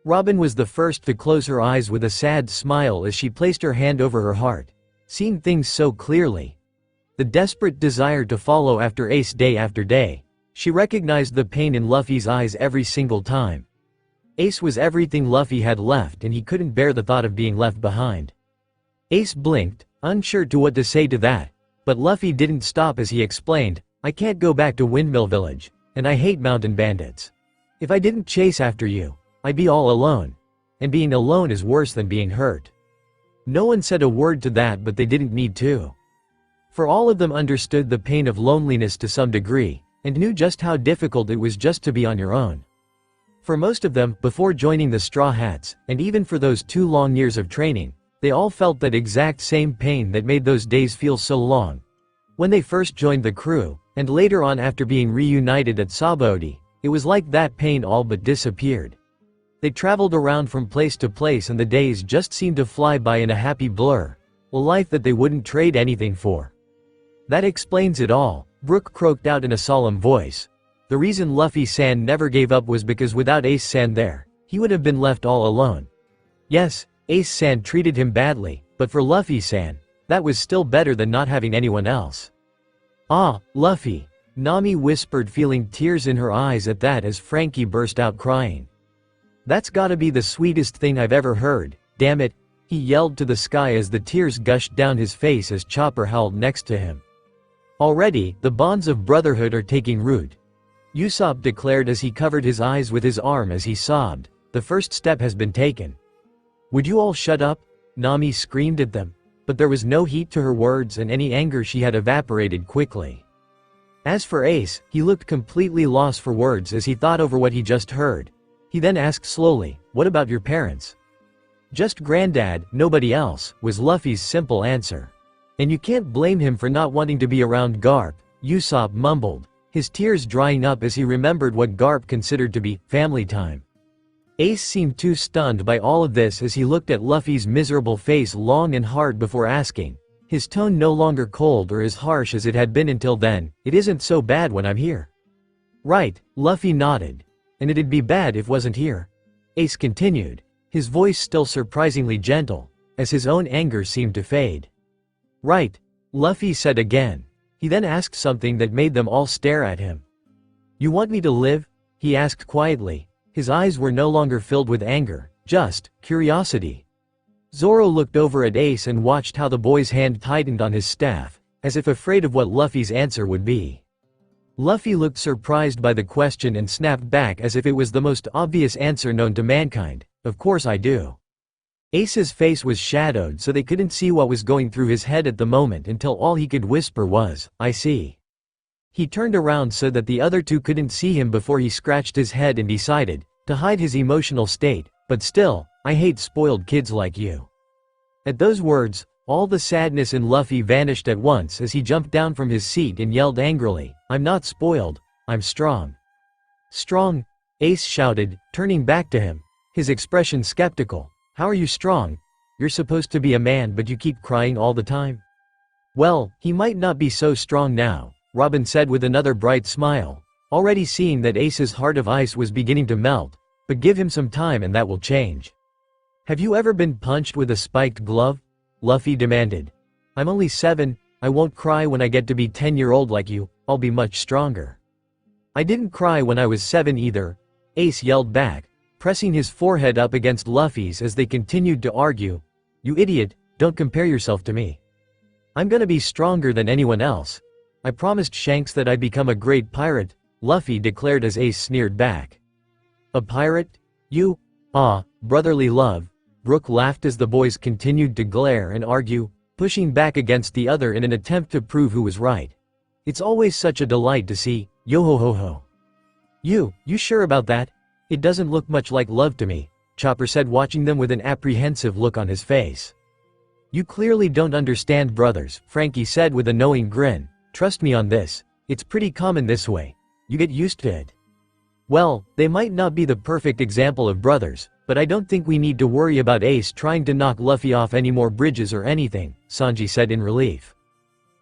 Robin was the first to close her eyes with a sad smile as she placed her hand over her heart, seeing things so clearly. The desperate desire to follow after Ace day after day. She recognized the pain in Luffy's eyes every single time. Ace was everything Luffy had left and he couldn't bear the thought of being left behind. Ace blinked, unsure to what to say to that, but Luffy didn't stop as he explained, "I can't go back to Windmill Village, and I hate mountain bandits. If I didn't chase after you, I'd be all alone. And being alone is worse than being hurt." No one said a word to that, but they didn't need to. For all of them understood the pain of loneliness to some degree, and knew just how difficult it was just to be on your own. For most of them, before joining the Straw Hats, and even for those 2 long years of training, they all felt that exact same pain that made those days feel so long. When they first joined the crew, and later on after being reunited at Sabaody, it was like that pain all but disappeared. They traveled around from place to place and the days just seemed to fly by in a happy blur, a life that they wouldn't trade anything for. "That explains it all," Brook croaked out in a solemn voice. "The reason Luffy-san never gave up was because without Ace-san there, he would have been left all alone. Yes, Ace-san treated him badly, but for Luffy-san, that was still better than not having anyone else." "Ah, Luffy," Nami whispered, feeling tears in her eyes at that as Frankie burst out crying. "That's gotta be the sweetest thing I've ever heard, damn it." he yelled to the sky as the tears gushed down his face as Chopper howled next to him. Already, the bonds of brotherhood are taking root. Usopp declared as he covered his eyes with his arm as he sobbed. The first step has been taken. Would you all shut up? Nami screamed at them. But there was no heat to her words and any anger she had evaporated quickly. As for Ace, he looked completely lost for words as he thought over what he just heard. He then asked slowly, "What about your parents?" "Just Granddad, nobody else," was Luffy's simple answer. "And you can't blame him for not wanting to be around Garp," Usopp mumbled, his tears drying up as he remembered what Garp considered to be family time. Ace seemed too stunned by all of this as he looked at Luffy's miserable face long and hard before asking, his tone no longer cold or as harsh as it had been until then, "It isn't so bad when I'm here." "Right," Luffy nodded. "And it'd be bad if wasn't here," Ace continued, his voice still surprisingly gentle, as his own anger seemed to fade. "Right," Luffy said again. He then asked something that made them all stare at him. "You want me to live?" he asked quietly. His eyes were no longer filled with anger, just curiosity. Zoro looked over at Ace and watched how the boy's hand tightened on his staff, as if afraid of what Luffy's answer would be. Luffy looked surprised by the question and snapped back as if it was the most obvious answer known to mankind, "Of course I do." Ace's face was shadowed so they couldn't see what was going through his head at the moment until all he could whisper was, "I see." He turned around so that the other two couldn't see him before he scratched his head and decided, to hide his emotional state, "But still, I hate spoiled kids like you." At those words, all the sadness in Luffy vanished at once as he jumped down from his seat and yelled angrily, "I'm not spoiled, I'm strong." "Strong?" Ace shouted, turning back to him, his expression skeptical. "How are you strong? You're supposed to be a man but you keep crying all the time." "Well, he might not be so strong now," Robin said with another bright smile, already seeing that Ace's heart of ice was beginning to melt, "but give him some time and that will change." "Have you ever been punched with a spiked glove?" Luffy demanded. "I'm only 7, I won't cry when I get to be 10-year-old like you, I'll be much stronger." "I didn't cry when I was 7 either," Ace yelled back, pressing his forehead up against Luffy's as they continued to argue. "You idiot, don't compare yourself to me. I'm gonna be stronger than anyone else. I promised Shanks that I'd become a great pirate," Luffy declared as Ace sneered back. "A pirate? You? Ah, brotherly love." Brook laughed as the boys continued to glare and argue, pushing back against the other in an attempt to prove who was right. "It's always such a delight to see, yo-ho-ho-ho." You sure about that? It doesn't look much like love to me," Chopper said, watching them with an apprehensive look on his face. "You clearly don't understand brothers," Frankie said with a knowing grin. "Trust me on this, it's pretty common this way. You get used to it." "Well, they might not be the perfect example of brothers, but I don't think we need to worry about Ace trying to knock Luffy off any more bridges or anything," Sanji said in relief.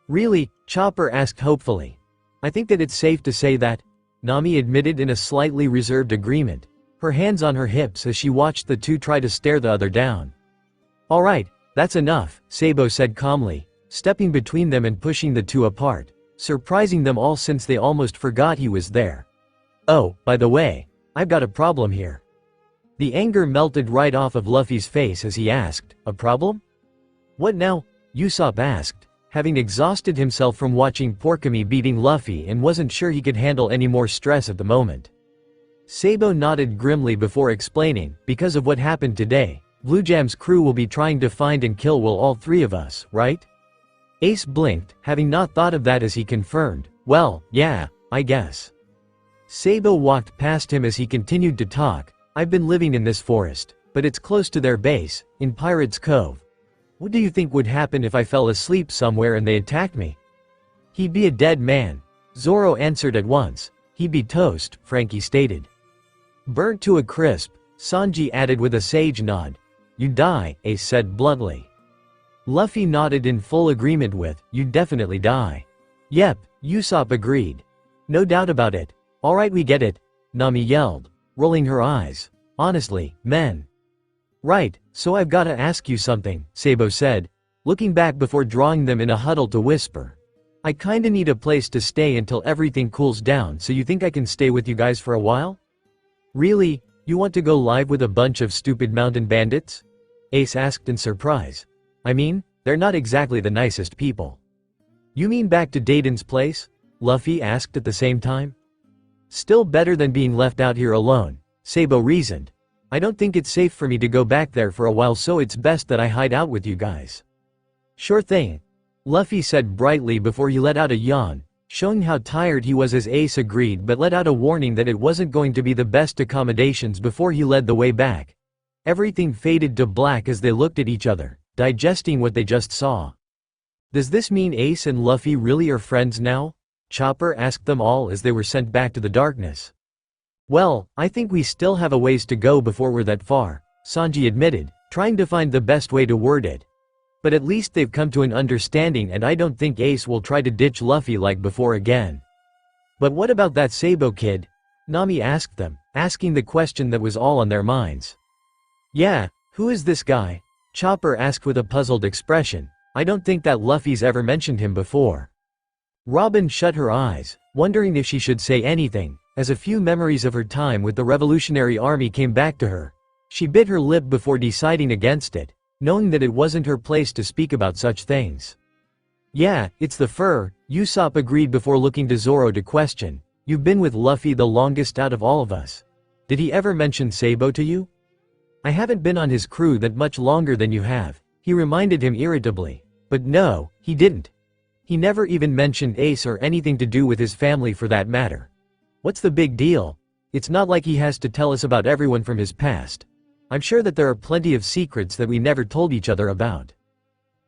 "Really?" Chopper asked hopefully. "I think that it's safe to say that," Nami admitted in a slightly reserved agreement, her hands on her hips as she watched the two try to stare the other down. "Alright, that's enough," Sabo said calmly, stepping between them and pushing the two apart, surprising them all since they almost forgot he was there. "Oh, by the way, I've got a problem here." The anger melted right off of Luffy's face as he asked, "A problem? What now?" Usopp asked, having exhausted himself from watching Porkami beating Luffy and wasn't sure he could handle any more stress at the moment. Sabo nodded grimly before explaining, "Because of what happened today, Blue Jam's crew will be trying to find and kill all 3 of us, right?" Ace blinked, having not thought of that as he confirmed, "Well, yeah, I guess." Sabo walked past him as he continued to talk, "I've been living in this forest, but it's close to their base, in Pirate's Cove. What do you think would happen if I fell asleep somewhere and they attacked me?" "He'd be a dead man," Zoro answered at once. "He'd be toast," Frankie stated. "Burnt to a crisp," Sanji added with a sage nod. "You'd die," Ace said bluntly. Luffy nodded in full agreement with, "You'd definitely die." "Yep," Usopp agreed. "No doubt about it. Alright, we get it," Nami yelled, rolling her eyes. "Honestly, men." "Right, so I've gotta ask you something," Sabo said, looking back before drawing them in a huddle to whisper. "I kinda need a place to stay until everything cools down, so you think I can stay with you guys for a while?" "Really? You want to go live with a bunch of stupid mountain bandits?" Ace asked in surprise. I mean, they're not exactly the nicest people. You mean back to Dayton's place? Luffy asked at the same time. Still better than being left out here alone, Sabo reasoned. I don't think it's safe for me to go back there for a while, so it's best that I hide out with you guys. Sure thing, Luffy said brightly before he let out a yawn, showing how tired he was as Ace agreed but let out a warning that it wasn't going to be the best accommodations before he led the way back. Everything faded to black as they looked at each other, digesting what they just saw. Does this mean Ace and Luffy really are friends now? Chopper asked them all as they were sent back to the darkness. Well, I think we still have a ways to go before we're that far, Sanji admitted, trying to find the best way to word it. But at least they've come to an understanding, and I don't think Ace will try to ditch Luffy like before again. But what about that Sabo kid? Nami asked them, asking the question that was all on their minds. Yeah, who is this guy? Chopper asked with a puzzled expression. I don't think that Luffy's ever mentioned him before. Robin shut her eyes, wondering if she should say anything, as a few memories of her time with the Revolutionary Army came back to her. She bit her lip before deciding against it, knowing that it wasn't her place to speak about such things. Yeah, it's the fur, Usopp agreed before looking to Zoro to question. You've been with Luffy the longest out of all of us. Did he ever mention Sabo to you? I haven't been on his crew that much longer than you have, he reminded him irritably. But no, he didn't. He never even mentioned Ace or anything to do with his family for that matter. What's the big deal? It's not like he has to tell us about everyone from his past. I'm sure that there are plenty of secrets that we never told each other about.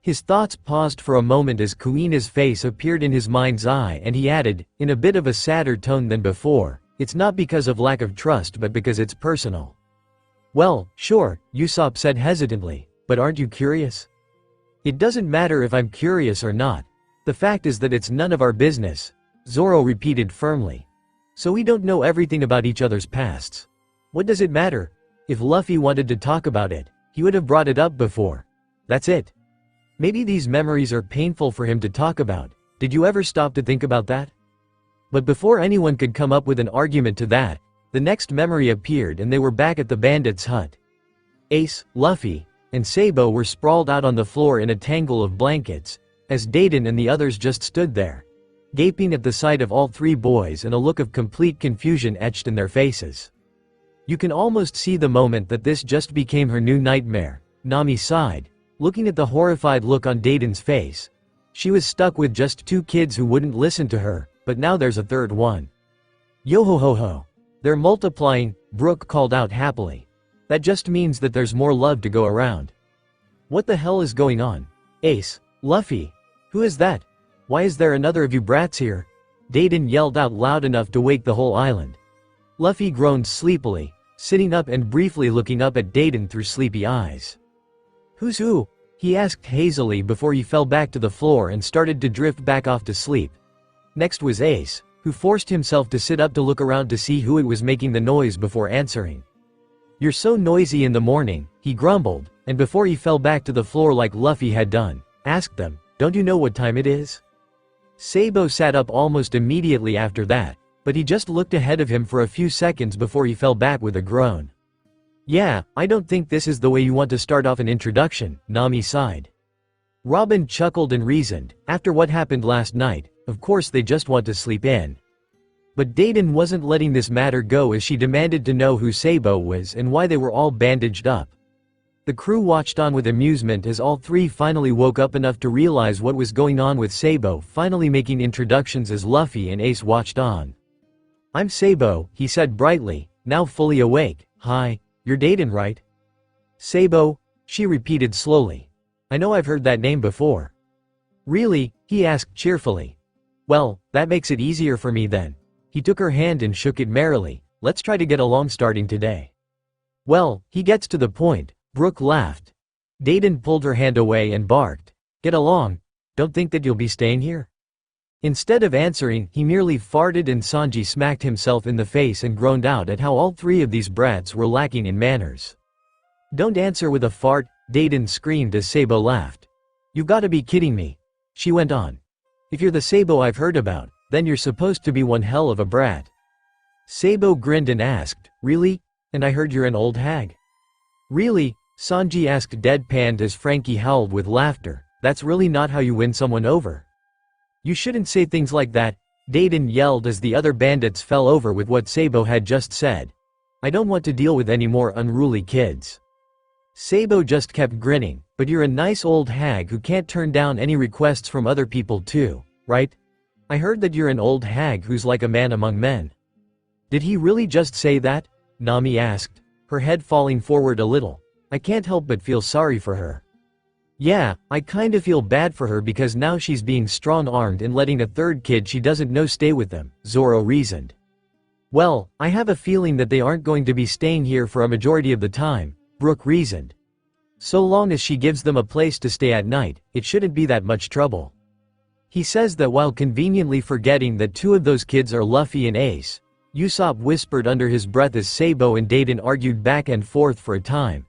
His thoughts paused for a moment as Kuina's face appeared in his mind's eye, and he added, in a bit of a sadder tone than before, it's not because of lack of trust but because it's personal. Well, sure, Usopp said hesitantly, but aren't you curious? It doesn't matter if I'm curious or not. The fact is that it's none of our business, Zoro repeated firmly. So we don't know everything about each other's pasts. What does it matter? If Luffy wanted to talk about it, he would have brought it up before. That's it. Maybe these memories are painful for him to talk about. Did you ever stop to think about that? But before anyone could come up with an argument to that, the next memory appeared and they were back at the bandits' hut. Ace, Luffy, and Sabo were sprawled out on the floor in a tangle of blankets, as Dayton and the others just stood there, gaping at the sight of all three boys, and a look of complete confusion etched in their faces. You can almost see the moment that this just became her new nightmare, Nami sighed, looking at the horrified look on Dayton's face. She was stuck with just two kids who wouldn't listen to her, but now there's a third one. Yo ho ho ho. They're multiplying, Brooke called out happily. That just means that there's more love to go around. What the hell is going on? Ace, Luffy. Who is that? Why is there another of you brats here? Dayton yelled out loud enough to wake the whole island. Luffy groaned sleepily, sitting up and briefly looking up at Dayton through sleepy eyes. Who's who? He asked hazily before he fell back to the floor and started to drift back off to sleep. Next was Ace, who forced himself to sit up to look around to see who it was making the noise before answering. You're so noisy in the morning, he grumbled, and before he fell back to the floor like Luffy had done, asked them, don't you know what time it is? Sabo sat up almost immediately after that, but he just looked ahead of him for a few seconds before he fell back with a groan. Yeah, I don't think this is the way you want to start off an introduction, Nami sighed. Robin chuckled and reasoned, after what happened last night, of course they just want to sleep in. But Dayton wasn't letting this matter go as she demanded to know who Sabo was and why they were all bandaged up. The crew watched on with amusement as all three finally woke up enough to realize what was going on, with Sabo finally making introductions as Luffy and Ace watched on. I'm Sabo, he said brightly, now fully awake. Hi, you're Dayton, right? Sabo, she repeated slowly. I know I've heard that name before. Really? He asked cheerfully. Well, that makes it easier for me then. He took her hand and shook it merrily. Let's try to get along starting today. Well, he gets to the point. Brooke laughed. Dayton pulled her hand away and barked. Get along. Don't think that you'll be staying here. Instead of answering, he merely farted, and Sanji smacked himself in the face and groaned out at how all three of these brats were lacking in manners. Don't answer with a fart, Dayton screamed as Sabo laughed. You've got to be kidding me. She went on. If you're the Sabo I've heard about, then you're supposed to be one hell of a brat. Sabo grinned and asked, really? And I heard you're an old hag. Really? Sanji asked deadpanned as Frankie howled with laughter. That's really not how you win someone over. You shouldn't say things like that, Deiden yelled as the other bandits fell over with what Sabo had just said. I don't want to deal with any more unruly kids. Sabo just kept grinning, but you're a nice old hag who can't turn down any requests from other people too, right? I heard that you're an old hag who's like a man among men. Did he really just say that? Nami asked, her head falling forward a little. I can't help but feel sorry for her. Yeah, I kinda feel bad for her because now she's being strong-armed and letting a third kid she doesn't know stay with them, Zoro reasoned. Well, I have a feeling that they aren't going to be staying here for a majority of the time, Brooke reasoned. So long as she gives them a place to stay at night, it shouldn't be that much trouble. He says that while conveniently forgetting that two of those kids are Luffy and Ace. Usopp whispered under his breath as Sabo and Deiden argued back and forth for a time.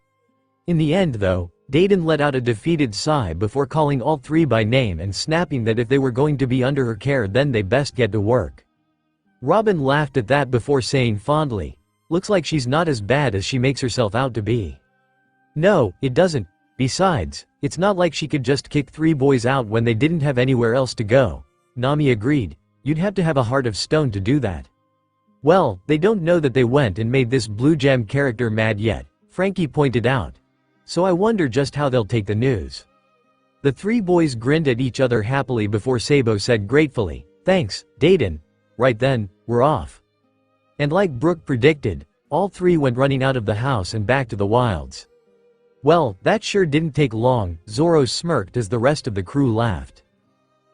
In the end though, Deiden let out a defeated sigh before calling all three by name and snapping that if they were going to be under her care then they best get to work. Robin laughed at that before saying fondly, looks like she's not as bad as she makes herself out to be. No, it doesn't. Besides, it's not like she could just kick three boys out when they didn't have anywhere else to go. Nami agreed, you'd have to have a heart of stone to do that. Well, they don't know that they went and made this Blue Jam character mad yet, Frankie pointed out. So I wonder just how they'll take the news. The three boys grinned at each other happily before Sabo said gratefully, thanks, Deiden. Right then, we're off. And like Brooke predicted, all three went running out of the house and back to the wilds. Well, that sure didn't take long, Zoro smirked as the rest of the crew laughed.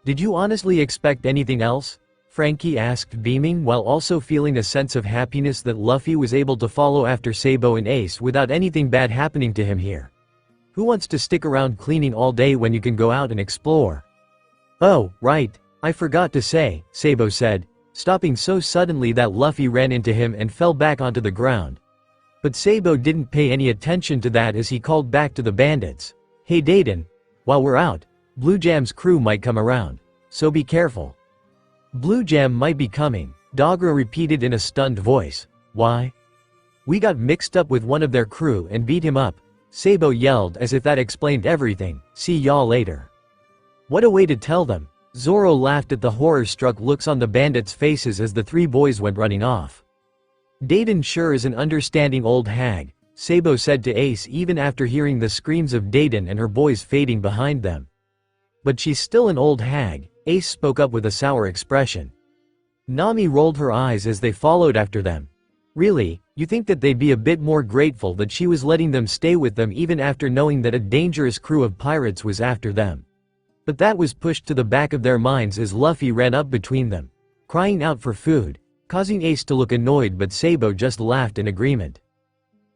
Did you honestly expect anything else? Frankie asked beaming while also feeling a sense of happiness that Luffy was able to follow after Sabo and Ace without anything bad happening to him here. Who wants to stick around cleaning all day when you can go out and explore? Oh, right, I forgot to say, Sabo said, stopping so suddenly that Luffy ran into him and fell back onto the ground. But Sabo didn't pay any attention to that as he called back to the bandits. Hey Deiden, while we're out, Blue Jam's crew might come around, so be careful. Blue Jam might be coming, Dogra repeated in a stunned voice. Why? We got mixed up with one of their crew and beat him up, Sabo yelled as if that explained everything, see y'all later. What a way to tell them. Zoro laughed at the horror-struck looks on the bandits' faces as the three boys went running off. Deiden sure is an understanding old hag, Sabo said to Ace even after hearing the screams of Deiden and her boys fading behind them. But she's still an old hag, Ace spoke up with a sour expression. Nami rolled her eyes as they followed after them. Really, you think that they'd be a bit more grateful that she was letting them stay with them even after knowing that a dangerous crew of pirates was after them. But that was pushed to the back of their minds as Luffy ran up between them, crying out for food, causing Ace to look annoyed but Sabo just laughed in agreement.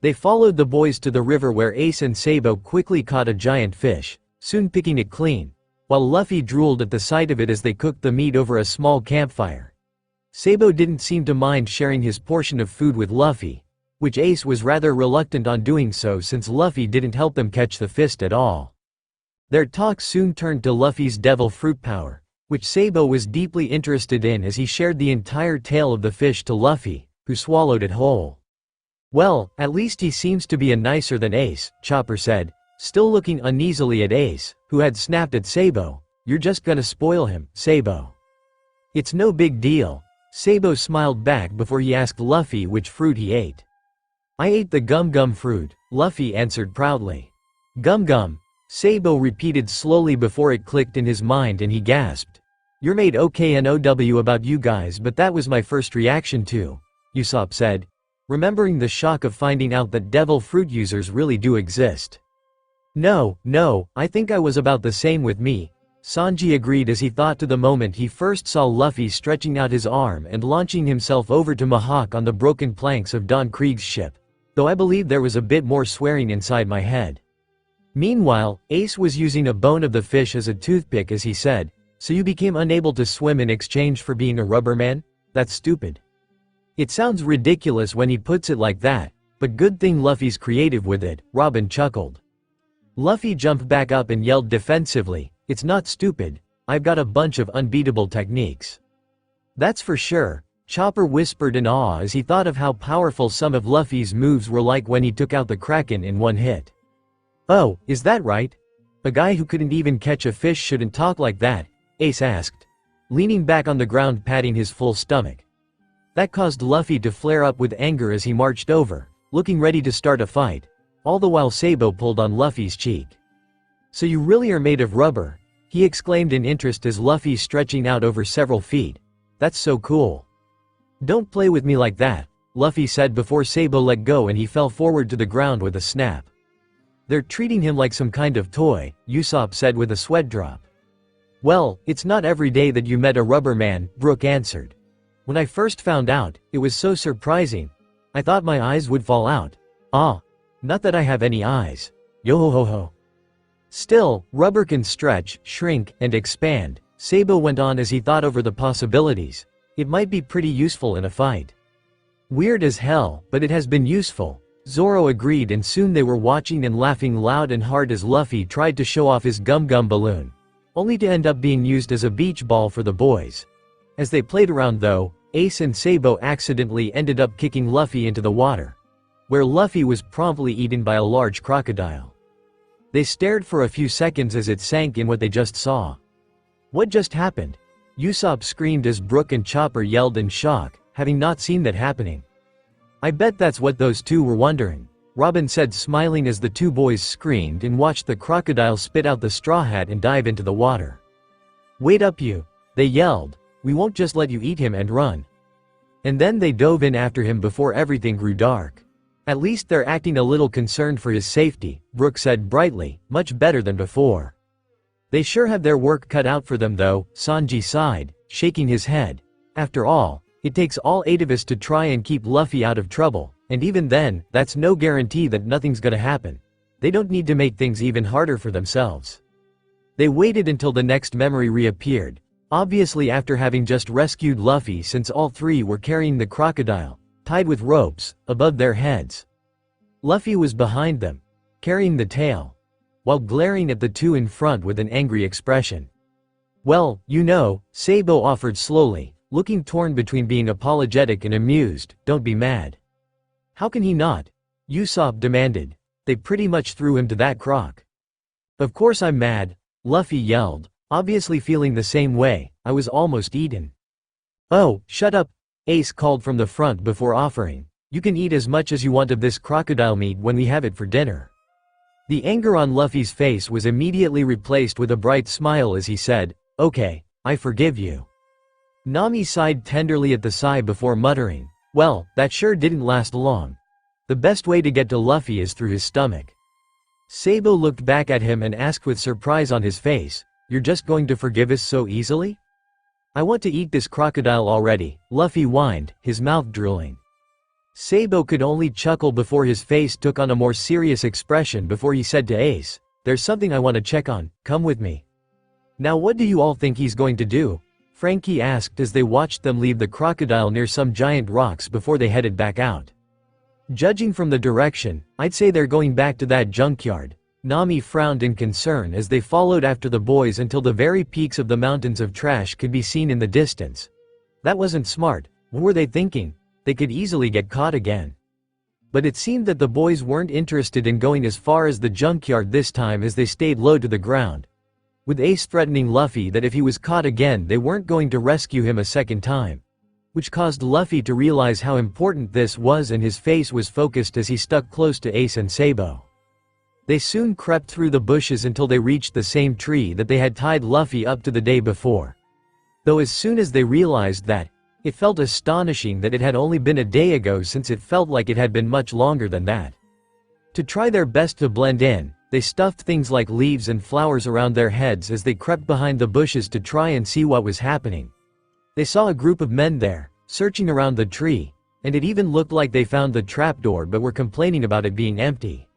They followed the boys to the river where Ace and Sabo quickly caught a giant fish, soon picking it clean, while Luffy drooled at the sight of it as they cooked the meat over a small campfire. Sabo didn't seem to mind sharing his portion of food with Luffy, which Ace was rather reluctant on doing so since Luffy didn't help them catch the fish at all. Their talk soon turned to Luffy's devil fruit power, which Sabo was deeply interested in as he shared the entire tale of the fish to Luffy, who swallowed it whole. Well, at least he seems to be a nicer than Ace, Chopper said, still looking uneasily at Ace, who had snapped at Sabo. You're just gonna spoil him, Sabo. It's no big deal. Sabo smiled back before he asked Luffy which fruit he ate. I ate the gum-gum fruit, Luffy answered proudly. Gum-gum, Sabo repeated slowly before it clicked in his mind and he gasped. You're made OKNOW about you guys but that was my first reaction too, Usopp said, remembering the shock of finding out that devil fruit users really do exist. No, I think I was about the same with me, Sanji agreed as he thought to the moment he first saw Luffy stretching out his arm and launching himself over to Mihawk on the broken planks of Don Krieg's ship, though I believe there was a bit more swearing inside my head. Meanwhile, Ace was using a bone of the fish as a toothpick as he said, so you became unable to swim in exchange for being a rubber man? That's stupid. It sounds ridiculous when he puts it like that, but good thing Luffy's creative with it, Robin chuckled. Luffy jumped back up and yelled defensively, it's not stupid, I've got a bunch of unbeatable techniques. That's for sure, Chopper whispered in awe as he thought of how powerful some of Luffy's moves were like when he took out the Kraken in one hit. "Oh, is that right? A guy who couldn't even catch a fish shouldn't talk like that," Ace asked, leaning back on the ground patting his full stomach. That caused Luffy to flare up with anger as he marched over, looking ready to start a fight, all the while Sabo pulled on Luffy's cheek. "So you really are made of rubber," he exclaimed in interest as Luffy stretching out over several feet. "That's so cool." "Don't play with me like that," Luffy said before Sabo let go and he fell forward to the ground with a snap. "They're treating him like some kind of toy," Usopp said with a sweat drop. "Well, it's not every day that you met a rubber man," Brook answered. "When I first found out, it was so surprising. I thought my eyes would fall out. Ah. Not that I have any eyes. Yo-ho-ho-ho. Still, rubber can stretch, shrink, and expand," Sabo went on as he thought over the possibilities. "It might be pretty useful in a fight." "Weird as hell, but it has been useful," Zoro agreed, and soon they were watching and laughing loud and hard as Luffy tried to show off his gum-gum balloon, only to end up being used as a beach ball for the boys. As they played around though, Ace and Sabo accidentally ended up kicking Luffy into the water, where Luffy was promptly eaten by a large crocodile. They stared for a few seconds as it sank in what they just saw. "What just happened?" Usopp screamed as Brook and Chopper yelled in shock, having not seen that happening. "I bet that's what those two were wondering," Robin said, smiling as the two boys screamed and watched the crocodile spit out the straw hat and dive into the water. "Wait up you," they yelled. "We won't just let you eat him and run." And then they dove in after him before everything grew dark. "At least they're acting a little concerned for his safety," Brook said brightly, "much better than before." "They sure have their work cut out for them though," Sanji sighed, shaking his head. "After all, it takes all 8 of us to try and keep Luffy out of trouble, and even then, that's no guarantee that nothing's gonna happen. They don't need to make things even harder for themselves." They waited until the next memory reappeared, obviously after having just rescued Luffy, since all 3 were carrying the crocodile, tied with ropes, above their heads. Luffy was behind them, carrying the tail, while glaring at the two in front with an angry expression. "Well, you know," Sabo offered slowly, looking torn between being apologetic and amused, "don't be mad." "How can he not?" Usopp demanded. "They pretty much threw him to that croc." "Of course I'm mad," Luffy yelled, obviously feeling the same way. "I was almost eaten." "Oh, shut up," Ace called from the front before offering. "You can eat as much as you want of this crocodile meat when we have it for dinner." The anger on Luffy's face was immediately replaced with a bright smile as he said, "Okay, I forgive you." Nami sighed tenderly at the sigh before muttering, "Well, that sure didn't last long. The best way to get to Luffy is through his stomach." Sabo looked back at him and asked with surprise on his face, "You're just going to forgive us so easily?" "I want to eat this crocodile already," Luffy whined, his mouth drooling. Sabo could only chuckle before his face took on a more serious expression before he said to Ace, "There's something I want to check on, come with me." "Now what do you all think he's going to do?" Frankie asked as they watched them leave the crocodile near some giant rocks before they headed back out. "Judging from the direction, I'd say they're going back to that junkyard." Nami frowned in concern as they followed after the boys until the very peaks of the mountains of trash could be seen in the distance. That wasn't smart. What were they thinking? They could easily get caught again. But it seemed that the boys weren't interested in going as far as the junkyard this time, as they stayed low to the ground, with Ace threatening Luffy that if he was caught again they weren't going to rescue him a second time, which caused Luffy to realize how important this was, and his face was focused as he stuck close to Ace and Sabo. They soon crept through the bushes until they reached the same tree that they had tied Luffy up to the day before. Though as soon as they realized that, it felt astonishing that it had only been a day ago, since it felt like it had been much longer than that. To try their best to blend in, they stuffed things like leaves and flowers around their heads as they crept behind the bushes to try and see what was happening. They saw a group of men there, searching around the tree, and it even looked like they found the trapdoor but were complaining about it being empty.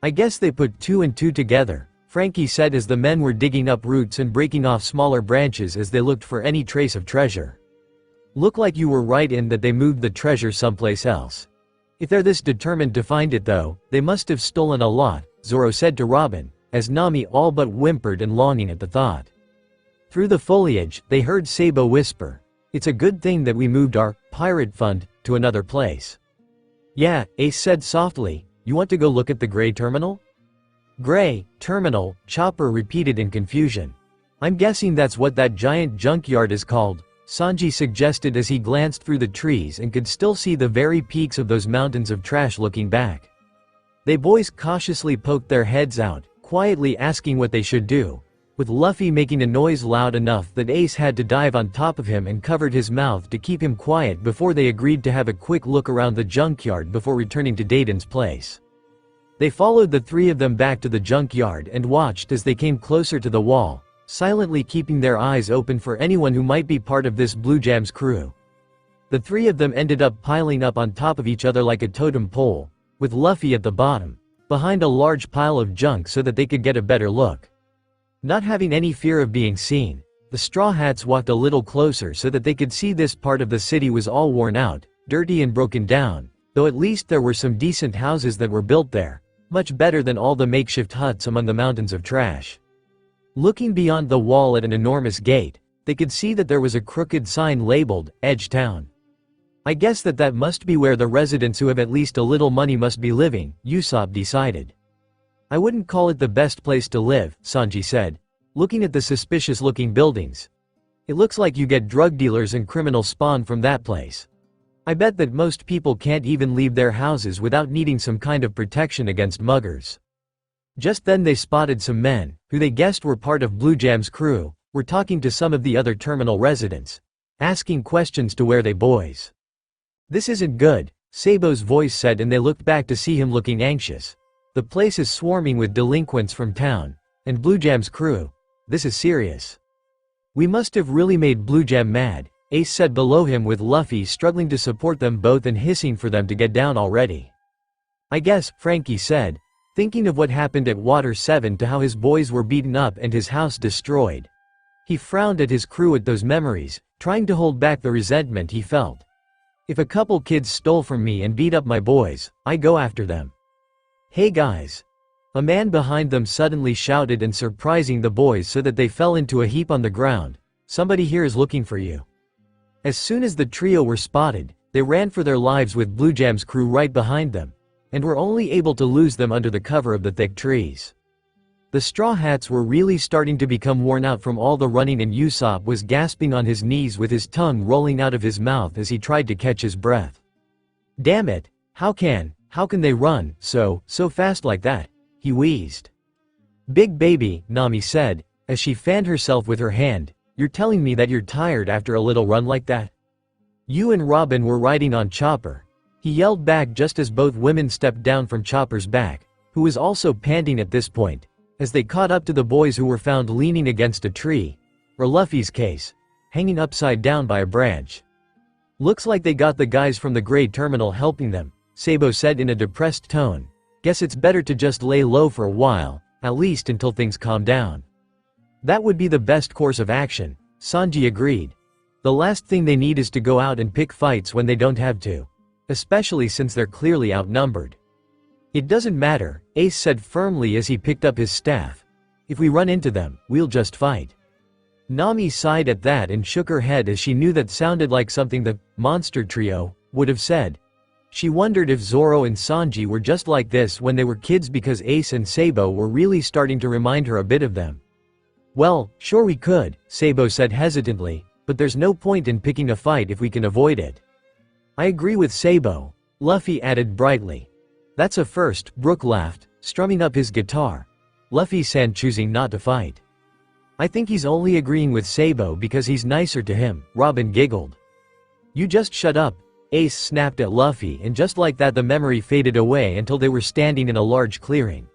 "I guess they put 2 and 2 together," Frankie said as the men were digging up roots and breaking off smaller branches as they looked for any trace of treasure. "Look like you were right in that they moved the treasure someplace else. If they're this determined to find it though, they must have stolen a lot," Zoro said to Robin, as Nami all but whimpered and longing at the thought. Through the foliage, they heard Sabo whisper, "It's a good thing that we moved our pirate fund to another place." "Yeah," Ace said softly, "you want to go look at the gray terminal?" Gray, terminal, Chopper repeated in confusion. I'm guessing that's what that giant junkyard is called, Sanji suggested as he glanced through the trees and could still see the very peaks of those mountains of trash looking back. They boys cautiously poked their heads out, quietly asking what they should do, with Luffy making a noise loud enough that Ace had to dive on top of him and covered his mouth to keep him quiet before they agreed to have a quick look around the junkyard before returning to Dayton's place. They followed the three of them back to the junkyard and watched as they came closer to the wall, silently keeping their eyes open for anyone who might be part of this Blue Jam's crew. The three of them ended up piling up on top of each other like a totem pole, with Luffy at the bottom, behind a large pile of junk so that they could get a better look. Not having any fear of being seen, the Straw Hats walked a little closer so that they could see this part of the city was all worn out, dirty and broken down, though at least there were some decent houses that were built there, much better than all the makeshift huts among the mountains of trash. Looking beyond the wall at an enormous gate, they could see that there was a crooked sign labeled, Edge Town. I guess that must be where the residents who have at least a little money must be living, Usopp decided. I wouldn't call it the best place to live, Sanji said, looking at the suspicious-looking buildings. It looks like you get drug dealers and criminals spawn from that place. I bet that most people can't even leave their houses without needing some kind of protection against muggers. Just then they spotted some men, who they guessed were part of Blue Jam's crew, were talking to some of the other terminal residents, asking questions to where they boys. This isn't good, Sabo's voice said, and they looked back to see him looking anxious. The place is swarming with delinquents from town, and Blue Jam's crew. This is serious. We must have really made Blue Jam mad, Ace said below him, with Luffy struggling to support them both and hissing for them to get down already. I guess, Frankie said, thinking of what happened at Water 7 to how his boys were beaten up and his house destroyed. He frowned at his crew at those memories, trying to hold back the resentment he felt. If a couple kids stole from me and beat up my boys, I go after them. Hey guys! A man behind them suddenly shouted and surprising the boys so that they fell into a heap on the ground. Somebody here is looking for you. As soon as the trio were spotted, they ran for their lives with Blue Jam's crew right behind them, and were only able to lose them under the cover of the thick trees. The Straw Hats were really starting to become worn out from all the running, and Usopp was gasping on his knees with his tongue rolling out of his mouth as he tried to catch his breath. Damn it, how can they run so fast like that? He wheezed. Big baby, Nami said, as she fanned herself with her hand, you're telling me that you're tired after a little run like that? You and Robin were riding on Chopper. He yelled back just as both women stepped down from Chopper's back, who was also panting at this point, as they caught up to the boys who were found leaning against a tree, or Luffy's case, hanging upside down by a branch. Looks like they got the guys from the Gray Terminal helping them, Sabo said in a depressed tone. Guess it's better to just lay low for a while, at least until things calm down. That would be the best course of action, Sanji agreed. The last thing they need is to go out and pick fights when they don't have to. Especially since they're clearly outnumbered. It doesn't matter, Ace said firmly as he picked up his staff. If we run into them, we'll just fight. Nami sighed at that and shook her head as she knew that sounded like something the monster trio would have said. She wondered if Zoro and Sanji were just like this when they were kids, because Ace and Sabo were really starting to remind her a bit of them. Well, sure we could, Sabo said hesitantly, but there's no point in picking a fight if we can avoid it. I agree with Sabo, Luffy added brightly. That's a first, Brook laughed, strumming up his guitar. Luffy-san choosing not to fight. I think he's only agreeing with Sabo because he's nicer to him, Robin giggled. You just shut up, Ace snapped at Luffy, and just like that the memory faded away until they were standing in a large clearing.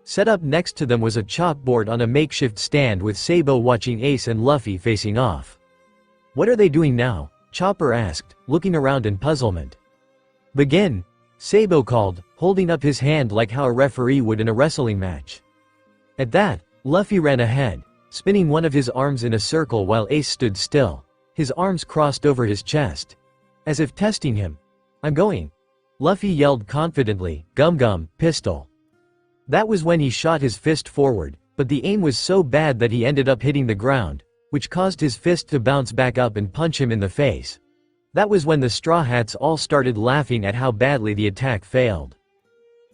Set up next to them was a chalkboard on a makeshift stand with Sabo watching Ace and Luffy facing off. What are they doing now? Chopper asked, looking around in puzzlement. Begin, Sabo called, holding up his hand like how a referee would in a wrestling match. At that, Luffy ran ahead, spinning one of his arms in a circle while Ace stood still, his arms crossed over his chest, as if testing him. I'm going. Luffy yelled confidently, gum, pistol. That was when he shot his fist forward, but the aim was so bad that he ended up hitting the ground, which caused his fist to bounce back up and punch him in the face. That was when the Straw Hats all started laughing at how badly the attack failed.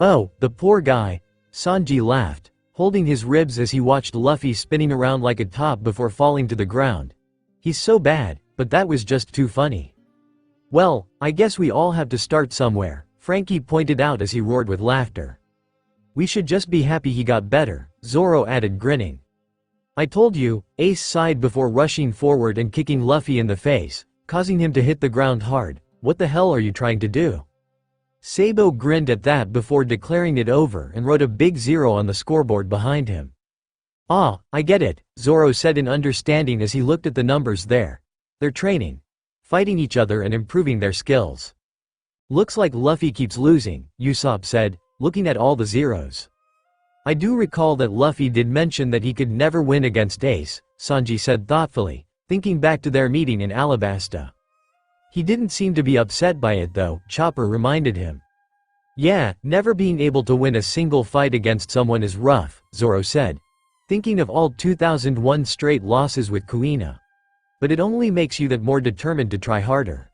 Oh, the poor guy, Sanji laughed, holding his ribs as he watched Luffy spinning around like a top before falling to the ground. He's so bad, but that was just too funny. Well, I guess we all have to start somewhere, Frankie pointed out as he roared with laughter. We should just be happy he got better, Zoro added grinning. I told you, Ace sighed before rushing forward and kicking Luffy in the face, causing him to hit the ground hard. What the hell are you trying to do? Sabo grinned at that before declaring it over and wrote a big 0 on the scoreboard behind him. Ah, I get it, Zoro said in understanding as he looked at the numbers there. They're training, fighting each other and improving their skills. Looks like Luffy keeps losing, Usopp said, looking at all the zeros. I do recall that Luffy did mention that he could never win against Ace, Sanji said thoughtfully, thinking back to their meeting in Alabasta. He didn't seem to be upset by it though, Chopper reminded him. Yeah, never being able to win a single fight against someone is rough, Zoro said, thinking of all 2001 straight losses with Kuina. But it only makes you that more determined to try harder.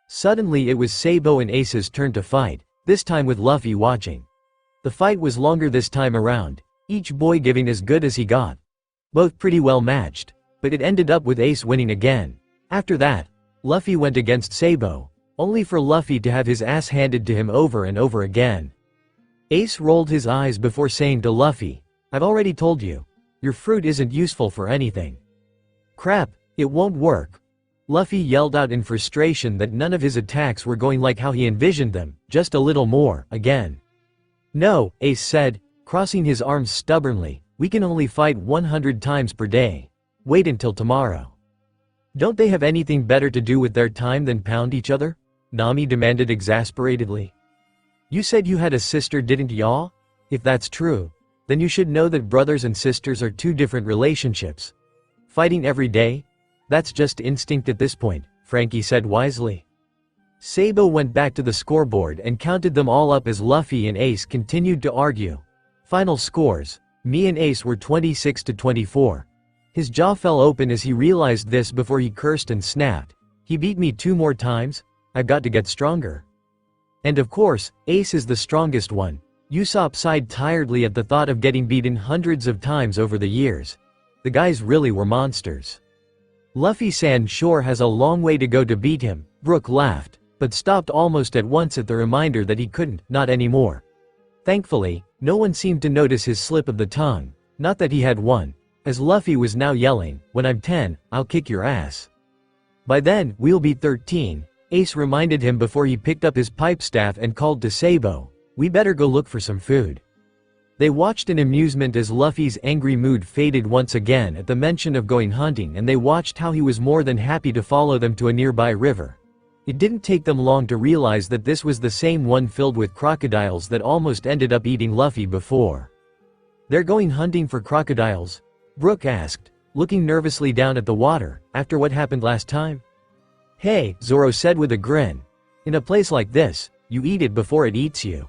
Suddenly it was Sabo and Ace's turn to fight, this time with Luffy watching. The fight was longer this time around, each boy giving as good as he got. Both pretty well matched, but it ended up with Ace winning again. After that, Luffy went against Sabo, only for Luffy to have his ass handed to him over and over again. Ace rolled his eyes before saying to Luffy, I've already told you, your fruit isn't useful for anything. Crap, it won't work. Luffy yelled out in frustration that none of his attacks were going like how he envisioned them, just a little more, again. No, Ace said, crossing his arms stubbornly, we can only fight 100 times per day. Wait until tomorrow. Don't they have anything better to do with their time than pound each other? Nami demanded exasperatedly. You said you had a sister, didn't ya? If that's true, then you should know that brothers and sisters are two different relationships. Fighting every day? That's just instinct at this point, Frankie said wisely. Sabo went back to the scoreboard and counted them all up as Luffy and Ace continued to argue. Final scores, me and Ace were 26-24. His jaw fell open as he realized this before he cursed and snapped. He beat me 2 more times? I've got to get stronger. And of course, Ace is the strongest one. Usopp sighed tiredly at the thought of getting beaten hundreds of times over the years. The guys really were monsters. Luffy-san sure has a long way to go to beat him, Brook laughed, but stopped almost at once at the reminder that he couldn't, not anymore. Thankfully, no one seemed to notice his slip of the tongue, not that he had one, as Luffy was now yelling, when I'm 10, I'll kick your ass. By then, we'll be 13, Ace reminded him before he picked up his pipe staff and called to Sabo, we better go look for some food. They watched in amusement as Luffy's angry mood faded once again at the mention of going hunting, and they watched how he was more than happy to follow them to a nearby river. It didn't take them long to realize that this was the same one filled with crocodiles that almost ended up eating Luffy before. They're going hunting for crocodiles? Brook asked, looking nervously down at the water, after what happened last time. Hey, Zoro said with a grin. In a place like this, you eat it before it eats you.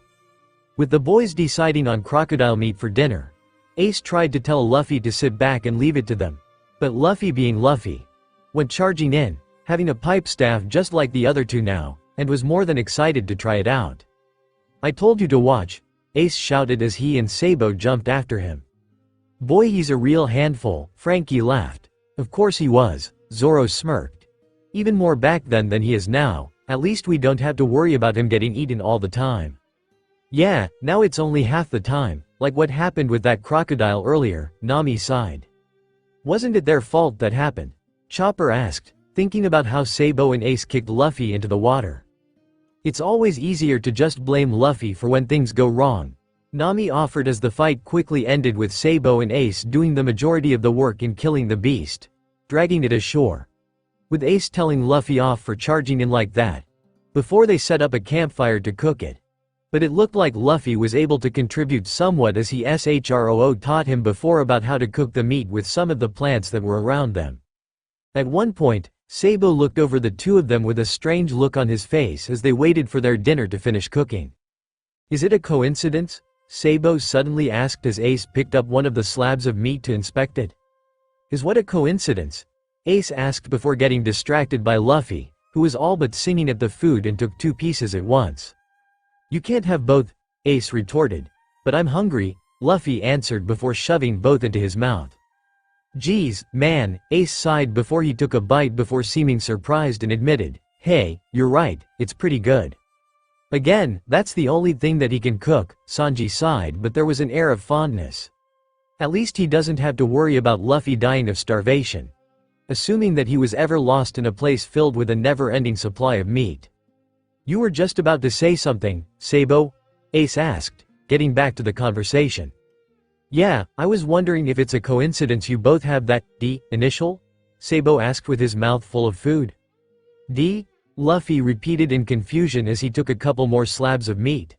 With the boys deciding on crocodile meat for dinner, Ace tried to tell Luffy to sit back and leave it to them. But Luffy, being Luffy, went charging in, having a pipe staff just like the other two now, and was more than excited to try it out. I told you to watch, Ace shouted as he and Sabo jumped after him. Boy, he's a real handful, Frankie laughed. Of course he was, Zoro smirked. Even more back then than he is now, at least we don't have to worry about him getting eaten all the time. Yeah, now it's only half the time, like what happened with that crocodile earlier, Nami sighed. Wasn't it their fault that happened? Chopper asked, thinking about how Sabo and Ace kicked Luffy into the water. It's always easier to just blame Luffy for when things go wrong, Nami offered as the fight quickly ended with Sabo and Ace doing the majority of the work in killing the beast, dragging it ashore. With Ace telling Luffy off for charging in like that, before they set up a campfire to cook it. But it looked like Luffy was able to contribute somewhat as he taught him before about how to cook the meat with some of the plants that were around them. At one point, Sabo looked over the two of them with a strange look on his face as they waited for their dinner to finish cooking. Is it a coincidence? Sabo suddenly asked as Ace picked up one of the slabs of meat to inspect it. Is what a coincidence? Ace asked before getting distracted by Luffy, who was all but singing at the food and took 2 pieces at once. You can't have both, Ace retorted, But I'm hungry, Luffy answered before shoving both into his mouth. Geez, man, Ace sighed before he took a bite before seeming surprised and admitted, hey, you're right, it's pretty good. Again, that's the only thing that he can cook, Sanji sighed, but there was an air of fondness. At least he doesn't have to worry about Luffy dying of starvation. Assuming that he was ever lost in a place filled with a never-ending supply of meat. You were just about to say something, Sabo? Ace asked, getting back to the conversation. Yeah, I was wondering if it's a coincidence you both have that D initial? Sabo asked with his mouth full of food. D? Luffy repeated in confusion as he took a couple more slabs of meat.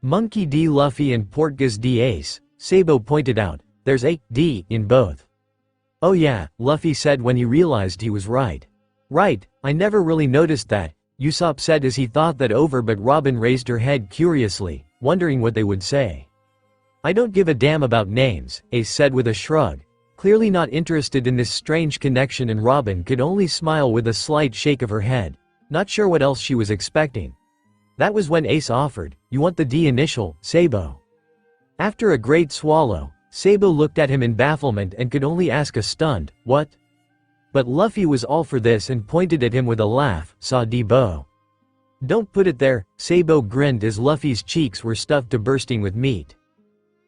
Monkey D. Luffy and Portgas D. Ace, Sabo pointed out, there's a D in both. Oh yeah, Luffy said when he realized he was right. Right, I never really noticed that, Usopp said as he thought that over, but Robin raised her head curiously, wondering what they would say. I don't give a damn about names, Ace said with a shrug, clearly not interested in this strange connection, and Robin could only smile with a slight shake of her head, not sure what else she was expecting. That was when Ace offered, you want the D initial, Sabo? After a great swallow, Sabo looked at him in bafflement and could only ask a stunned, what? But Luffy was all for this and pointed at him with a laugh, saw D-Bo. Don't put it there, Sabo grinned as Luffy's cheeks were stuffed to bursting with meat.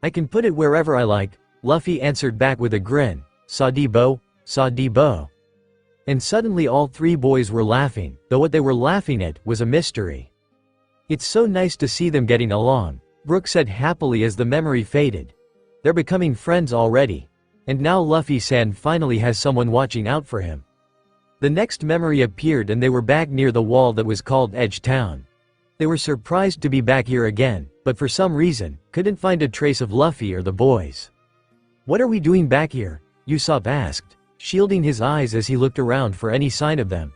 I can put it wherever I like, Luffy answered back with a grin, saw D-Bo, saw D-Bo. And suddenly all three boys were laughing, though what they were laughing at was a mystery. It's so nice to see them getting along, Brook said happily as the memory faded. They're becoming friends already. And now Luffy-san finally has someone watching out for him. The next memory appeared and they were back near the wall that was called Edge Town. They were surprised to be back here again, but for some reason, couldn't find a trace of Luffy or the boys. What are we doing back here? Usopp asked, shielding his eyes as he looked around for any sign of them.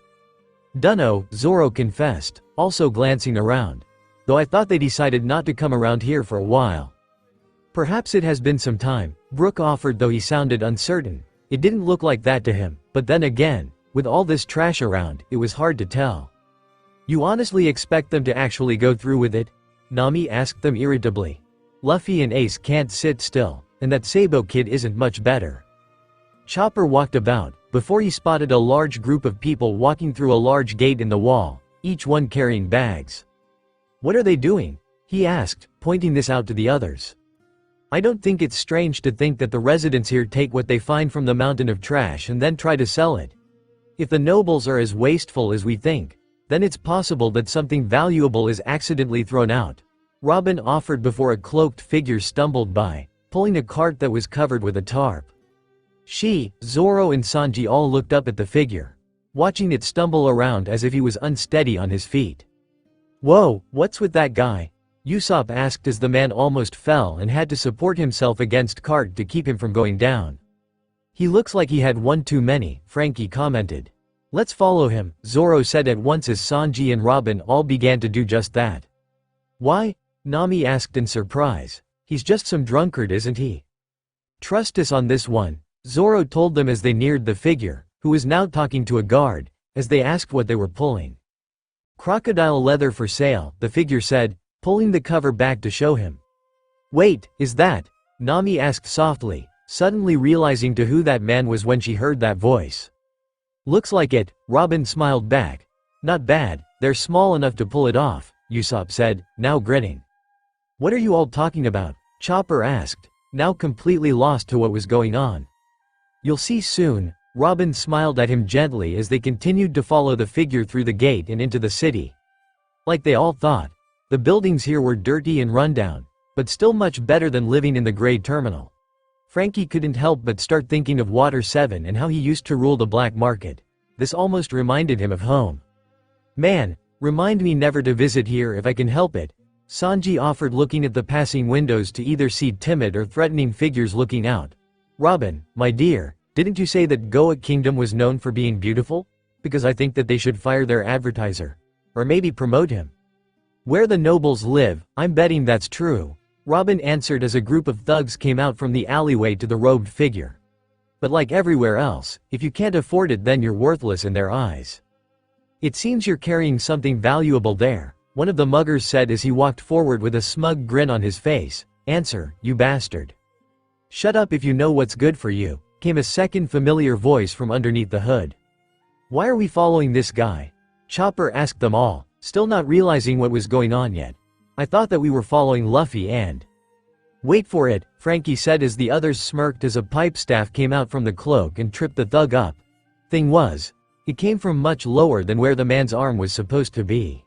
Dunno, Zoro confessed, also glancing around. Though I thought they decided not to come around here for a while. Perhaps it has been some time, Brook offered, though he sounded uncertain. It didn't look like that to him, but then again, with all this trash around, it was hard to tell. You honestly expect them to actually go through with it? Nami asked them irritably. Luffy and Ace can't sit still, and that Sabo kid isn't much better. Chopper walked about, before he spotted a large group of people walking through a large gate in the wall, each one carrying bags. What are they doing? He asked, pointing this out to the others. I don't think it's strange to think that the residents here take what they find from the mountain of trash and then try to sell it. If the nobles are as wasteful as we think, then it's possible that something valuable is accidentally thrown out. Robin offered before a cloaked figure stumbled by, pulling a cart that was covered with a tarp. She, Zoro and Sanji all looked up at the figure, watching it stumble around as if he was unsteady on his feet. Whoa, what's with that guy? Usopp asked as the man almost fell and had to support himself against cart to keep him from going down. He looks like he had one too many, Frankie commented. Let's follow him, Zoro said at once as Sanji and Robin all began to do just that. Why? Nami asked in surprise. He's just some drunkard, isn't he? Trust us on this one, Zoro told them as they neared the figure, who was now talking to a guard, as they asked what they were pulling. Crocodile leather for sale, the figure said, pulling the cover back to show him. Wait, is that? Nami asked softly, suddenly realizing to who that man was when she heard that voice. Looks like it, Robin smiled back. Not bad, they're small enough to pull it off, Usopp said, now grinning. What are you all talking about? Chopper asked, now completely lost to what was going on. You'll see soon, Robin smiled at him gently as they continued to follow the figure through the gate and into the city. Like they all thought. The buildings here were dirty and rundown, but still much better than living in the Grey Terminal. Frankie couldn't help but start thinking of Water 7 and how he used to rule the black market. This almost reminded him of home. Man, remind me never to visit here if I can help it, Sanji offered, looking at the passing windows to either see timid or threatening figures looking out. Robin, my dear, didn't you say that Goa Kingdom was known for being beautiful? Because I think that they should fire their advertiser. Or maybe promote him. Where the nobles live, I'm betting that's true, Robin answered as a group of thugs came out from the alleyway to the robed figure. But like everywhere else, if you can't afford it then you're worthless in their eyes. It seems you're carrying something valuable there, one of the muggers said as he walked forward with a smug grin on his face, "Answer, you bastard. Shut up if you know what's good for you," came a second familiar voice from underneath the hood. "Why are we following this guy?" Chopper asked them all, still not realizing what was going on yet. "I thought that we were following Luffy and—" "Wait for it," Frankie said as the others smirked as a pipe staff came out from the cloak and tripped the thug up. Thing was, it came from much lower than where the man's arm was supposed to be.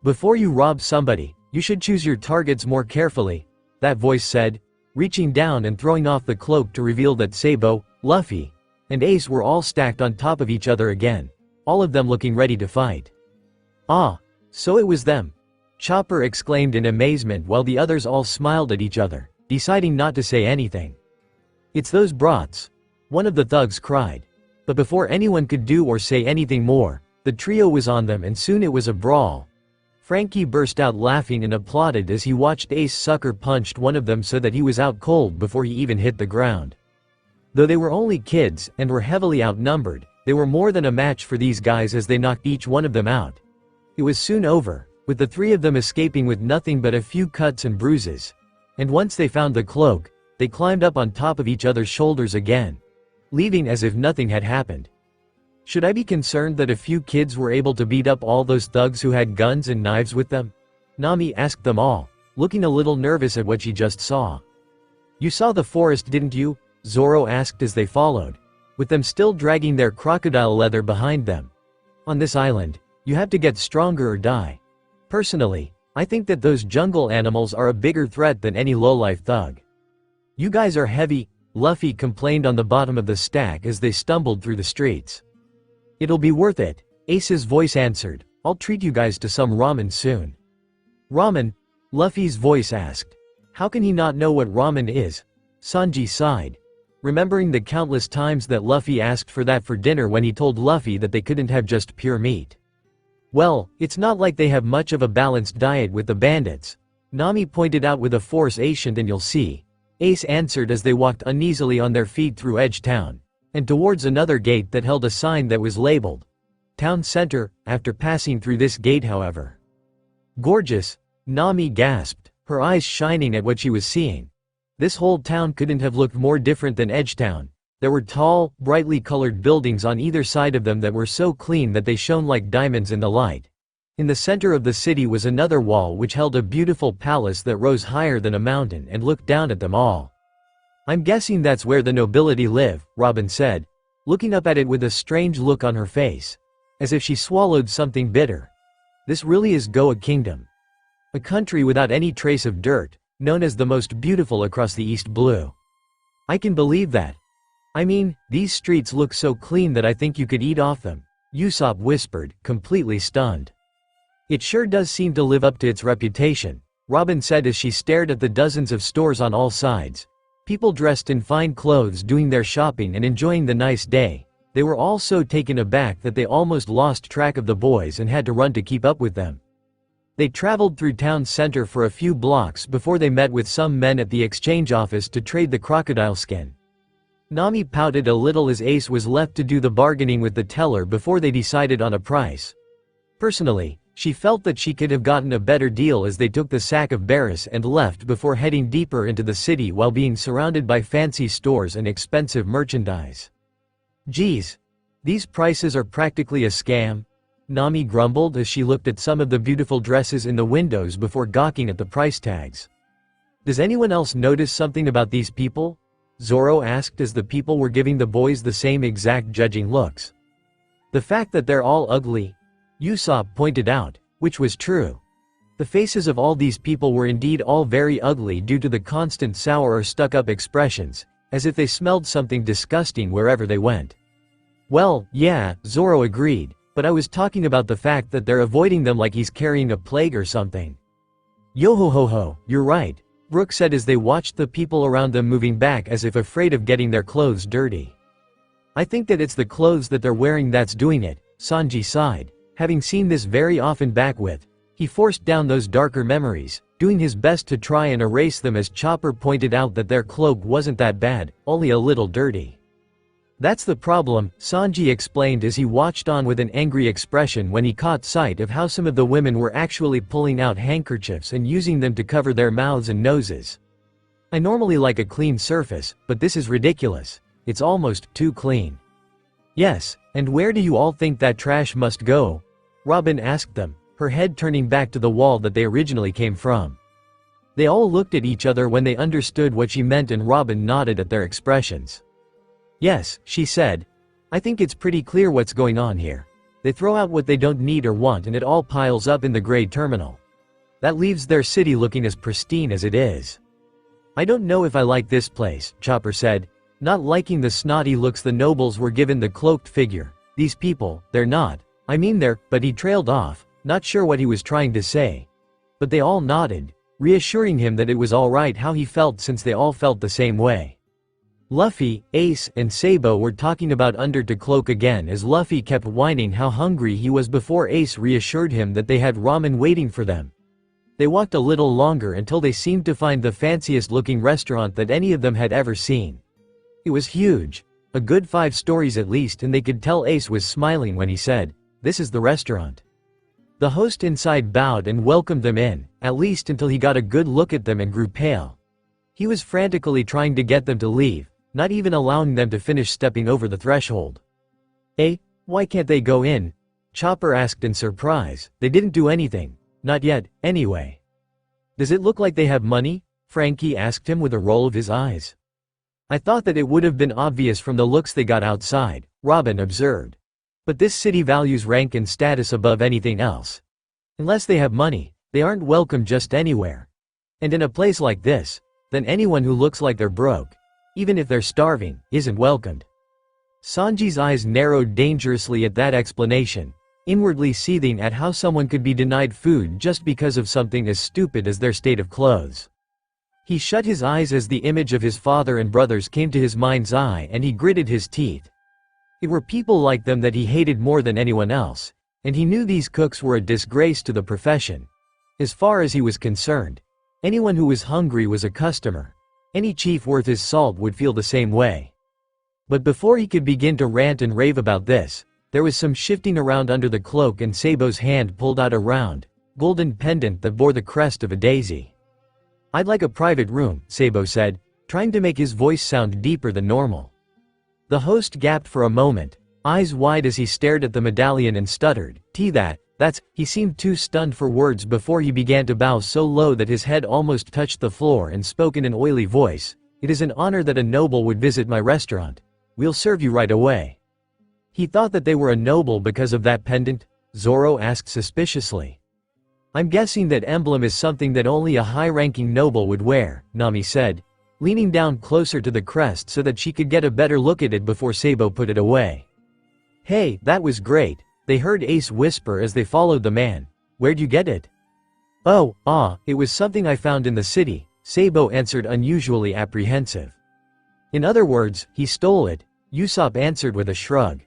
"Before you rob somebody, you should choose your targets more carefully," that voice said, reaching down and throwing off the cloak to reveal that Sabo, Luffy, and Ace were all stacked on top of each other again, all of them looking ready to fight. "Ah, so it was them," Chopper exclaimed in amazement while the others all smiled at each other, deciding not to say anything. "It's those brats," one of the thugs cried. But before anyone could do or say anything more, the trio was on them and soon it was a brawl. Frankie burst out laughing and applauded as he watched Ace sucker punched one of them so that he was out cold before he even hit the ground. Though they were only kids and were heavily outnumbered, they were more than a match for these guys as they knocked each one of them out. It was soon over, with the three of them escaping with nothing but a few cuts and bruises. And once they found the cloak, they climbed up on top of each other's shoulders again, leaving as if nothing had happened. Should I be concerned that a few kids were able to beat up all those thugs who had guns and knives with them? Nami asked them all, looking a little nervous at what she just saw. "You saw the forest, didn't you?" Zoro asked as they followed, with them still dragging their crocodile leather behind them. "On this island, you have to get stronger or die. Personally, I think that those jungle animals are a bigger threat than any lowlife thug." "You guys are heavy," Luffy complained on the bottom of the stack as they stumbled through the streets. "It'll be worth it," Ace's voice answered. "I'll treat you guys to some ramen soon." "Ramen?" Luffy's voice asked. How can he not know what ramen is? Sanji sighed, remembering the countless times that Luffy asked for that for dinner when he told Luffy that they couldn't have just pure meat. "Well, it's not like they have much of a balanced diet with the bandits," Nami pointed out with a force ancient, and you'll see, Ace answered as they walked uneasily on their feet through Edge Town, and towards another gate that held a sign that was labeled Town Center. After passing through this gate, however. "Gorgeous," Nami gasped, her eyes shining at what she was seeing. This whole town couldn't have looked more different than Edge Town. There were tall, brightly colored buildings on either side of them that were so clean that they shone like diamonds in the light. In the center of the city was another wall which held a beautiful palace that rose higher than a mountain and looked down at them all. "I'm guessing that's where the nobility live," Robin said, looking up at it with a strange look on her face, as if she swallowed something bitter. "This really is Goa Kingdom. A country without any trace of dirt, known as the most beautiful across the East Blue. I can believe that. I mean, these streets look so clean that I think you could eat off them," Usopp whispered, completely stunned. "It sure does seem to live up to its reputation," Robin said as she stared at the dozens of stores on all sides. People dressed in fine clothes doing their shopping and enjoying the nice day. They were all so taken aback that they almost lost track of the boys and had to run to keep up with them. They traveled through town center for a few blocks before they met with some men at the exchange office to trade the crocodile skin. Nami pouted a little as Ace was left to do the bargaining with the teller before they decided on a price. Personally, she felt that she could have gotten a better deal as they took the sack of berries and left before heading deeper into the city while being surrounded by fancy stores and expensive merchandise. "Geez, these prices are practically a scam," Nami grumbled as she looked at some of the beautiful dresses in the windows before gawking at the price tags. "Does anyone else notice something about these people?" Zoro asked as the people were giving the boys the same exact judging looks. "The fact that they're all ugly," Usopp pointed out, which was true. The faces of all these people were indeed all very ugly due to the constant sour or stuck-up expressions, as if they smelled something disgusting wherever they went. "Well, yeah," Zoro agreed, "but I was talking about the fact that they're avoiding them like he's carrying a plague or something." "Yo-ho-ho-ho, you're right," Brook said as they watched the people around them moving back as if afraid of getting their clothes dirty. "I think that it's the clothes that they're wearing that's doing it," Sanji sighed, having seen this very often back with. He forced down those darker memories, doing his best to try and erase them as Chopper pointed out that their cloak wasn't that bad, only a little dirty. "That's the problem," Sanji explained as he watched on with an angry expression when he caught sight of how some of the women were actually pulling out handkerchiefs and using them to cover their mouths and noses. I normally like a clean surface, but this is ridiculous. It's almost too clean. Yes, and where do you all think that trash must go? Robin asked them, her head turning back to the wall that they originally came from. They all looked at each other when they understood what she meant, and Robin nodded at their expressions. Yes, she said. I think it's pretty clear what's going on here. They throw out what they don't need or want, and it all piles up in the gray terminal. That leaves their city looking as pristine as it is. I don't know if I like this place, Chopper said, not liking the snotty looks the nobles were given the cloaked figure. These people, they're not. I mean they're, but he trailed off, not sure what he was trying to say. But they all nodded, reassuring him that it was alright how he felt, since they all felt the same way. Luffy, Ace, and Sabo were talking about under to cloak again as Luffy kept whining how hungry he was before Ace reassured him that they had ramen waiting for them. They walked a little longer until they seemed to find the fanciest looking restaurant that any of them had ever seen. It was huge, a good 5 stories at least, and they could tell Ace was smiling when he said, "This is the restaurant." The host inside bowed and welcomed them in, at least until he got a good look at them and grew pale. He was frantically trying to get them to leave, not even allowing them to finish stepping over the threshold. Why can't they go in? Chopper asked in surprise. They didn't do anything. Not yet, anyway. Does it look like they have money? Frankie asked him with a roll of his eyes. I thought that it would have been obvious from the looks they got outside, Robin observed. But this city values rank and status above anything else. Unless they have money, they aren't welcome just anywhere. And in a place like this, then anyone who looks like they're broke, even if they're starving, isn't welcomed. Sanji's eyes narrowed dangerously at that explanation, inwardly seething at how someone could be denied food just because of something as stupid as their state of clothes. He shut his eyes as the image of his father and brothers came to his mind's eye, and he gritted his teeth. It were people like them that he hated more than anyone else, and he knew these cooks were a disgrace to the profession. As far as he was concerned, anyone who was hungry was a customer. Any chief worth his salt would feel the same way. But before he could begin to rant and rave about this, there was some shifting around under the cloak, and Sabo's hand pulled out a round, golden pendant that bore the crest of a daisy. I'd like a private room, Sabo said, trying to make his voice sound deeper than normal. The host gasped for a moment, eyes wide as he stared at the medallion, and stuttered, that's. He seemed too stunned for words before he began to bow so low that his head almost touched the floor and spoke in an oily voice. It is an honor that a noble would visit my restaurant. We'll serve you right away. He thought that they were a noble because of that pendant? Zoro asked suspiciously. I'm guessing that emblem is something that only a high-ranking noble would wear, Nami said, leaning down closer to the crest so that she could get a better look at it before Sabo put it away. Hey, that was great, they heard Ace whisper as they followed the man. Where'd you get it? It was something I found in the city, Sabo answered, unusually apprehensive. In other words, he stole it, Usopp answered with a shrug.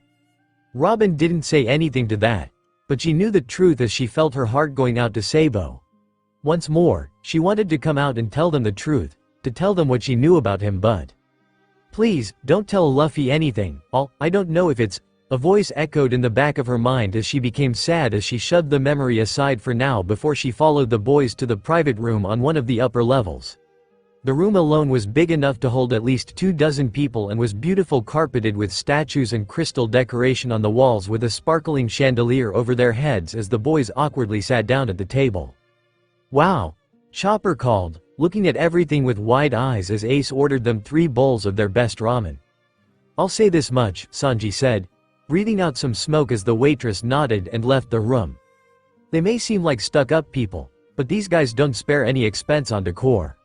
Robin didn't say anything to that, but she knew the truth as she felt her heart going out to Sabo. Once more, she wanted to come out and tell them the truth, to tell them what she knew about him, but... Please, don't tell Luffy anything, I don't know if it's... A voice echoed in the back of her mind as she became sad as she shoved the memory aside for now before she followed the boys to the private room on one of the upper levels. The room alone was big enough to hold at least 24 people and was beautiful, carpeted with statues and crystal decoration on the walls, with a sparkling chandelier over their heads as the boys awkwardly sat down at the table. Wow! Chopper called, looking at everything with wide eyes as Ace ordered them 3 bowls of their best ramen. I'll say this much, Sanji said, breathing out some smoke as the waitress nodded and left the room. They may seem like stuck-up people, but these guys don't spare any expense on decor.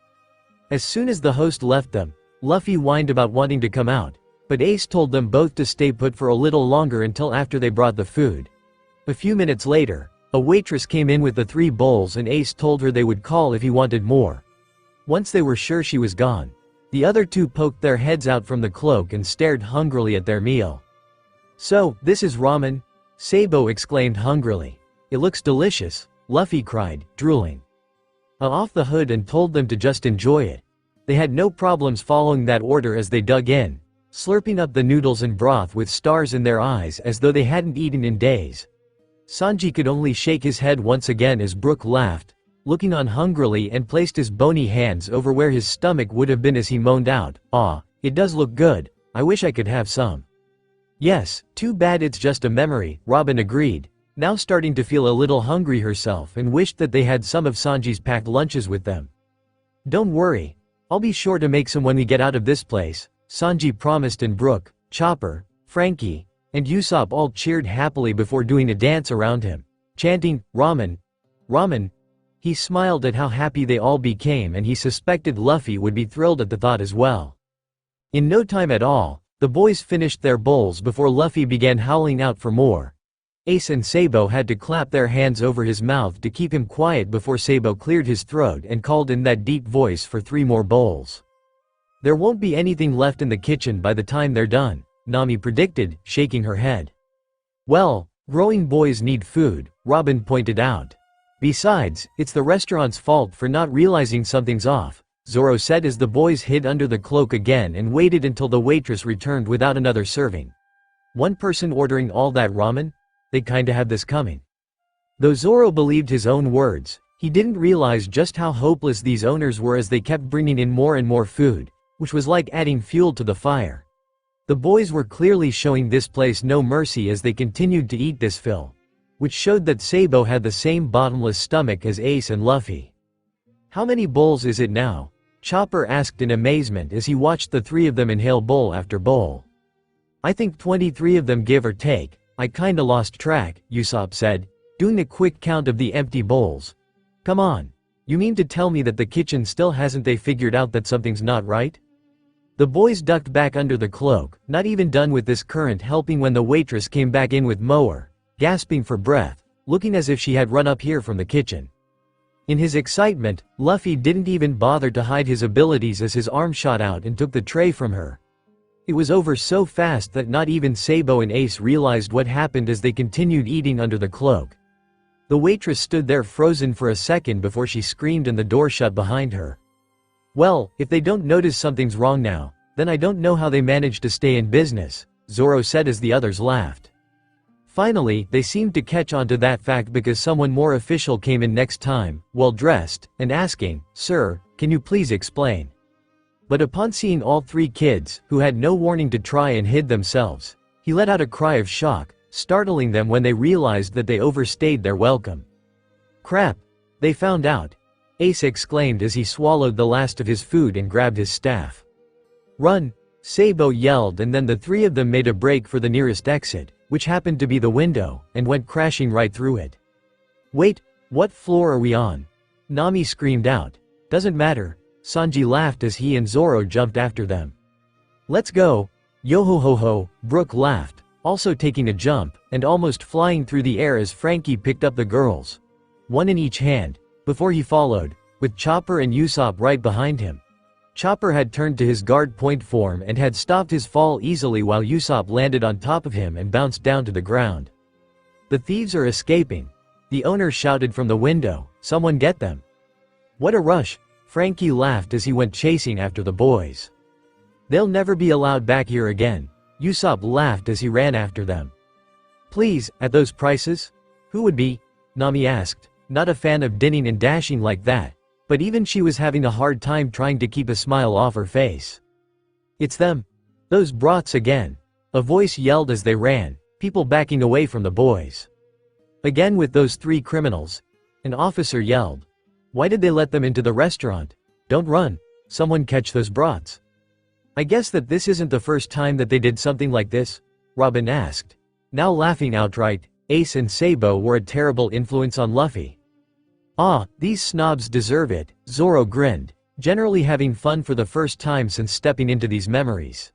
As soon as the host left them, Luffy whined about wanting to come out, but Ace told them both to stay put for a little longer until after they brought the food. A few minutes later, a waitress came in with the 3 bowls, and Ace told her they would call if he wanted more. Once they were sure she was gone, the other 2 poked their heads out from the cloak and stared hungrily at their meal. So, this is ramen? Sabo exclaimed hungrily. It looks delicious, Luffy cried, drooling. Off the hood and told them to just enjoy it. They had no problems following that order as they dug in, slurping up the noodles and broth with stars in their eyes as though they hadn't eaten in days. Sanji could only shake his head once again as Brook laughed. looking on hungrily, and placed his bony hands over where his stomach would have been as he moaned out, "Aw, it does look good. I wish I could have some." "Yes, too bad it's just a memory," Robin agreed, now starting to feel a little hungry herself and wished that they had some of Sanji's packed lunches with them. "Don't worry. I'll be sure to make some when we get out of this place," Sanji promised, and Brook, Chopper, Frankie, and Usopp all cheered happily before doing a dance around him, chanting, "Ramen! Ramen!" He smiled at how happy they all became, and he suspected Luffy would be thrilled at the thought as well. In no time at all, the boys finished their bowls before Luffy began howling out for more. Ace and Sabo had to clap their hands over his mouth to keep him quiet before Sabo cleared his throat and called in that deep voice for 3 more bowls. "There won't be anything left in the kitchen by the time they're done," Nami predicted, shaking her head. "Well, growing boys need food," Robin pointed out. "Besides, it's the restaurant's fault for not realizing something's off," Zoro said as the boys hid under the cloak again and waited until the waitress returned without another serving. One person ordering all that ramen? They kinda had this coming. Though Zoro believed his own words, he didn't realize just how hopeless these owners were as they kept bringing in more and more food, which was like adding fuel to the fire. The boys were clearly showing this place no mercy as they continued to eat this fill, which showed that Sabo had the same bottomless stomach as Ace and Luffy. "How many bowls is it now?" Chopper asked in amazement as he watched the 3 of them inhale bowl after bowl. "I think 23 of them, give or take. I kinda lost track," Usopp said, doing a quick count of the empty bowls. "Come on. You mean to tell me that the kitchen still hasn't they figured out that something's not right?" The boys ducked back under the cloak, not even done with this current helping when the waitress came back in with mower, gasping for breath, looking as if she had run up here from the kitchen. In his excitement, Luffy didn't even bother to hide his abilities as his arm shot out and took the tray from her. It was over so fast that not even Sabo and Ace realized what happened as they continued eating under the cloak. The waitress stood there frozen for a second before she screamed and the door shut behind her. "Well, if they don't notice something's wrong now, then I don't know how they managed to stay in business," Zoro said as the others laughed. Finally, they seemed to catch on to that fact because someone more official came in next time, well dressed, and asking, "Sir, can you please explain?" But upon seeing all 3 kids, who had no warning to try and hid themselves, he let out a cry of shock, startling them when they realized that they overstayed their welcome. "Crap! They found out!" Ace exclaimed as he swallowed the last of his food and grabbed his staff. "Run!" Sabo yelled, and then the 3 of them made a break for the nearest exit, which happened to be the window, and went crashing right through it. "Wait, what floor are we on?" Nami screamed out. "Doesn't matter." Sanji laughed as he and Zoro jumped after them. "Let's go!" Yo-ho-ho-ho, Brook laughed, also taking a jump, and almost flying through the air as Frankie picked up the girls, one in each hand, before he followed, with Chopper and Usopp right behind him. Chopper had turned to his guard point form and had stopped his fall easily while Usopp landed on top of him and bounced down to the ground. "The thieves are escaping!" The owner shouted from the window, "Someone get them!" "What a rush!" Frankie laughed as he went chasing after the boys. "They'll never be allowed back here again," Usopp laughed as he ran after them. "Please, at those prices? Who would be?" Nami asked, not a fan of dinning and dashing like that, but even she was having a hard time trying to keep a smile off her face. "It's them. Those brats again," a voice yelled as they ran, people backing away from the boys. "Again with those 3 criminals," an officer yelled. "Why did they let them into the restaurant? Don't run. Someone catch those brats." "I guess that this isn't the first time that they did something like this?" Robin asked, now laughing outright. Ace and Sabo were a terrible influence on Luffy. "Ah, these snobs deserve it," Zoro grinned, generally having fun for the first time since stepping into these memories.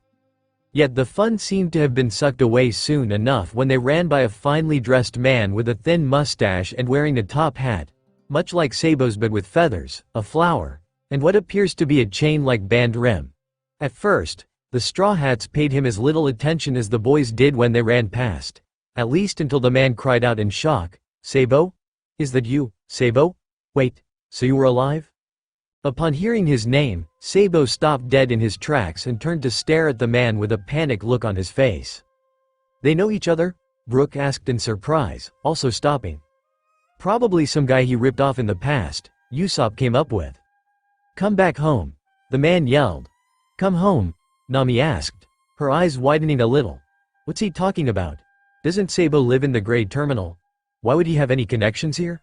Yet the fun seemed to have been sucked away soon enough when they ran by a finely dressed man with a thin mustache and wearing a top hat, much like Sabo's but with feathers, a flower, and what appears to be a chain-like band rim. At first, the Straw Hats paid him as little attention as the boys did when they ran past, at least until the man cried out in shock, "Sabo? Is that you, Sabo? Wait, so you were alive?" Upon hearing his name, Sabo stopped dead in his tracks and turned to stare at the man with a panicked look on his face. "They know each other?" Brook asked in surprise, also stopping. "Probably some guy he ripped off in the past," Usopp came up with. "Come back home," the man yelled. "Come home?" Nami asked, her eyes widening a little. What's he talking about? Doesn't Sabo live in the Grey Terminal? Why would he have any connections here?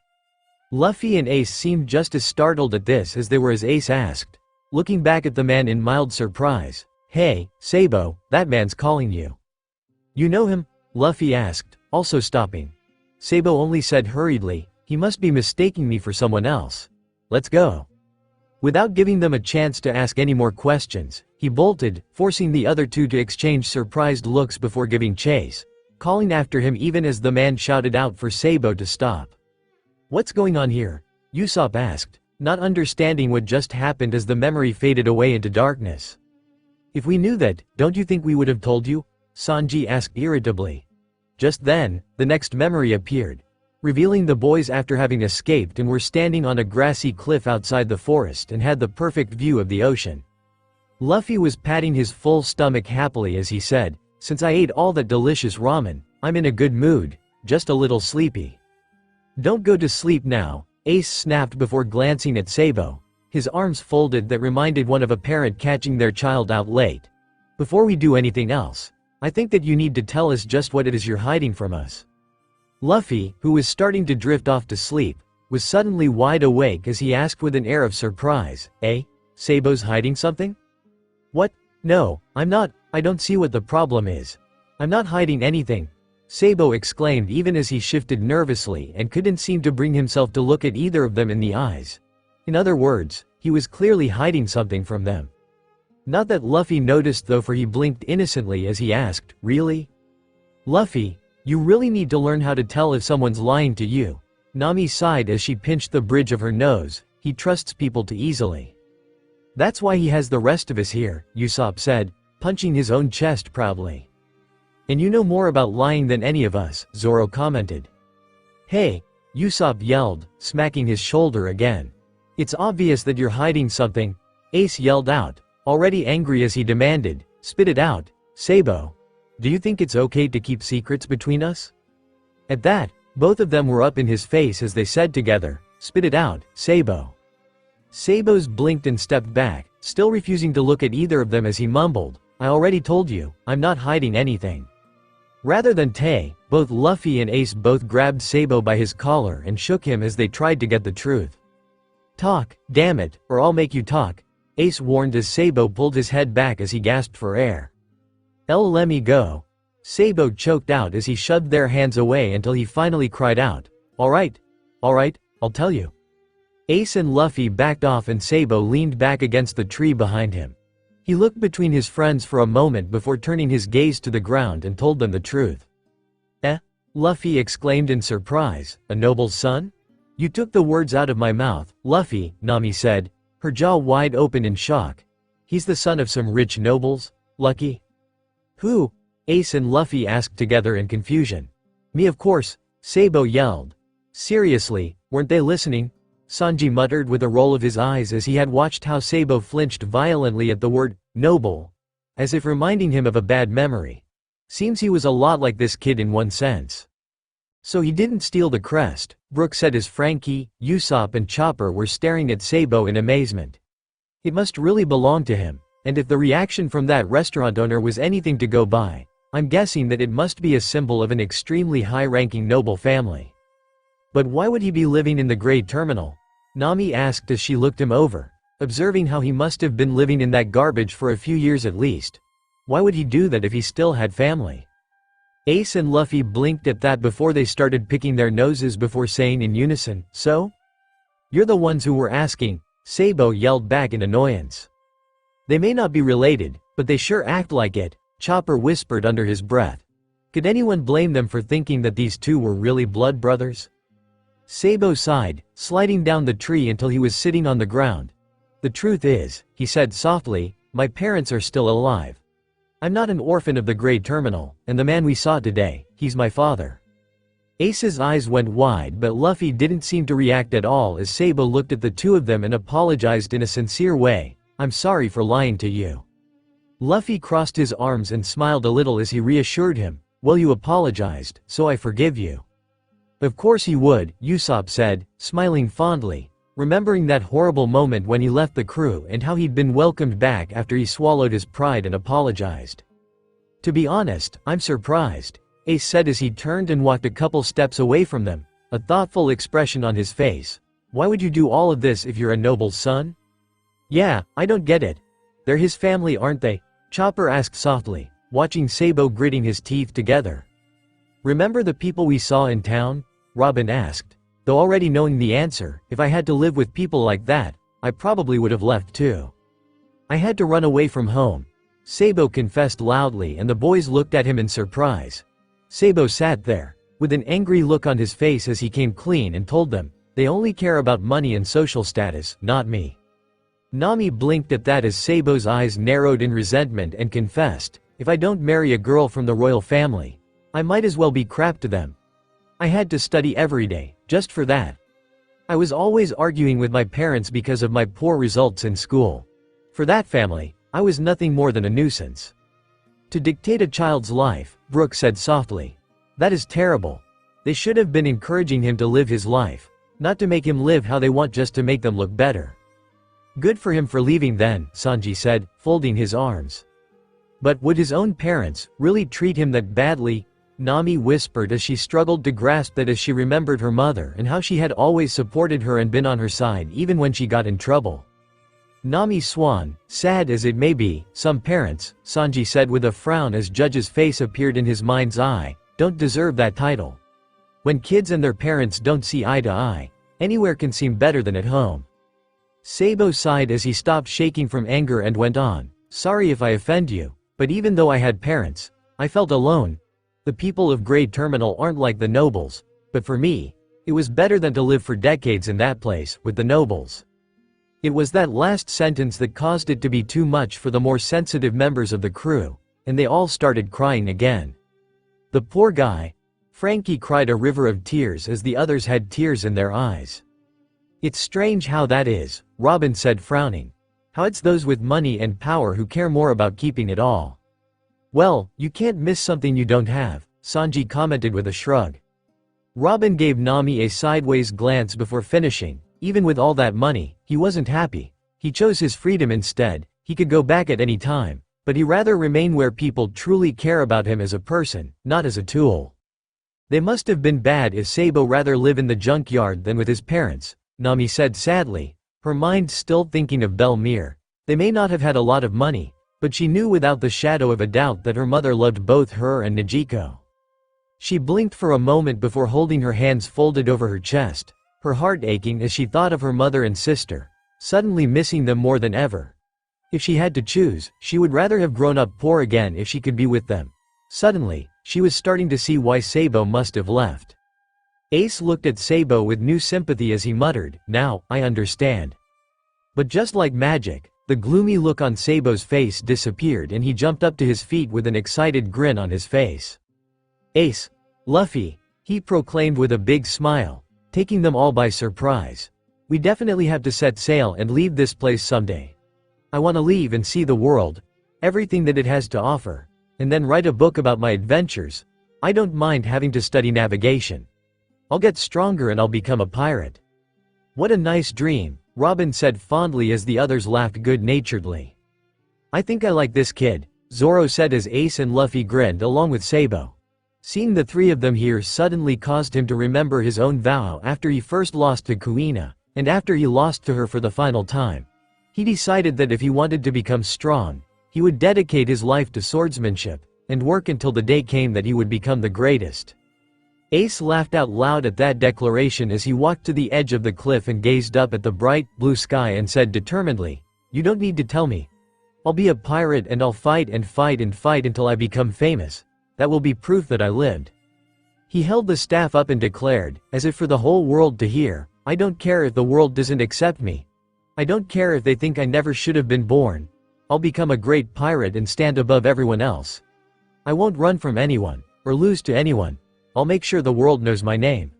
Luffy and Ace seemed just as startled at this as they were as Ace asked, looking back at the man in mild surprise. "Hey, Sabo, that man's calling you." "You know him?" Luffy asked, also stopping. Sabo only said hurriedly, "He must be mistaking me for someone else. Let's go." Without giving them a chance to ask any more questions, he bolted, forcing the other two to exchange surprised looks before giving chase, calling after him even as the man shouted out for Sabo to stop. "What's going on here?" Usopp asked, not understanding what just happened as the memory faded away into darkness. "If we knew that, don't you think we would have told you?" Sanji asked irritably. Just then, the next memory appeared, revealing the boys after having escaped and were standing on a grassy cliff outside the forest and had the perfect view of the ocean. Luffy was patting his full stomach happily as he said, "Since I ate all that delicious ramen, I'm in a good mood, just a little sleepy." "Don't go to sleep now," Ace snapped before glancing at Sabo, his arms folded that reminded one of a parent catching their child out late. "Before we do anything else, I think that you need to tell us just what it is you're hiding from us." Luffy, who was starting to drift off to sleep, was suddenly wide awake as he asked with an air of surprise, "Eh? Sabo's hiding something?" "What? No, I'm not. I don't see what the problem is. I'm not hiding anything," Sabo exclaimed even as he shifted nervously and couldn't seem to bring himself to look at either of them in the eyes. In other words, he was clearly hiding something from them. Not that Luffy noticed though, for he blinked innocently as he asked, "Really? Luffy, you really need to learn how to tell if someone's lying to you." Nami sighed as she pinched the bridge of her nose. "He trusts people too easily. That's why he has the rest of us here," Usopp said, punching his own chest proudly. "And you know more about lying than any of us," Zoro commented. "Hey," Usopp yelled, smacking his shoulder again. "It's obvious that you're hiding something," Ace yelled out, already angry as he demanded, "Spit it out, Sabo. Do you think it's okay to keep secrets between us?" At that, both of them were up in his face as they said together, "Spit it out, Sabo." Sabo's blinked and stepped back, still refusing to look at either of them as he mumbled, "I already told you, I'm not hiding anything." Rather than Tay, both Luffy and Ace both grabbed Sabo by his collar and shook him as they tried to get the truth. "Talk, damn it, or I'll make you talk," Ace warned as Sabo pulled his head back as he gasped for air. Let me go," Sabo choked out as he shoved their hands away until he finally cried out, all right, I'll tell you." Ace and Luffy backed off and Sabo leaned back against the tree behind him. He looked between his friends for a moment before turning his gaze to the ground and told them the truth. "Eh?" Luffy exclaimed in surprise, "A noble's son?" "You took the words out of my mouth, Luffy," Nami said, her jaw wide open in shock. "He's the son of some rich nobles, Lucky?" "Who?" Ace and Luffy asked together in confusion. "Me of course," Sabo yelled. "Seriously, weren't they listening?" Sanji muttered with a roll of his eyes as he had watched how Sabo flinched violently at the word, noble, as if reminding him of a bad memory. Seems he was a lot like this kid in one sense. "So he didn't steal the crest," Brook said as Frankie, Usopp and Chopper were staring at Sabo in amazement. "It must really belong to him, and if the reaction from that restaurant owner was anything to go by, I'm guessing that it must be a symbol of an extremely high-ranking noble family." "But why would he be living in the Grey Terminal?" Nami asked as she looked him over, observing how he must have been living in that garbage for a few years at least. Why would he do that if he still had family? Ace and Luffy blinked at that before they started picking their noses before saying in unison, "So? You're the ones who were asking," Sabo yelled back in annoyance. "They may not be related, but they sure act like it," Chopper whispered under his breath. Could anyone blame them for thinking that these two were really blood brothers? Sabo sighed, sliding down the tree until he was sitting on the ground. "The truth is," he said softly, "my parents are still alive. I'm not an orphan of the Grey Terminal, and the man we saw today, he's my father." Ace's eyes went wide, but Luffy didn't seem to react at all as Sabo looked at the two of them and apologized in a sincere way, "I'm sorry for lying to you." Luffy crossed his arms and smiled a little as he reassured him, "Well, you apologized, so I forgive you." "Of course he would," Usopp said, smiling fondly, remembering that horrible moment when he left the crew and how he'd been welcomed back after he swallowed his pride and apologized. "To be honest, I'm surprised," Ace said as he turned and walked a couple steps away from them, a thoughtful expression on his face. "Why would you do all of this if you're a noble's son?" "Yeah, I don't get it. They're his family, aren't they?" Chopper asked softly, watching Sabo gritting his teeth together. "Remember the people we saw in town?" Robin asked. Though already knowing the answer, if I had to live with people like that, I probably would have left too. "I had to run away from home," Sabo confessed loudly, and the boys looked at him in surprise. Sabo sat there, with an angry look on his face as he came clean and told them, "They only care about money and social status, not me." Nami blinked at that as Sabo's eyes narrowed in resentment and confessed, "If I don't marry a girl from the royal family, I might as well be crap to them. I had to study every day, just for that. I was always arguing with my parents because of my poor results in school. For that family, I was nothing more than a nuisance." "To dictate a child's life," Brooke said softly. "That is terrible. They should have been encouraging him to live his life, not to make him live how they want just to make them look better." "Good for him for leaving then," Sanji said, folding his arms. "But would his own parents really treat him that badly?" Nami whispered as she struggled to grasp that as she remembered her mother and how she had always supported her and been on her side even when she got in trouble. "Nami Swan, sad as it may be, some parents," Sanji said with a frown as Judge's face appeared in his mind's eye, "don't deserve that title. When kids and their parents don't see eye to eye, anywhere can seem better than at home." Sabo sighed as he stopped shaking from anger and went on, "Sorry if I offend you, but even though I had parents, I felt alone. The people of Grey Terminal aren't like the nobles, but for me, it was better than to live for decades in that place, with the nobles." It was that last sentence that caused it to be too much for the more sensitive members of the crew, and they all started crying again. "The poor guy." Frankie cried a river of tears as the others had tears in their eyes. "It's strange how that is," Robin said frowning. "How it's those with money and power who care more about keeping it all." "Well, you can't miss something you don't have," Sanji commented with a shrug. Robin gave Nami a sideways glance before finishing. Even with all that money, he wasn't happy. He chose his freedom instead. He could go back at any time, but he'd rather remain where people truly care about him as a person, not as a tool. "They must have been bad if Sabo rather live in the junkyard than with his parents," Nami said sadly, her mind still thinking of Belmere. They may not have had a lot of money, but she knew without the shadow of a doubt that her mother loved both her and Najiko. She blinked for a moment before holding her hands folded over her chest, her heart aching as she thought of her mother and sister, suddenly missing them more than ever. If she had to choose, she would rather have grown up poor again if she could be with them. Suddenly, she was starting to see why Sabo must have left. Ace looked at Sabo with new sympathy as he muttered, "Now, I understand." But just like magic, the gloomy look on Sabo's face disappeared and he jumped up to his feet with an excited grin on his face. "Ace! Luffy!" he proclaimed with a big smile, taking them all by surprise. "We definitely have to set sail and leave this place someday. I want to leave and see the world, everything that it has to offer, and then write a book about my adventures. I don't mind having to study navigation. I'll get stronger and I'll become a pirate." "What a nice dream," Robin said fondly as the others laughed good-naturedly. "I think I like this kid," Zoro said as Ace and Luffy grinned along with Sabo. Seeing the three of them here suddenly caused him to remember his own vow after he first lost to Kuina, and after he lost to her for the final time. He decided that if he wanted to become strong, he would dedicate his life to swordsmanship, and work until the day came that he would become the greatest. Ace laughed out loud at that declaration as he walked to the edge of the cliff and gazed up at the bright, blue sky and said determinedly, "You don't need to tell me. I'll be a pirate and I'll fight and fight and fight until I become famous. That will be proof that I lived." He held the staff up and declared, as if for the whole world to hear, "I don't care if the world doesn't accept me. I don't care if they think I never should have been born. I'll become a great pirate and stand above everyone else. I won't run from anyone, or lose to anyone. I'll make sure the world knows my name."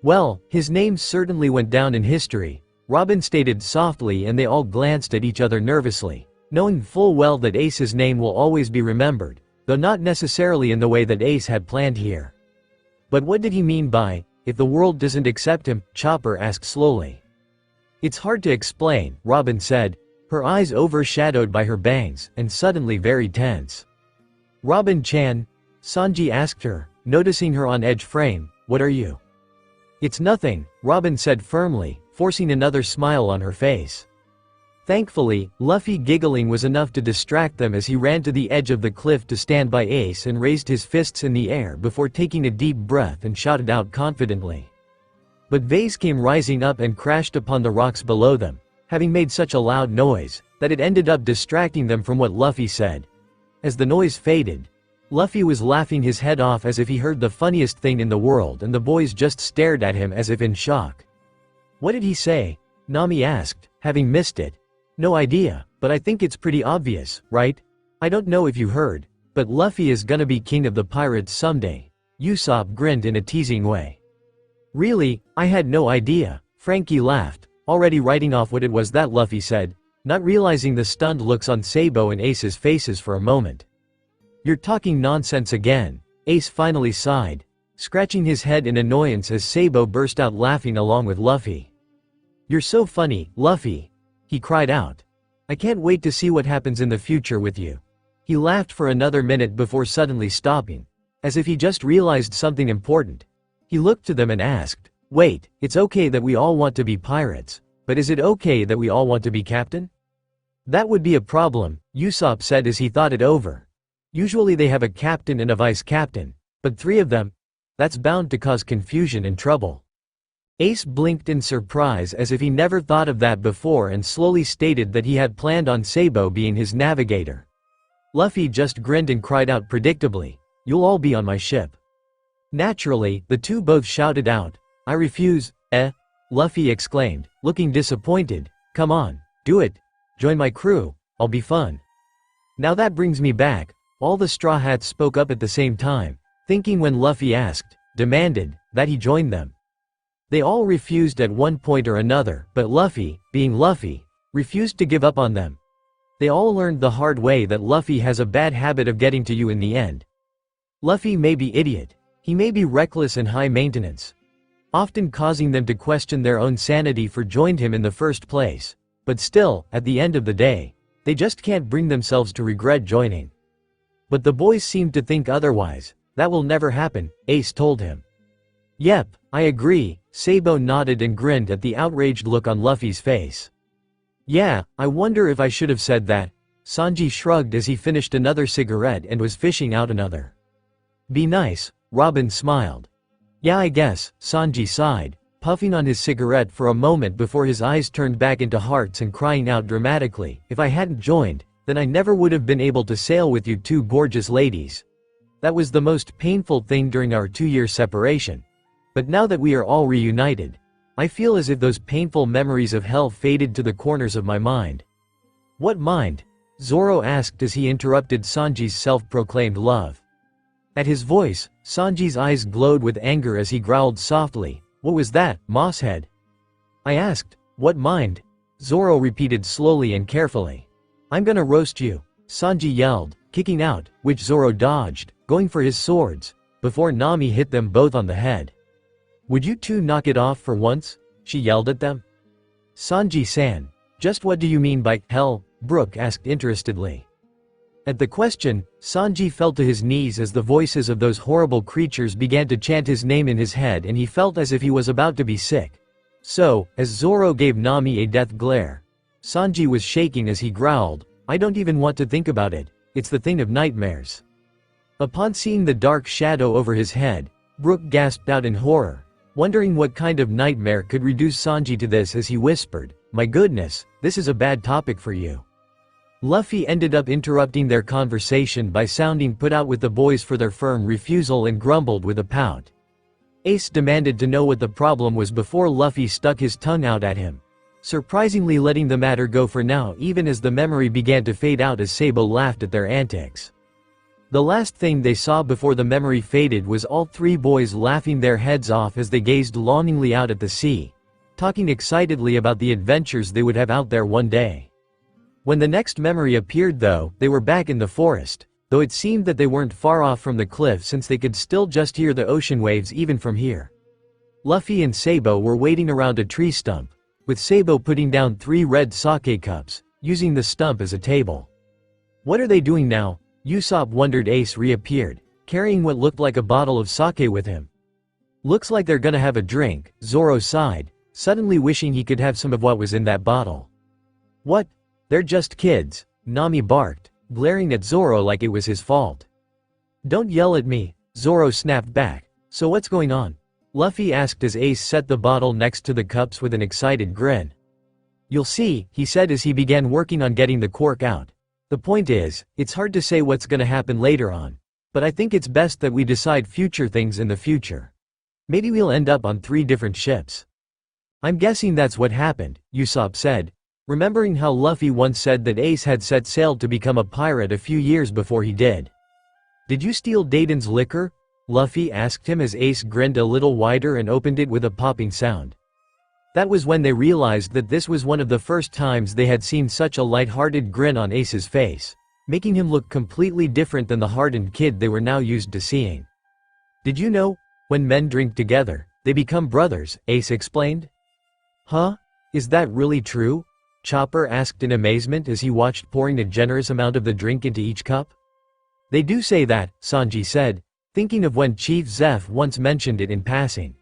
"Well, his name certainly went down in history," Robin stated softly, and they all glanced at each other nervously, knowing full well that Ace's name will always be remembered, though not necessarily in the way that Ace had planned here. "But what did he mean by, if the world doesn't accept him?" Chopper asked slowly. It's hard to explain, Robin said, her eyes overshadowed by her bangs, and suddenly very tense. Robin-chan? Sanji asked her, noticing her on-edge frame, what are you? It's nothing, Robin said firmly, forcing another smile on her face. Thankfully, Luffy giggling was enough to distract them as he ran to the edge of the cliff to stand by Ace and raised his fists in the air before taking a deep breath and shouted out confidently. But vase came rising up and crashed upon the rocks below them, having made such a loud noise that it ended up distracting them from what Luffy said. As the noise faded, Luffy was laughing his head off as if he heard the funniest thing in the world, and the boys just stared at him as if in shock. What did he say? Nami asked, having missed it. No idea, but I think it's pretty obvious, right? I don't know if you heard, but Luffy is gonna be king of the pirates someday. Usopp grinned in a teasing way. Really? I had no idea, Frankie laughed, already writing off what it was that Luffy said, not realizing the stunned looks on Sabo and Ace's faces for a moment. You're talking nonsense again, Ace finally sighed, scratching his head in annoyance as Sabo burst out laughing along with Luffy. You're so funny, Luffy, he cried out. I can't wait to see what happens in the future with you. He laughed for another minute before suddenly stopping, as if he just realized something important. He looked to them and asked, wait, it's okay that we all want to be pirates, but is it okay that we all want to be captain? That would be a problem, Usopp said as he thought it over. Usually they have a captain and a vice captain, but three of them? That's bound to cause confusion and trouble. Ace blinked in surprise as if he never thought of that before and slowly stated that he had planned on Sabo being his navigator. Luffy just grinned and cried out predictably, you'll all be on my ship. Naturally, the two both shouted out, I refuse, Luffy exclaimed, looking disappointed, come on, do it, join my crew, I'll be fun. Now that brings me back, all the Straw Hats spoke up at the same time, thinking when Luffy asked, demanded, that he join them. They all refused at one point or another, but Luffy, being Luffy, refused to give up on them. They all learned the hard way that Luffy has a bad habit of getting to you in the end. Luffy may be idiot, he may be reckless and high maintenance, often causing them to question their own sanity for joining him in the first place, but still, at the end of the day, they just can't bring themselves to regret joining. But the boys seemed to think otherwise. That will never happen, Ace told him. Yep, I agree, Sabo nodded and grinned at the outraged look on Luffy's face. Yeah, I wonder if I should have said that, Sanji shrugged as he finished another cigarette and was fishing out another. Be nice, Robin smiled. Yeah, I guess, Sanji sighed, puffing on his cigarette for a moment before his eyes turned back into hearts and crying out dramatically, if I hadn't joined, then I never would have been able to sail with you two gorgeous ladies. That was the most painful thing during our 2-year separation. But now that we are all reunited, I feel as if those painful memories of hell faded to the corners of my mind. What mind? Zoro asked as he interrupted Sanji's self-proclaimed love. At his voice, Sanji's eyes glowed with anger as he growled softly, what was that, Mosshead? I asked, what mind? Zoro repeated slowly and carefully. I'm gonna roast you, Sanji yelled, kicking out, which Zoro dodged, going for his swords, before Nami hit them both on the head. Would you two knock it off for once? She yelled at them. Sanji-san, just what do you mean by hell? Brook asked interestedly. At the question, Sanji fell to his knees as the voices of those horrible creatures began to chant his name in his head and he felt as if he was about to be sick. So, as Zoro gave Nami a death glare, Sanji was shaking as he growled, I don't even want to think about it, it's the thing of nightmares. Upon seeing the dark shadow over his head, Brook gasped out in horror, wondering what kind of nightmare could reduce Sanji to this as he whispered, my goodness, this is a bad topic for you. Luffy ended up interrupting their conversation by sounding put out with the boys for their firm refusal and grumbled with a pout. Ace demanded to know what the problem was before Luffy stuck his tongue out at him, surprisingly letting the matter go for now even as the memory began to fade out as Sabo laughed at their antics. The last thing they saw before the memory faded was all three boys laughing their heads off as they gazed longingly out at the sea, talking excitedly about the adventures they would have out there one day. When the next memory appeared though, they were back in the forest, though it seemed that they weren't far off from the cliff since they could still just hear the ocean waves even from here. Luffy and Sabo were waiting around a tree stump, with Sabo putting down 3 red sake cups, using the stump as a table. What are they doing now? Usopp wondered. Ace reappeared, carrying what looked like a bottle of sake with him. Looks like they're gonna have a drink, Zoro sighed, suddenly wishing he could have some of what was in that bottle. What? They're just kids, Nami barked, glaring at Zoro like it was his fault. Don't yell at me, Zoro snapped back. So what's going on? Luffy asked as Ace set the bottle next to the cups with an excited grin. You'll see, he said as he began working on getting the cork out. The point is, it's hard to say what's gonna happen later on. But I think it's best that we decide future things in the future. Maybe we'll end up on 3 different ships. I'm guessing that's what happened, Usopp said, remembering how Luffy once said that Ace had set sail to become a pirate a few years before he did. Did you steal Dayton's liquor? Luffy asked him as Ace grinned a little wider and opened it with a popping sound. That was when they realized that this was one of the first times they had seen such a light-hearted grin on Ace's face, making him look completely different than the hardened kid they were now used to seeing. Did you know, when men drink together, they become brothers, Ace explained. Huh? Is that really true? Chopper asked in amazement as he watched pouring a generous amount of the drink into each cup. They do say that, Sanji said, thinking of when Chief Zeph once mentioned it in passing.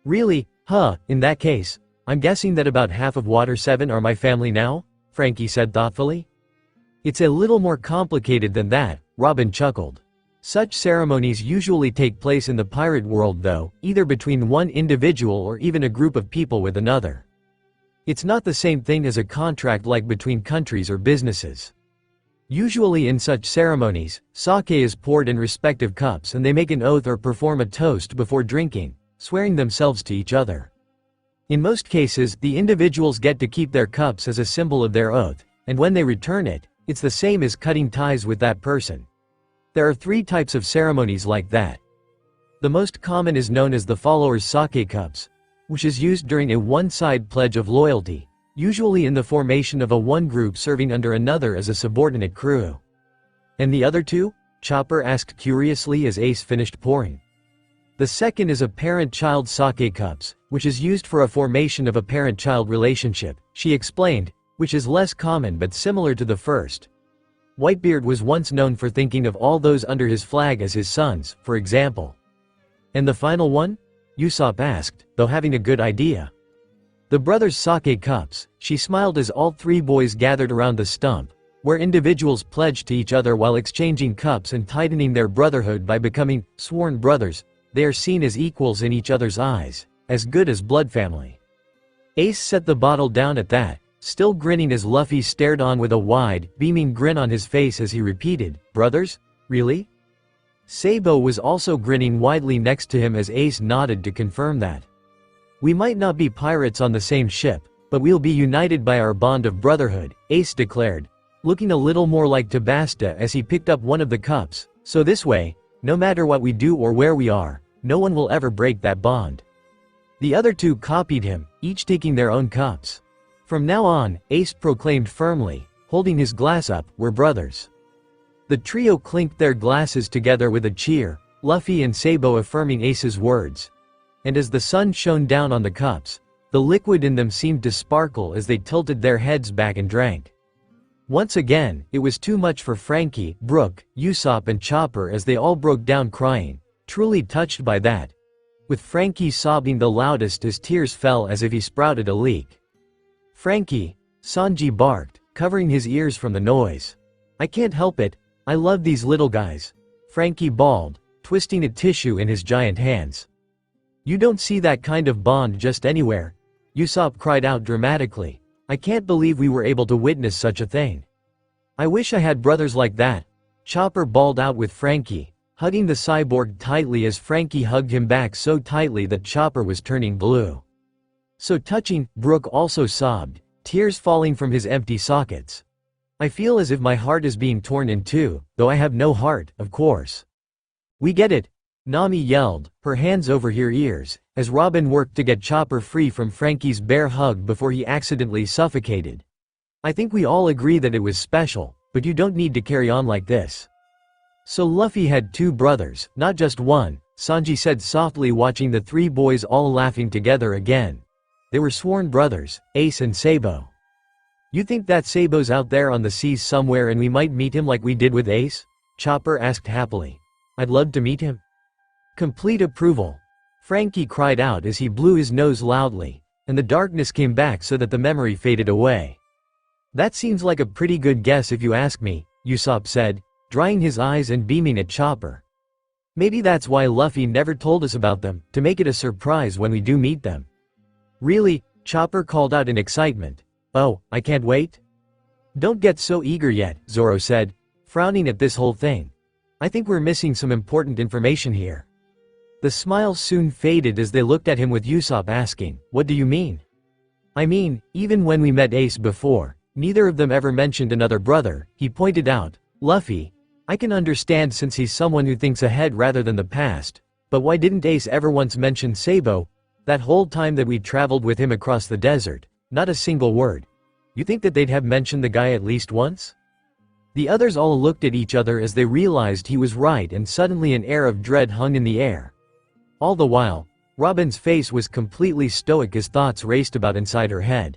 Really? Huh, in that case, I'm guessing that about half of Water 7 are my family now? Frankie said thoughtfully. It's a little more complicated than that, Robin chuckled. Such ceremonies usually take place in the pirate world though, either between one individual or even a group of people with another. It's not the same thing as a contract like between countries or businesses. Usually in such ceremonies, sake is poured in respective cups and they make an oath or perform a toast before drinking, swearing themselves to each other. In most cases, the individuals get to keep their cups as a symbol of their oath, and when they return it, it's the same as cutting ties with that person. There are 3 types of ceremonies like that. The most common is known as the followers' sake cups, which is used during a one-side pledge of loyalty, usually in the formation of a one group serving under another as a subordinate crew. And the other 2? Chopper asked curiously as Ace finished pouring. The second is a parent-child sake cups, which is used for a formation of a parent-child relationship, she explained, which is less common but similar to the first. Whitebeard was once known for thinking of all those under his flag as his sons, for example. And the final one? Usopp asked, though having a good idea. The brothers' sake cups, she smiled as all 3 boys gathered around the stump, where individuals pledged to each other while exchanging cups and tightening their brotherhood by becoming sworn brothers. They are seen as equals in each other's eyes, as good as blood family. Ace set the bottle down at that, still grinning as Luffy stared on with a wide, beaming grin on his face as he repeated, brothers? Really? Sabo was also grinning widely next to him as Ace nodded to confirm that. We might not be pirates on the same ship, but we'll be united by our bond of brotherhood, Ace declared, looking a little more like Tabasta as he picked up one of the cups, so this way, no matter what we do or where we are, no one will ever break that bond. The other 2 copied him, each taking their own cups. From now on, Ace proclaimed firmly, holding his glass up, we're brothers. The trio clinked their glasses together with a cheer, Luffy and Sabo affirming Ace's words. And as the sun shone down on the cups, the liquid in them seemed to sparkle as they tilted their heads back and drank. Once again, it was too much for Frankie, Brook, Usopp and Chopper as they all broke down crying, truly touched by that, with Frankie sobbing the loudest as tears fell as if he sprouted a leak. Frankie, Sanji barked, covering his ears from the noise. I can't help it, I love these little guys. Frankie bawled, twisting a tissue in his giant hands. You don't see that kind of bond just anywhere, Usopp cried out dramatically. I can't believe we were able to witness such a thing. I wish I had brothers like that, Chopper bawled out with Frankie, hugging the cyborg tightly as Frankie hugged him back so tightly that Chopper was turning blue. So touching, Brook also sobbed, tears falling from his empty sockets. I feel as if my heart is being torn in 2, though I have no heart, of course. We get it, Nami yelled, her hands over her ears, as Robin worked to get Chopper free from Frankie's bear hug before he accidentally suffocated. I think we all agree that it was special, but you don't need to carry on like this. So Luffy had 2 brothers, not just one, Sanji said softly watching the 3 boys all laughing together again. They were sworn brothers, Ace and Sabo. You think that Sabo's out there on the seas somewhere and we might meet him like we did with Ace? Chopper asked happily. I'd love to meet him. Complete approval. Frankie cried out as he blew his nose loudly, and the darkness came back so that the memory faded away. That seems like a pretty good guess if you ask me, Usopp said, drying his eyes and beaming at Chopper. Maybe that's why Luffy never told us about them, to make it a surprise when we do meet them. Really? Chopper called out in excitement. Oh, I can't wait? Don't get so eager yet, Zoro said, frowning at this whole thing. I think we're missing some important information here. The smile soon faded as they looked at him with Usopp asking, what do you mean? I mean, even when we met Ace before, neither of them ever mentioned another brother, he pointed out. Luffy, I can understand since he's someone who thinks ahead rather than the past, but why didn't Ace ever once mention Sabo? That whole time that we traveled with him across the desert, not a single word. You think that they'd have mentioned the guy at least once? The others all looked at each other as they realized he was right, and suddenly an air of dread hung in the air. All the while, Robin's face was completely stoic as thoughts raced about inside her head.